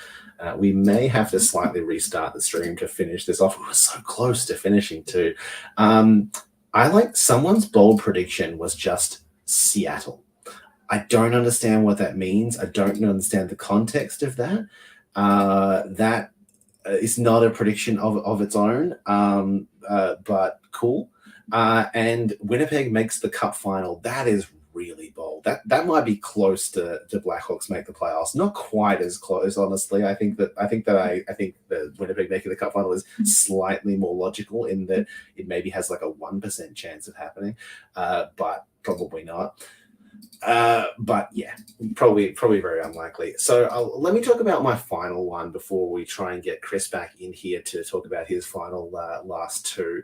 We may have to slightly restart the stream to finish this off. We were so close to finishing too. I like someone's bold prediction was just Seattle. I don't understand what that means. I don't understand the context of that. That is not a prediction of its own, but cool. And Winnipeg makes the cup final. That is really bold. That might be close to Blackhawks make the playoffs. Not quite as close, honestly. I think that Winnipeg making the cup final is slightly more logical in that it maybe has like a 1% chance of happening, but probably not. But yeah, probably very unlikely. So let me talk about my final one before we try and get Chris back in here to talk about his final last two.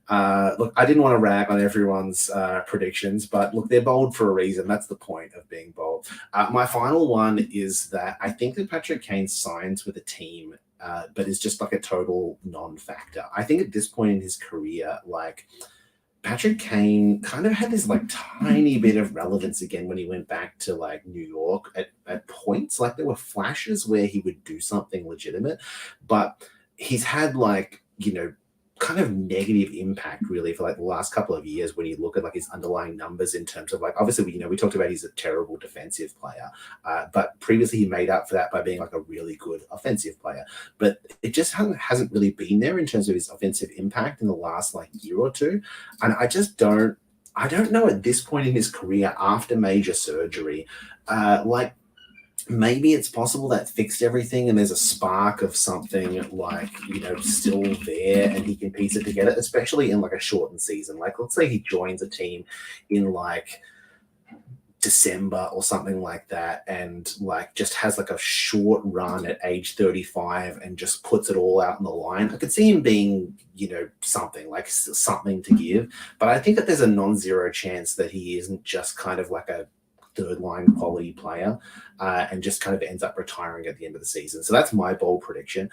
Look, I didn't want to rag on everyone's predictions, but look, they're bold for a reason. That's the point of being bold. My final one is that I think that Patrick Kane signs with a team, but is just like a total non-factor. I think at this point in his career, like Patrick Kane kind of had this like tiny bit of relevance again when he went back to like New York at points. Like there were flashes where he would do something legitimate, but he's had like, you know, kind of negative impact really for like the last couple of years when you look at like his underlying numbers in terms of like, obviously, you know, we talked about he's a terrible defensive player, but previously he made up for that by being like a really good offensive player, but it just hasn't really been there in terms of his offensive impact in the last like year or two. And I don't know at this point in his career after major surgery, like maybe it's possible that fixed everything and there's a spark of something like, you know, still there and he can piece it together, especially in like a shortened season. Like let's say he joins a team in like December or something like that and like just has like a short run at age 35 and just puts it all out on the line. I could see him being, you know, something to give, but I think that there's a non-zero chance that he isn't just kind of like a third line quality player and just kind of ends up retiring at the end of the season. So that's my bold prediction.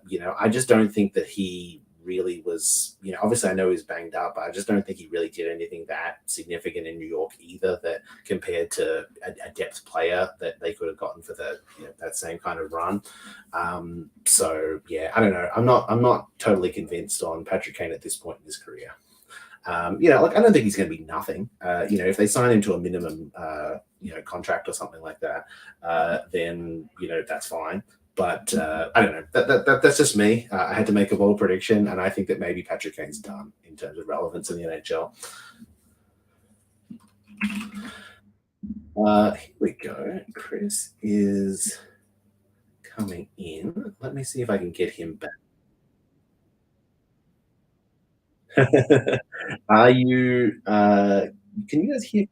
You know, I just don't think that he really was, you know, obviously I know he's banged up, but I just don't think he really did anything that significant in New York either that compared to a depth player that they could have gotten for the, you know, that same kind of run. So yeah, I don't know. I'm not totally convinced on Patrick Kane at this point in his career. You know, like I don't think he's going to be nothing. You know, if they sign him to a minimum, you know, contract or something like that, then you know that's fine. But I don't know. That's just me. I had to make a bold prediction, and I think that maybe Patrick Kane's done in terms of relevance in the NHL. Here we go. Chris is coming in. Let me see if I can get him back. Are you? Can you guys hear?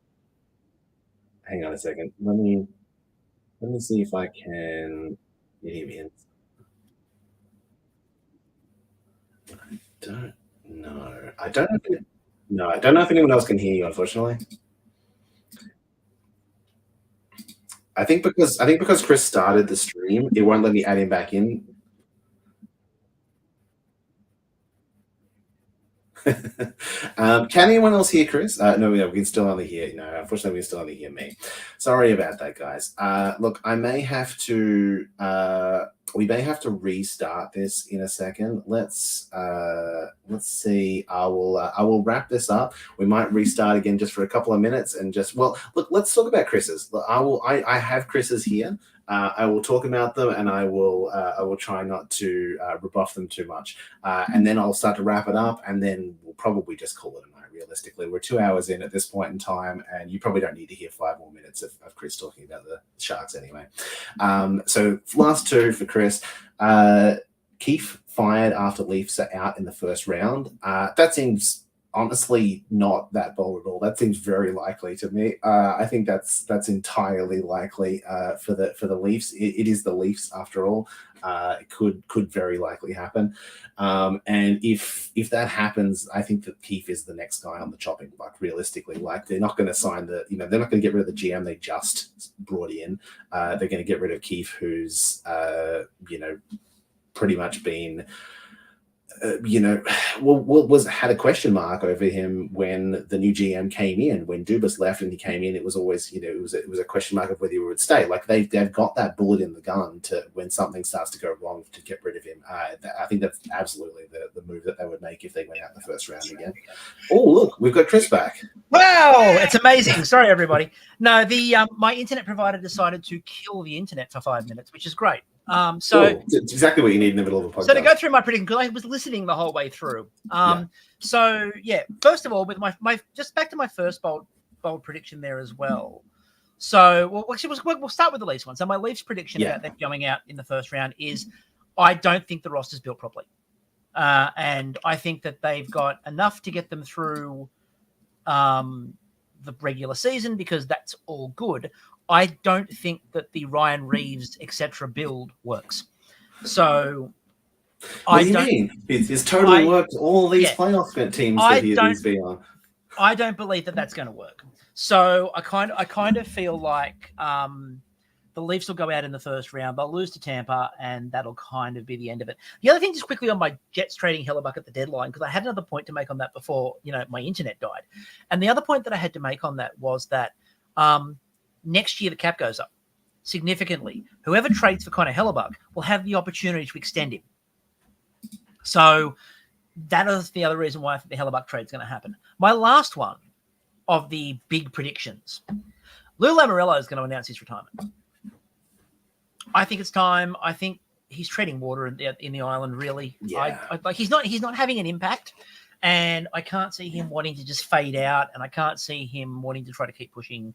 Hang on a second. Let me see if I can get him in. I don't know. I don't know. No, I don't know if anyone else can hear you. Unfortunately, I think because Chris started the stream, it won't let me add him back in. Can anyone else hear Chris? No, we can still only hear. No, unfortunately, we can still only hear me. Sorry about that, guys. Look, I may have to. We may have to restart this in a second. Let's see. I will wrap this up. We might restart again just for a couple of minutes and just look. Let's talk about Chris's. I have Chris's here. I will talk about them, and I will try not to rebuff them too much, and then I'll start to wrap it up, and then we'll probably just call it a night. Realistically, we're 2 hours in at this point in time, and you probably don't need to hear 5 more minutes of Chris talking about the Sharks anyway. So last two for Chris. Keefe fired after Leafs are out in the first round. That seems honestly not that bold at all. That seems very likely to me. I think that's entirely likely for the Leafs. It is the Leafs after all. It could very likely happen. And if that happens, I think that Keefe is the next guy on the chopping block. Realistically, like they're not going to sign they're not going to get rid of the GM they just brought in. They're going to get rid of Keefe, who's pretty much been. Had a question mark over him when the new GM came in. When Dubas left and he came in, it was always, it was a question mark of whether he would stay. Like they've got that bullet in the gun to when something starts to go wrong to get rid of him. I think that's absolutely the move that they would make if they went out in the first round again. Oh, look, we've got Chris back. Wow, it's amazing. Sorry, everybody. No, the my internet provider decided to kill the internet for 5 minutes, which is great. It's exactly what you need in the middle of a podcast. So to go through my prediction, because I was listening the whole way through. So first of all, with my just back to my first bold prediction there as well. So we'll start with the Leafs one. So my Leafs prediction about them going out in the first round is I don't think the roster's built properly, and I think that they've got enough to get them through the regular season because that's all good. I don't think that the Ryan Reeves, etc. build works. So what do you mean? It's totally worked all these playoff teams that he's been on. I don't believe that that's going to work. So I kind of feel like the Leafs will go out in the first round. They'll lose to Tampa, and that'll kind of be the end of it. The other thing, just quickly on my Jets trading Hellebuck at the deadline, because I had another point to make on that before my internet died. And the other point that I had to make on that was that next year the cap goes up significantly. Whoever trades for Connor Hellebuck will have the opportunity to extend him. So that is the other reason why I think the Hellebuck trade is going to happen. My last one of the big predictions, Lou Lamoriello is going to announce his retirement. I think it's time. I think he's treading water in the island, really. Yeah. He's not having an impact, and I can't see him wanting to just fade out, and I can't see him wanting to try to keep pushing.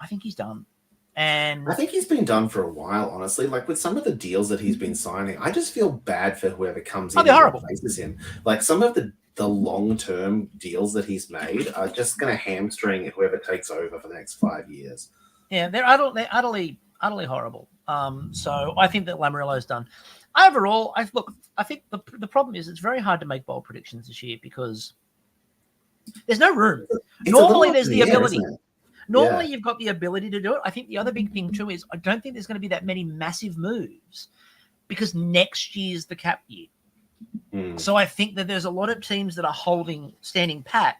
I think he's done. And I think he's been done for a while, honestly. Like with some of the deals that he's been signing, I just feel bad for whoever comes in and replaces him. Like some of the long-term deals that he's made are just going to hamstring whoever takes over for the next 5 years. Yeah, they're utterly horrible. So I think that Lamoriello's done. Overall, I think the problem is it's very hard to make bold predictions this year because there's no room. Normally, there's the ability. Normally, you've got the ability to do it. I think the other big thing, too, is I don't think there's going to be that many massive moves because next year's the cap year. So I think that there's a lot of teams that are standing pat.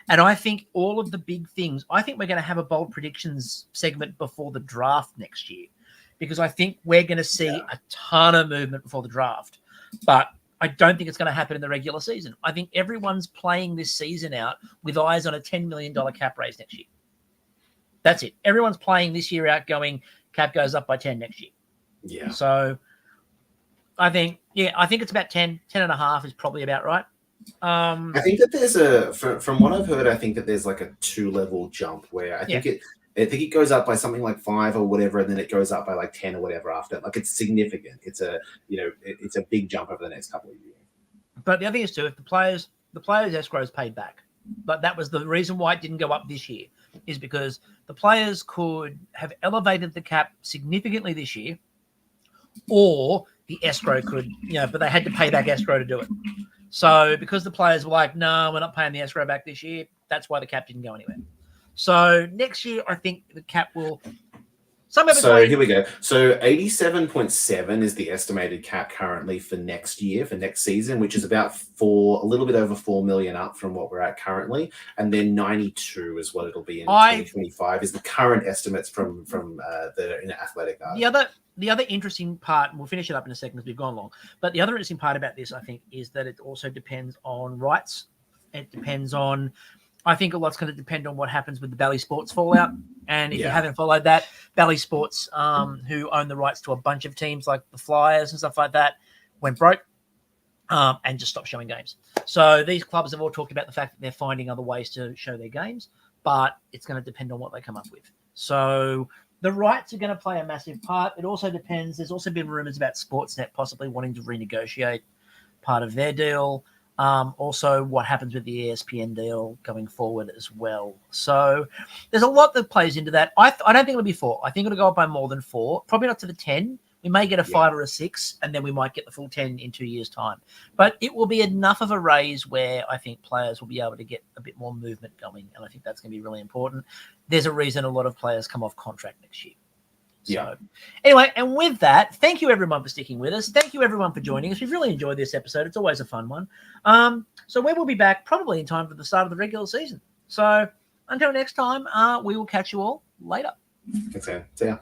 And I think all of the big things, I think we're going to have a bold predictions segment before the draft next year because I think we're going to see a ton of movement before the draft. But I don't think it's going to happen in the regular season. I think everyone's playing this season out with eyes on a $10 million cap raise next year. That's it. Everyone's playing this year out going, cap goes up by 10 next year. Yeah. So I think it's about 10 and a half is probably about right. I think that there's from what I've heard, I think that there's like a 2-level jump where I think it goes up by something like 5 or whatever, and then it goes up by like 10 or whatever after. Like it's significant. It's it's a big jump over the next couple of years. But the other thing is too, if the players escrow is paid back, but that was the reason why it didn't go up this year, is because the players could have elevated the cap significantly this year, or the escrow could, but they had to pay back escrow to do it. So because the players were like, no, we're not paying the escrow back this year, that's why the cap didn't go anywhere. So next year, I think the cap will. So here we go. So 87.7 is the estimated cap currently for next year, for next season, which is about a little bit over 4 million up from what we're at currently. And then 92 is what it'll be in 2025 is the current estimates from the Athletic. The other interesting part, and we'll finish it up in a second because we've gone long, but the other interesting part about this, I think, is that it also depends on rights. It depends on, I think a lot's going to depend on what happens with the Bally Sports fallout. And if you haven't followed that, Bally Sports, who own the rights to a bunch of teams like the Flyers and stuff like that, went broke and just stopped showing games. So these clubs have all talked about the fact that they're finding other ways to show their games, but it's going to depend on what they come up with. So the rights are going to play a massive part. It also depends. There's also been rumors about Sportsnet possibly wanting to renegotiate part of their deal. Also, what happens with the ESPN deal going forward as well. So there's a lot that plays into that. I don't think it'll be 4. I think it'll go up by more than 4. Probably not to the 10. We may get a 5 or a 6, and then we might get the full 10 in 2 years' time. But it will be enough of a raise where I think players will be able to get a bit more movement going, and I think that's going to be really important. There's a reason a lot of players come off contract next year. So anyway, and with that, thank you everyone for sticking with us. Thank you everyone for joining us. We've really enjoyed this episode. It's always a fun one. So we will be back probably in time for the start of the regular season. So until next time, we will catch you all later. Thanks, man. See ya.